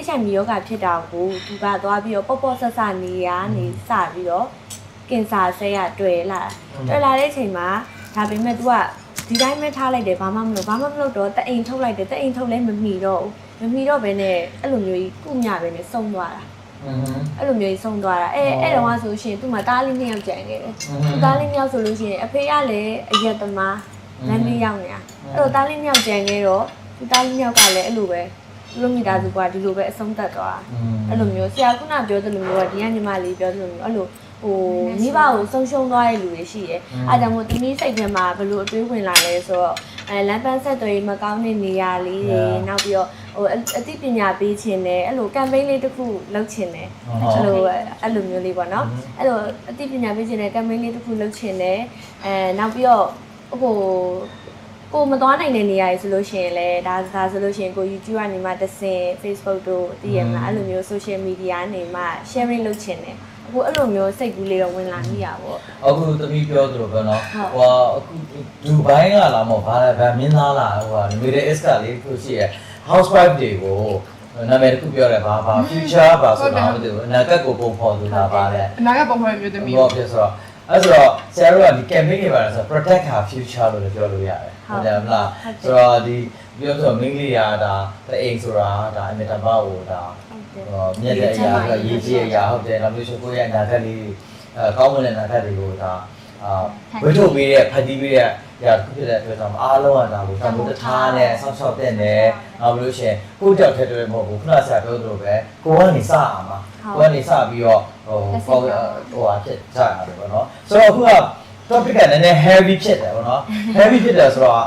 Speaker 2: HIV ယောဂဖြစ်တာကို तू ကသွားပြီးတော့ပေါ့ဆက်နေရနေစပြီးတော့ကင်ဆာဆေးရတွေ့လာတဲ့အချိန်မှာဒါပေမဲ့ तू ကဒီတိုင်းပဲထားလိုက်တယ်ဘာမှမလုပ်တော့တအိမ်ထုတ်လိုက်တယ်တအိမ်ထုတ်လဲမမီတော့ဘဲနဲ့အဲ့လိုမျိုးကြီးကုညပဲနဲ့ဆုံးသွားတာအဲ့လိုမျိုးကြီးဆုံးသွားတာအဲ့တော့ကဆိုရှင်သူ့မှာတားလေးနှစ်ယောက်ကြံခဲ့တယ်သူတားလေးနှစ်ယောက်ဆိုလို့ရှိရင်အဖေကလည်းအရက်သမားလမ်းလေးရောက်နေတာအဲ့တော့တားလေးနှစ်ယောက်ကြံခဲ့တော့သူတားလေးနှစ်ယောက်ကလည်းအဲ့လိုပဲလူမိသားစုကဒီလိုပဲအဆုံးသတ်သွားအဲ့လိုမျိုးဆရာခုနပြောသလိုမျိုးကဒီကညီမလေးပြောသလိုမျိုးအဲ့လိုဟိုမိဘကိုဆုံးရှုံးသွားတဲ့လူတွေရှိတယ်အားကြောင့်မို့သမီးစိတ်ထဲမှာဘယ်လိုအတွေးဝင်လာလဲဆိုတော့လမ်းပန်းဆက်သွယ်မကောင်းတဲ့နေရာလေးတွေနောက်ပြီးတော့ဟိုအသိပညာပေးခြင်းနဲ့အဲ့လို campaign လေးတစ်ခုလုပ်ခြင်းနဲ့အဲ့လိုမျိုးလေးပေါ့နော်အဲ့လိုအသိပညာပေးခြင်းနဲ့ campaign လေးတစ်ခုလုပ်ခြင်းနဲ့နောက်ပြီးတော့ဟိုကိုမသွားနိုင်တဲ့နေရာကြီးဆိုလို့ရှိရင်လည်းဒါဆိုလို့ရှိရင်ကို YouTube ကနေမှတစ်ဆင့် Facebook တို့သိရမလားအဲ့လိုမျိုး social media နေမှ sharing လုပ်ခြင်းနဲ့အခုအဲ့လိုမျိုးစိတ်ကူးလေးတော့ဝင်လာမိရပါဘော
Speaker 1: အခုသမီးပြောသလိုပဲเนาะဟိုအခုဒူဘိုင်းကလာမောဘာလဲမင်းသားလာဟိုမိတဲ့ S ကလေးခုရှိရ housewife တွေကိုနာမည်တစ်ခုပြောတယ်ဘာ future ဘာဆိုတာမသိဘူးအနာဂတ်ကိုပုံဖော်သူလားပါလေ
Speaker 5: အနာဂတ်ပုံဖော်မျိုးသမီး
Speaker 1: ဟုတ်ပြီဆိုတော့အဲ့ဆိုတော့ဆရာတို့ကဒီ campaign တွေပါလဲဆိုတော့ protect her future လို့ပြောလို့ရတယ်ဟုတ်တယ်မလားဆိုတော့ဒီပြောဆိုမင်းလေးရတာအိမ်ဆိုတာဒါအမြဲတမ်းဟိုဒါမြက်တဲ့အရာရေးကြီးအရာဟုတ်တယ်နောက်လို့ရှိရင်ကိုယ့်ရဲ့အနာဂတ်လေးကောင်းမွန်တဲ့အနာဂတ်တွေကိုဒါဝိထုတ်ပေးတဲ့ဖတ်တီးပေးတဲ့ရာတစ်ခုဖြစ်တဲ့အတွက်ကြောင့်အားလုံးကဒါကိုတမန်တထားနဲ့ဆောက်ရှောက်တဲ့နဲ့နောက်လို့ရှိရင်ကိုယ့်ကြောက်တဲ့တွေမဟုတ်ဘူးခုနဆရာပြောသလိုပဲကိုကနေစအောင်ပါကိုကနေစပြီးတော့ဟိုဖြစ်ကြရတယ်ပေါ့နော်ဆိုတော့အခုက topic ကလည်းနည်းနည်း heavy ဖြစ်တယ်ပေါ့နော် heavy ဖြစ်တယ်ဆိုတော့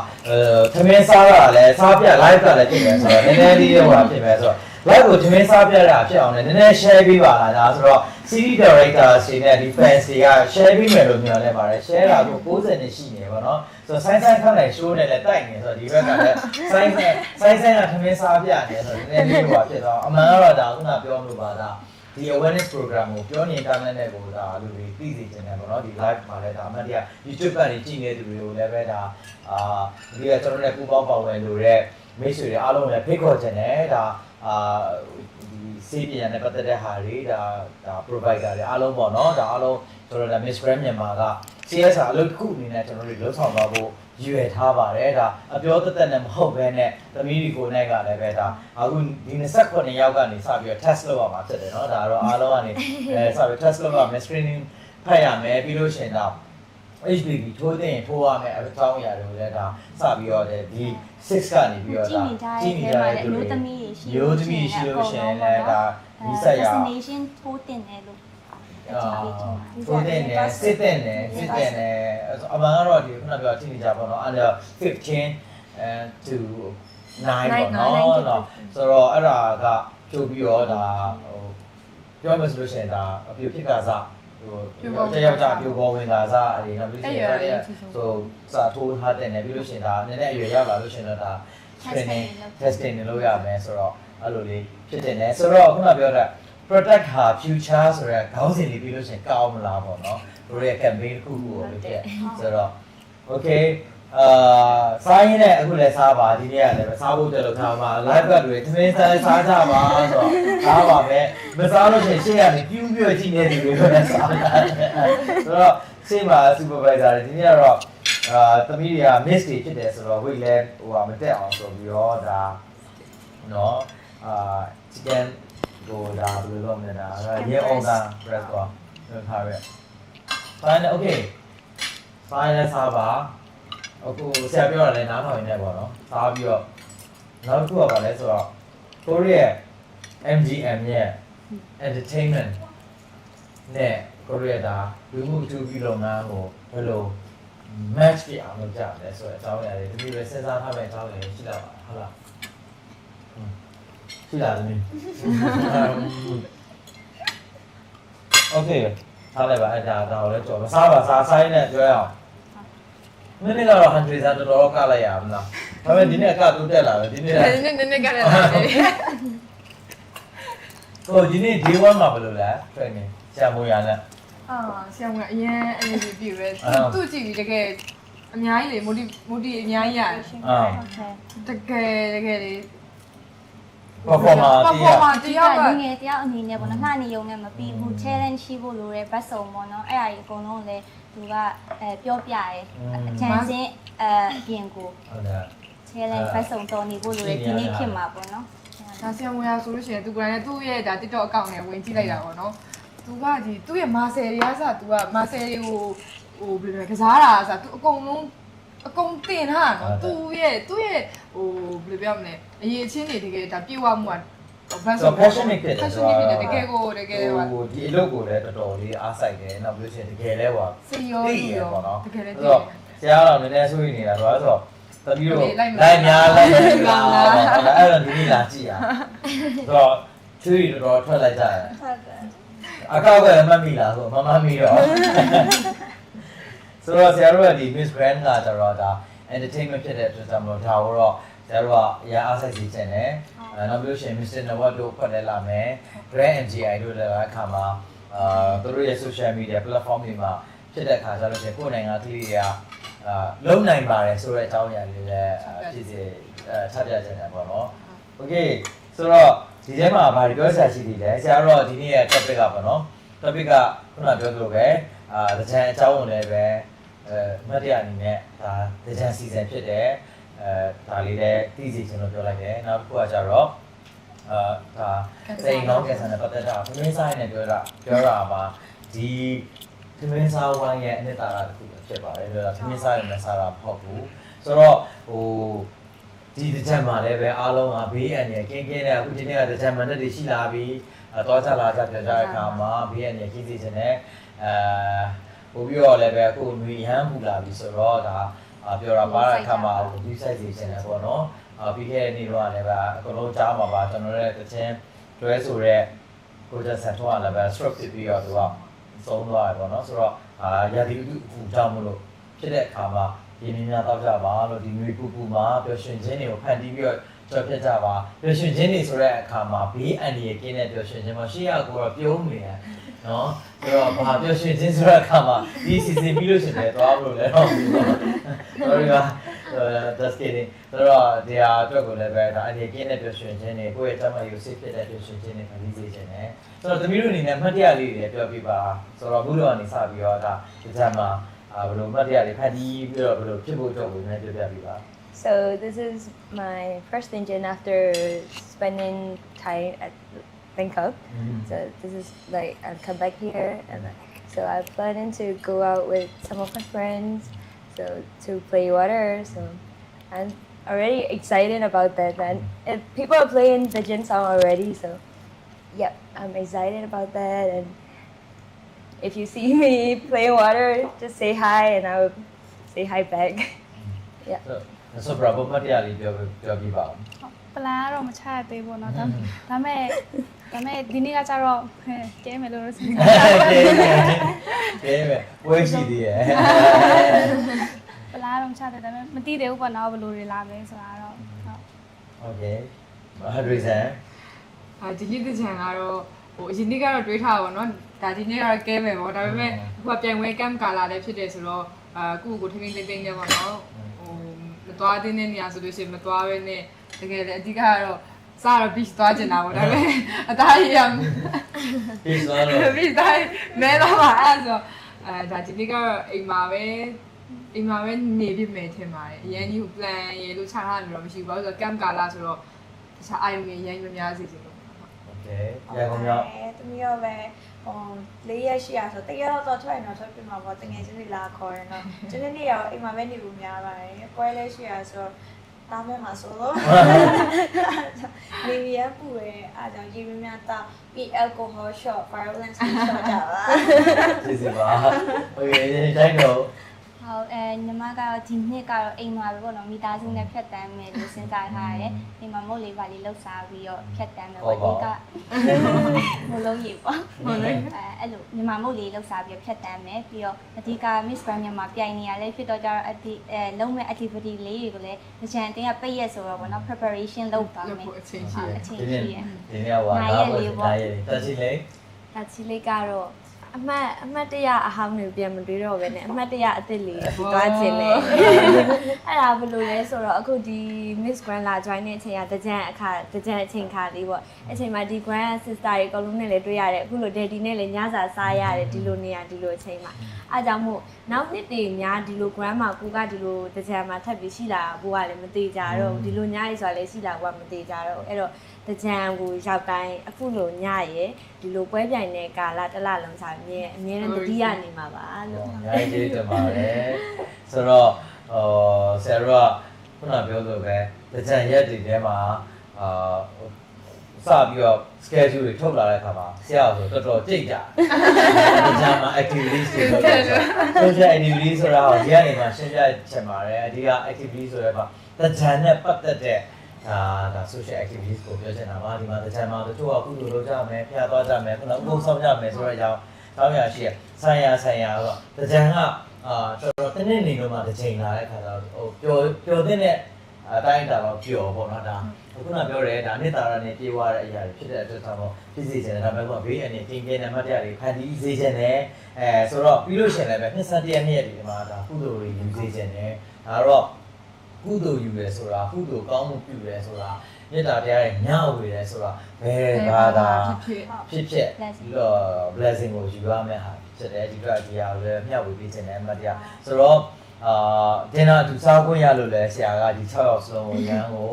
Speaker 1: သမင်းစားတာလည်းစားပြ live ကလည်းဖြစ်မယ်ဆိုတော့နည်းနည်းလေးဟိုဟာဖြစ်မယ်ဆိုတော့ live ကိုသမင်းစားပြတာဖြစ်အောင်လည်းနည်းနည်း share ပေးပါလားဒါဆိုတော့ series director တွေနဲ့ဒီ fans တွေက share ပေးမယ်လို့ပြောနေပါတယ် share တာကို90နဲ့ရှိနေပေါ့နော်ဆိုတော့ဆိုင်ခန့်နိုင် show နဲ့လည်းတိုက်နေဆိုတော့ဒီဘက်ကလည်းဆိုင်ကသမင်းစားပြနေဆိုတော့နည်းနည်းလေးဟိုဟာဖြစ်တော့အမှန်ကတော့ဒါခုနပြောလို့ပါဒါဒီ awareness program ကိုပြောနေတာနဲ့ကိုဒါလူတွေသိစေချင်တယ်ပေါ့နော်ဒီ live မှာလည်းဒါအမှန်တရား YouTube ကနေကြည့်နေသူတွေကိုလည်းပဲဒါဒီကကျွန်တော်တို့လည်းပူပေါင်းပါဝင်လို့တဲ့မိတ်ဆွေတွေအားလုံးလည်းဖိတ်ခေါ်ချင်တယ်ဒါဒီစေပညာနဲ့ပတ်သက်တဲ့ဟာတွေဒါ provider တွေအားလုံးပေါ့နော်ဒါအားလုံးကျွန်တော်တို့ Miss Grand မြန်မာက CSR အလုပ်တစ်ခုအနေနဲ့ကျွန်တော်တို့လှုပ်ဆောင်သွားဖို့ရွယ်ထားပါတယ်ဒါအပြောသက်နဲ့မဟုတ်ဘဲနဲ့သမီးတွေကိုနဲ့ကလည်းပဲဒါအခုဒီ29ယောက်ကနေစပြီးတော့ test လုပ်ရမှာဖြစ်တယ်เนาะဒါတော့အားလုံးကနေစပြီး test လုပ်ရမယ် screening ဖတ်ရမယ်ပြီးလို့ရှိရင်ဒါ HPV ထိုးတဲ့ရင်ထိုးရမယ်အကြောင်းအရာတွေကိုလည်းဒါစပြီးတော့ဒီ6ကနေပြီးတော့ဒါ
Speaker 7: ကြည့်နေကြတဲ့အမျိုးသမီးတွေရှိ
Speaker 1: လို့ရှိရင်လည်းဒါဒီဆက်ရ
Speaker 7: vaccination ထိုးတင်တယ်လို့
Speaker 1: ထိုးတဲ့နဲ့စစ်တဲ့နဲ့အမှန်ကတော့ဒီခုနပြောကြည့်နေကြပါတော့ under 15 to 9ပေါ့နော်ဆိုတော့အဲ့ဒါကဖြုတ်ပြီးတော့ဒါဟိုပြောမှဆိုလို့ရှိရင်ဒါအပြည့်ဖြစ်ကစားဟို တယောက်ကြပြိုပေါ်ဝင်လာစားအဲ့နောက်ပြီးဆိုစာထိုးထားတဲ့နယ်ပြီးလို့ရှင်ဒါနည်းနည်းအရွယ်ရောက်လာလို့ရှင်တော့ဒါ training testing လုပ်ရမယ်ဆိုတော့အဲ့လိုလေးဖြစ်တယ်လေဆိုတော့ခုနပြောတာ protect ဟာ future ဆိုတဲ့ခေါင်းစဉ်လေးပြီးလို့ရှင်ကောင်းမလားပေါ့နော်တို့ရဲ့ campaign တစ်ခုကိုလုပ်ခဲ့ဆိုတော့ okay စားရင်းနဲ့အခုလည်းစားပါဒီနေ့ကလည်းစားဖို့တက်လို့ထားမှာ live ကတွေသမင်းစားကြပါဆိုတော့စားပါပဲမစားလို့ရှိရင်ရှေ့ကနေပြူးပြွကြည့်နေတယ်လို့လည်းစားတာဆိုတော့ရှေ့မှာ supervisor တွေဒီနေ့ကတော့သမီးတွေက miss တွေဖြစ်တယ်ဆိုတော့ weight လဲဟိုမတက်အောင်ဆိုပြီးတော့ဒါနော်chicken ဟိုဒါဘယ်လိုလုပ်မလဲဒါရေအောင်တာ press တော့ထားရဲ fine okay fine စားပါအခုဆရာပြောတာလည်းနားထောင်နေတယ်ပေါ့နော်စားပြီးတော့နောက်တစ်ခုကပါလဲဆိုတော့ကိုရီးယား MGM ရဲ့ entertainment နဲ့ကိုရီးယားဒါလူမှုအထူးပြုလုပ်ငန်းကိုဘယ်လို match ပြအောင်လုပ်ကြလဲဆိုတော့အကြောင်းအရာတွေဒီလိုပဲစဉ်းစားထားမယ့်အကြောင်းအရာတွေရှိတော့ပါဟုတ်လားရှိလားသမီး Okay ထားလိုက်ပါအဲ့ဒါတော့လည်းကြော်မစားပါစားဆိုင်နဲ့ကြွဲအောင်မင်းကတော့100စာတော်တော်ကလိုက်ရမလားဒါပေမဲ့ဒီနေ့ကတိုးတက်လာပဲဒီနေ့
Speaker 5: နည်းကလည်းလာတယ်
Speaker 1: ဟိုဒီနေ့ day 1မှာဘယ်လိုလဲ training ဆရာမိုးရနဲ့
Speaker 5: ဆရာကအရင် energy ပြည့်ပဲသူ့ကြည့်ပြီးတကယ်အများကြီးလေ motivate အများကြီးရတယ်တကယ်လေ
Speaker 1: performer
Speaker 7: တယောက်ငယ်တယောက်အနေနဲ့ပေါ့နော်နှာနေုံနဲ့မပြီးဘူး challenge ရှိဖို့လိုတယ်ဘတ်စုံပေါ့နော်အဲ့အရာကြီးအကုန်လုံးလည်းသူကပြောပြရဲအချမ်းစင်းအပြင်ကို
Speaker 1: ဟုတ်တယ်
Speaker 7: challenge ဘတ်စုံတော်နေဖို့လိုတယ်ဒီနေ့ခေတ်မှာပေါ့နော်
Speaker 5: ဒါဆရာမရဆိုလို့ရှိရင်သူကလည်းသူ့ရဲ့ဒါ TikTok account နဲ့ဝင်ကြည့်လိုက်တာပေါ့နော်သူကဒီသူ့ရဲ့ muscle တွေကစသူက muscle တွေကိုဟိုဘယ်လိုလဲကစားတာစသူအကုန်လုံးအကုန်တင်ထားတာနော်သူ့ရဲ့ဟိုဘယ်လိုပြောမလဲအရေးချင်းတွေတကယ်ဒါပြေဝမှုကဘတ်ဆို
Speaker 1: passionate ဖြစ်တယ်ဆိုတော့
Speaker 5: တကယ်ဟို
Speaker 1: ဒီအလုပ်ကိုလည်းတော်တော်လေးအားစိုက်တယ်နောက်ပြီးရှင်တကယ်လဲဟို
Speaker 5: စိတ်ရော
Speaker 1: ပေါ့နော်
Speaker 5: တကယ်လည်း
Speaker 1: ဆိုတော့ဆရာတော်နည်းနည်းဆိုရင်နေတာဆိုတော့သမီးတို့လိုက်များလိုက်လာဟုတ်လားအဲ့တော့ဒီနေ့လာကြည့်ရဆိုတော့ချွေးတော်ထွက်လိုက်ကြတယ်ဟုတ်တယ်အကောက်ကမတ်မိလားဆိုမမမိတော့ဆိုတော့ဆရာတို့ကဒီ Miss Grand ကကျတော့ဒါ entertainment ဖြစ်တဲ့အတွက်ကြောင့်မလို့ဒါကိုတော့ဆရာတို့ကအရာအားစိုက်စီချင်တယ်နောက်ပြီးလို့ရှိရင် Mr. Nawat တို့ဖွက်လဲလာမယ် Grand MGI တို့လည်းအခါမှာသူတို့ရဲ့ social media platform တွေမှာဖြစ်တဲ့အခါကျတော့ကိုယ်နိုင်ငံကလေးတွေကလုံနိုင်ပါတယ်ဆိုတဲ့အကြောင်းအရာလေးလည်းဖြစ်စေထပ်ပြချင်တယ်ပေါ့နော် Okay ဆိုတော့ဒီထဲမှာဗာပြောဆရာရှိသေးတယ်ဆရာတို့ဒီနေ့ရဲ့ topic ကပေါ့နော် topic ကခုနပြောသလိုပဲတကြံအကြောင်းဝင်လည်းပဲမတ်တရားအနေနဲ့ဒါတကြံ season ဖြစ်တယ်ဒါလေးလည်းသိစီချင်လို့ပြောလိုက်တယ်နောက်တစ်ခုကကျတော့ဒါစိန်ကောင်းကင်ဆာနဲ့ပတ်သက်တာသမင်းစားနဲ့ပြောတာမှာဒီသမင်းစားဝိုင်းရဲ့အနှစ်သာရတစ်ခုဖြစ်ပါတယ်ပြောတာသမင်းစားရမယ်စားတာမဟုတ်ဘူးဆိုတော့ဟိုဒီတကြံမှာလည်းပဲအားလုံးကဘေးအန္တရာယ်ကင်းကင်းနဲ့အခုဒီနေ့ကတကြံမှန်တဲ့တွေရှိလာပြီးတော့ချလာကြပြောကြတဲ့အခါမှာဘေးအန္တရာယ်ကြီးစီခြင်းနဲ့ပို့ပြီးတော့လည်းပဲအခုຫນွေရမ်းပူလာပြီဆိုတော့ဒါပြောတာပါတဲ့အခါမှာဒီ size စီခြင်းနဲ့ပေါ့နော်ပြီးခဲ့တဲ့နေ့တော့လည်းပဲအကုန်လုံးကြားမှာပါကျွန်တော်တို့ရဲ့တခြင်းတွဲဆိုတဲ့ကိုကျဆက်ထွားလည်းပဲ stroke ဖြစ်ပြီးတော့သူကသုံးသွားတယ်ပေါ့နော်ဆိုတော့ရာသီဥတုအပူကြောင့်မလို့ဖြစ်တဲ့အခါမှာဒီနည်းများတော့ကြပါလို့ဒီຫນွေပူပူမှာပျော်ရွှင်ခြင်းတွေကိုဖန်တီးပြီးတော့ကြော်ပြကြပါပျော်ရွှင်ခြင်းတွေဆိုတဲ့အခါမှာဘေးအန္တရာယ်ကင်းတဲ့ပျော်ရွှင်ခြင်းမှာရှေ့ရကိုတော့ပြုံးနေတယ်နော်ဆိုတော့ဘာပျော်ရွှင်ခြင်းဆိုတဲ့အခါမှာဒီစီစဉ်ပြီးလို့ရှိရင်တော့ဘလို့လဲတော့sorry ပါjust kidding ဆိုတော့ဒီဟာအတွက်ကိုလည်းပဲဒါအန္တရာယ်ကင်းတဲ့ပျော်ရွှင်ခြင်းတွေကိုယ့်ရဲ့တမန်ယူစစ်ဖြစ်တဲ့ပျော်ရွှင်ခြင်းတွေဖန်တီးစေခြင်းနဲ့ဆိုတော့သမီးတို့အနေနဲ့မှတ်တရလေးတွေပြောပြပါဆိုတော့ဘုရားအနေစပြီးတော့ဒါဒီချက်မှာဘယ်လိုမှတ်တရလေးဖန်တီးပြီးတော့ဘယ်လိုဖြစ်ဖို့အတွက်ကိုလည်းပြောပြပြပါ
Speaker 6: So this is my first engine after spending time at Bangkok. So this is like I've come back here and so I'm planning to go out with some of my friends so to play water. So I'm already excited about that and people are playing the Jin song already. So yep, I'm excited about that and if you see me playing water, just say hi and I will say hi back. Yeah.
Speaker 1: ဆိုပရာဘမတ်တရားလေးပြောပြပါဦး
Speaker 4: ပလန်ကတော့မချရသေးဘူးเนาะဒါမဲ့ဒီနေ့ကကျတော့ကဲမယ်လို့စဉ်းစား
Speaker 1: ကဲမယ်ပွဲရှိသေးရဲ့
Speaker 4: ပလန်တော့မချသေးဒါမဲ့မသိသေးဘူးပေါ့နော်ဘယ်လိုတွေလာမလဲဆိုတာတော့
Speaker 1: โอเคဟာဒရီဆန်
Speaker 5: ဒီနေ့တကြံကတော့ဟိုအရင်နေ့ကတော့တွေးထားပါတော့ဒါဒီနေ့ကတော့ကဲမယ်ပေါ့ဒါပေမဲ့အခုကပြန်ဝဲကမ်ကာလာလည်းဖြစ်တယ်ဆိုတော့ကိုထိန်းသိမ်းနေပါတော့ဟိုမသွားသေးတဲ့နေရာဆိုလို့ရှိရင်မသွားဘဲနဲ့တကယ်လည်းအဓိကကတော့စားတော့ beach သွားကျင်တာပေါ့ဒါပေမဲ့အသားရည်ရ
Speaker 1: beach သွားတော့
Speaker 5: beach တိုင်းမဲတော့ပါအဲ့ဆိုဒါဒီနေ့ကတော့အိမ်မှာပဲနေပြမယ်ထင်ပါတယ်အရင်ကြီး plan ရေလို့ချထားတယ်တော့မရှိဘူးဘာလို့ဆိုတော့ camp ကာလာဆိုတော့တခြားအိမ်တွေရမ်းများစီစီလို့
Speaker 1: โอเคရန်ကုန်ရောက်
Speaker 3: တမီးရောပဲဟို4ရက်ရှိရဆိုတကယ်တော့ထွက်ရင်တော့ထွက်ပြမှာပေါ့တကယ်ချင်းတွေလာခေါ်ရတော့ဒီနေ့ရောအိမ်မှာပဲနေဖို့များပါတယ်ပွဲလေးရှိရဆိုတားမဲ့မှာဆိုတော့နေရပူရဲအားကြောင့်ရေမြများတာပြီး alcohol shot violence shot ကြပါ
Speaker 1: စီစီပါโอเคတိုင်းတော့
Speaker 7: ဟုတ်ညီမကတော့ဒီနှစ်ကတော့အိမ်မှာပဲပေါ့နော်မိသားစုနဲ့ဖြတ်တန်းမယ်လို့စဉ်းစားထားရတယ်အိမ်မှာမုတ်လေးပါလေးလှုပ်ရှားပြီးတော့ဖြတ်တန်းမယ်ပေါ့ဒီကမလုံးကြီးပေါ့ဟုတ်လေအဲ့လိုညီမမုတ်လေးလှုပ်ရှားပြီးဖြတ်တန်းမယ်ပြီးတော့အဓိက Miss Grand မြန်မာပြိုင်နေရလဲဖြစ်တော့ကြတော့လုံးမဲ့ activity လေးတွေကိုလည်းအချမ်းအတင်းကပိတ်ရက်ဆိုတော့ပေါ့နော် preparation လုပ်ပါမယ်
Speaker 5: အချိန်ရှိ
Speaker 7: အချိန်ရှိရ
Speaker 1: ဒီနေ့ကဟာတက်ချီလေး
Speaker 2: ကတော့အမှတ်တရအဟောင်းတွေပြန်မတွေးတော့ပဲနဲ့အမှတ်တရအစ်စ်လေးသွားခြင်းလေအဲ့ဒါဘယ်လိုလဲဆိုတော့အခုဒီ Miss Grand လာ join တဲ့အချိန်ကတကြံအချိန်ခါလေးပေါ့အချိန်မှာဒီ Grand Sister တွေအကုန်လုံးနဲ့လည်းတွေ့ရတယ်အခုလို Daddy နဲ့လည်းညစာစားရတယ်ဒီလိုနေရာဒီလိုအချိန်မှာအားကြောင့်မို့နောက်နှစ်တွေများဒီလို Grand မှာကိုကဒီလိုတကြံမှာထပ်ပြီးရှိလာဖို့ကလည်းမသေးကြတော့ဒီလိုညရီဆိုတာလည်းရှိလာဖို့ကမသေးကြတော့အဲ့တော့တကြံကိုရောက်တိုင်းအခုလိုညရဲဒီလိုပွဲပြိုင်တဲ့ကာလတစ်လလုံးစာအမြဲတမ်းတတိယနေမှာပါလို့
Speaker 1: ညာကြီးတင်ပါတယ်ဆိုတော့ဆရာတို့ကခုနပြောလို့ပဲတကြံရက်တွေထဲမှာစပြီးတော့ schedule တွေထုတ်လာတဲ့အခါမှာဆရာဆိုတော်တော်ကြိတ်ကြတကြံမှာ activities တွေလုပ်တယ် social activity ဆိုတာဟောဒီကနေမှရှင်းပြချင်ပါတယ်အဓိက activity ဆိုတဲ့အခါတကြံနဲ့ပတ်သက်တဲ့ဒါ social activities ကိုပြောချင်တာပါဒီမှာတခြားမှာတချို့ကကုသိုလ်လုပ်ကြမယ်ဖျားသွားကြမယ်ခုနကဥပုသ်ဆောင်ကြမယ်ဆိုတော့အကြောင်းတောင်းရရှိရဆိုင်ရာဆိုတော့တခြားကတော်တော်တနေ့နေတော့မှတစ်ချိန်လာတဲ့ခါကျတော့ဟိုပျော်တဲ့အတိုင်းတာတော့ပျော်ပေါ့နော်ဒါခုနပြောတယ်ဒါနှစ်သာရနဲ့ပြေးသွားတဲ့အရာတွေဖြစ်တဲ့အတွက်ကြောင့်ဖြစ်စေချင်တယ်ဒါပေမဲ့ဘေးအနေတင်ပြနေမှတရားတွေဖန်တီးစေချင်တယ်ဆိုတော့ပြီးလို့ရှိရင်လည်းပဲနှစ်ဆက်တရက်နှစ်ရက်ဒီမှာဒါကုသိုလ်တွေယူစေချင်တယ်ဒါတော့ကုသိုလ်ယူရဲဆိုတာကုသိုလ်ကောင်းမှုပြုရဲဆိုတာမေတ္တာတရားတွေညဝေရဲဆိုတာဘယ်ဘာသာဖြစ်ပြီးတော့ blessing ကိုယူရမယ့်ဟာဖြစ်တယ်ဒီတော့ဒီဟာကိုလည်းမျှဝေပေးခြင်းနဲ့အမှတ်တရဆိုတော့တင်တာသူစားခွင့်ရလို့လဲဆရာကဒီ6ရောက်စလုံးကိုရန်ကို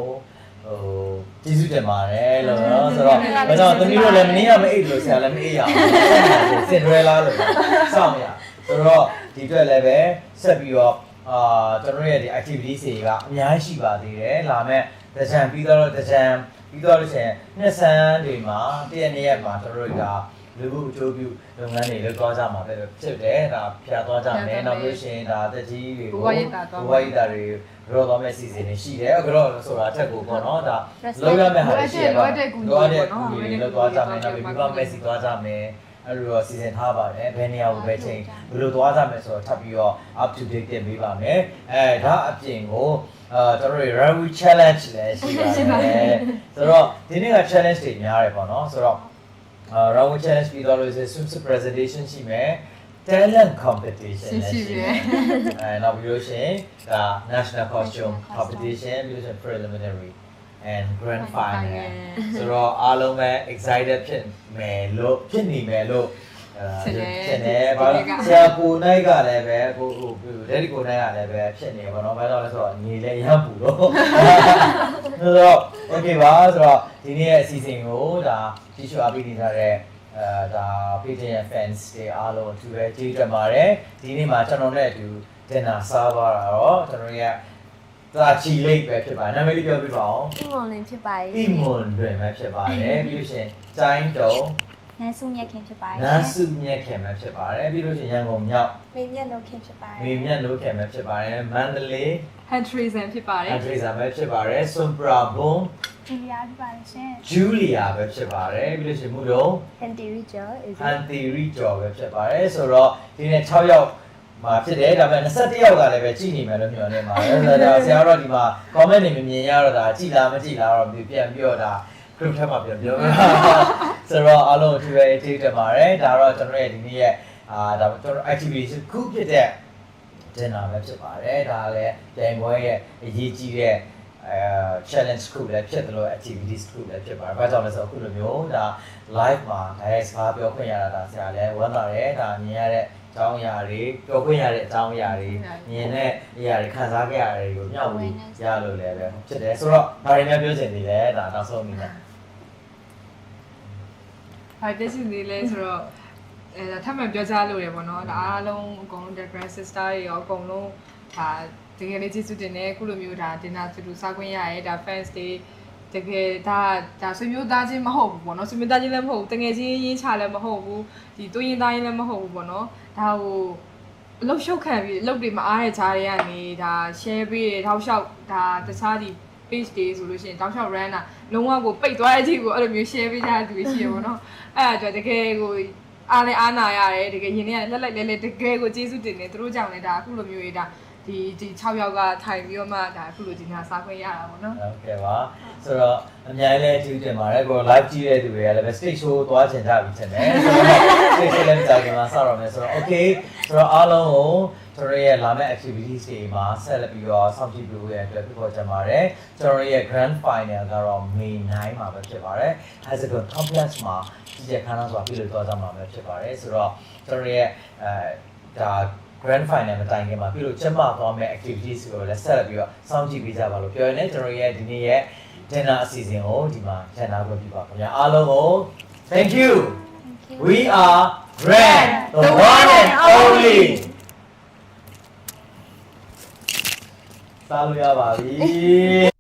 Speaker 1: ကျေးဇူးတင်ပါတယ်လို့နော်ဆိုတော့ဘာကြောင့်သမီးတို့လည်းမနေရမအိတ်လို့ဆရာလည်းမအိတ်ရအောင်စင်ဒရဲလာလို့စောင့်ရဆိုတော့ဒီအတွက်လည်းပဲဆက်ပြီးတော့ကျွန်တော်ရဲ့ဒီ activities တွေကအများကြီးရှိပါသေးတယ်လာမဲ့တကြံပြီးတော့တကြံပြီးတော့လို့ရှိရင်နှစ်ဆန်းတွေမှာတရက်နှစ်ရက်မှာကျွန်တော်တို့ကလူမှုအကျိုးပြုလုပ်ငန်းတွေလုပ်သွားကြမှာပဲဖြစ်တယ်ဒါဖျားသွားကြမယ်နောက်ပြီးရှင်ဒါတက်ကြီးတွေကိုဘဝရည်တာတွေရောတော့မဲ့စီစဉ်နေရှိတယ်ကတော့ဆိုတာတက်ကိုပေါ့နော်ဒါလုပ်ရမယ့်ဟာရှိတယ်ပေါ့တော့တဲ့ကူတွေလုပ်သွားကြမယ်နောက်ပြီးဘာမက်ဆီသွားကြမယ်အဲ့လိုစီစဉ်ထားပါတယ်ဘယ်နေရာကိုပဲချိန်ဘယ်လိုသွားကြမယ်ဆိုတော့ထပ်ပြီးတော့ up to date တင်ပေးပါမယ်ဒါအပြင်ကိုကျွန်တော်တို့ Review Challenge လည်းရှိပါတယ်ဆိုတော့ဒီနေ့က challenge တွေများတယ်ပေါ့နော်ဆိုတော့Review Challenge ပြီးတော့လို့ဆို swimsuit presentation ရှိမယ် talent competition လည်းရှိမယ်နောက်ပြီးလို့ရှိရင်ဒါ national costume competition ပြီးလို့ရှိရင် preliminary and grand final ဆိုတော့အားလုံးပဲ excited ဖြစ်နေမယ်လို့ဖြစ်နေဘာလို့ဆရာကိုနိုင်ကလည်းပဲကိုလက်ဒီကိုနိုင်ကလည်းပဲဖြစ်နေပါတော့ဘာလို့လဲဆိုတော့ညီလည်းရပူတော့ဆိုတော့ okay ပါဆိုတော့ဒီနေ့ရဲ့အစီအစဉ်ကိုဒါကြည့်ရှုအားပေးနေကြတဲ့ဒါ page ရဲ့ fans တွေအားလုံးအထူးပဲကျေးဇူးတင်ပါတယ်ဒီနေ့မှာကျွန်တော်နဲ့အတူ dinner စားသွားတာတော့ကျွန်တော်ရဲ့ဒါချီလိတ်ပဲဖြစ်ပါတယ်နာမည်လေးပြောပြပါအောင်
Speaker 2: အီမွန်လင်းဖြစ်ပါတယ်
Speaker 1: အီမွန်တွင်ပဲဖြစ်ပါတယ်ပြီးလို့ရှိရင်ကျိုင်းတုံ
Speaker 7: နန်းစုမြက်ခင်ဖြစ်ပါတယ်
Speaker 1: နန်းစုမြက်ခင်ပဲဖြစ်ပါတယ်ပြီးလို့ရှိရင်ရန်ကုန်မြောက်
Speaker 3: မေမြတ်လို့ခင်ဖြစ်ပါတယ်
Speaker 1: မေမြတ်လို့ခင်ပဲဖြစ်ပါတယ်မန္တလေး
Speaker 5: Handreason ဖြစ်ပါတယ်
Speaker 1: Andresa ပဲဖြစ်ပါတယ် Sombra Bon
Speaker 4: ဂျူလီယာဖြစ်ပါတယ်ရှင်
Speaker 1: Julia ပဲဖြစ်ပါတယ်ပြီးလို့ရှိရင်မှုတော့
Speaker 6: Anti-Rijo is
Speaker 1: Anti-Ri ကျော်ပဲဖြစ်ပါတယ်ဆိုတော့ဒီနေ့6ယောက်မှာဖြစ်တယ်ဒါပေမဲ့21ယောက်ကလည်းပဲကြည်နေမယ်လို့မျှော်နေပါတယ်ဆိုတော့ဆရာတို့ဒီမှာ comment တွေမမြင်ရတော့ဒါကြည်လားမကြည်လားတော့ပြန်ပြီးတော့ဒါ group ထဲမှာပြန်ပြောမယ်ဆိုတော့အားလုံးဒီပဲ take တက်ပါတယ်ဒါတော့ကျွန်တော်ရဲ့ဒီနေ့ရဲ့ဒါကျွန်တော် activity ခုဖြစ်တဲ့ dinner ပဲဖြစ်ပါတယ်ဒါလည်းပြန်ပွဲရဲ့အရေးကြီးတဲ့ challenge ခုလည်းဖြစ်တယ်လို့ activities ခုလည်းဖြစ်ပါတယ်ဘာကြောင့်လဲဆိုတော့အခုလိုမျိုးဒါ live မှာ direct စကားပြောခွင့်ရတာဒါဆရာလည်းဝမ်းသာတယ်ဒါမြင်ရတဲ့အကြောင်းအရာတွေပြောခွင့်ရတဲ့အကြောင်းအရာတွေမြင်တဲ့အရာတွေခံစားခဲ့ရတဲ့တွေကိုမျှဝေရလို့လည်းပဲဖြစ်တယ်ဆိုတော့ဒါတွေများပြောချင်သေးတယ်ဒါနောက်ဆုံးအနေနဲ့
Speaker 5: ဟာတက်စီနေလဲဆိုတော့ထပ်မံပြောကြားလို့ရပေါ့နော်ဒါအားလုံးအကုန်လုံး grand sister တွေရောအကုန်လုံးဒါတကယ်လေးကျေးဇူးတင်တယ်အခုလိုမျိုးဒါတင်တာတူစားခွင့်ရရဲဒါ fans တွေတကယ်ဒါဆွေမျိုးသားချင်းမဟုတ်ဘူးပေါ့နော်ဆွေမျိုးသားချင်းလည်းမဟုတ်ဘူးတကယ်ချင်းရင်းချလည်းမဟုတ်ဘူးဒီတွင်းရင်သားချင်းလည်းမဟုတ်ဘူးပေါ့နော်ဒါဟိုအလုပ်ရှုပ်ခံပြီးအလုပ်တွေမအားတဲ့ခြားတွေကနေဒါ share ပေးတယ်ထောက်လျှောက်ဒါတခြားဒီ page တွေဆိုလို့ရှိရင်တောက်လျှောက် run တာလုံးဝကိုပိတ်သွားတဲ့အချိန်ကိုအဲ့လိုမျိုး share ပေးကြတဲ့သူတွေရှိရပေါ့နော်အဲ့ဒါကြောင့်တကယ်ကိုအားလည်းအားနာရတယ်တကယ်ရင်ထဲကလက်လိုက်လဲတကယ်ကိုကျေးဇူးတင်တယ်သူတို့ကြောင့်လည်းဒါအခုလိုမျိုးရေးဒါဒီ6ယောက်ကထိုင်ပြီးတော့မှဒါအခုလိုဒီညစားခွင့်ရတာပေါ့နော်
Speaker 1: ဟုတ်ကဲ့ပါဆိုတော့အများကြီးလည်းကျေးဇူးတင်ပါတယ်ကို live ကြည့်တဲ့သူတွေကလည်းပဲ stage show သွားချင်ကြပြီထင်တယ်ဆိုတော့ stage show လည်းကြာကြမှာစတော့မယ်ဆိုတော့ okay ဆိုတော့အားလုံးကိုကျွန်တော်ရဲ့လာမယ့် activities တွေမှာဆက်လက်ပြီးတော့စောင့်ကြည့်ပေးရတဲ့အတွက်ပြောချင်ပါတယ်ကျွန်တော်ရဲ့ grand final ကတော့ May 9မှာပဲဖြစ်ပါတယ် Hexagon Complex မှာကြီးကျယ်ခမ်းနားစွာပြုလုပ်သွားကြမှာပဲဖြစ်ပါတယ်ဆိုတော့ကျွန်တော်ရဲ့ဒါ grand final မတိုင်ခင်မှာပြုလုပ်ကျင်းပသွားမယ့် activities ကိုလည်းဆက်လက်ပြီးတော့စောင့်ကြည့်ပေးကြပါလို့ပြောရရင်ကျွန်တော်ရဲ့ဒီနေ့ရဲ့ dinner အစီအစဉ်ကိုဒီမှာရန်နာခွင့်ပြုပါခင်ဗျာအားလုံးကို thank you we are grand the one and only စားလို့ရပါပြီ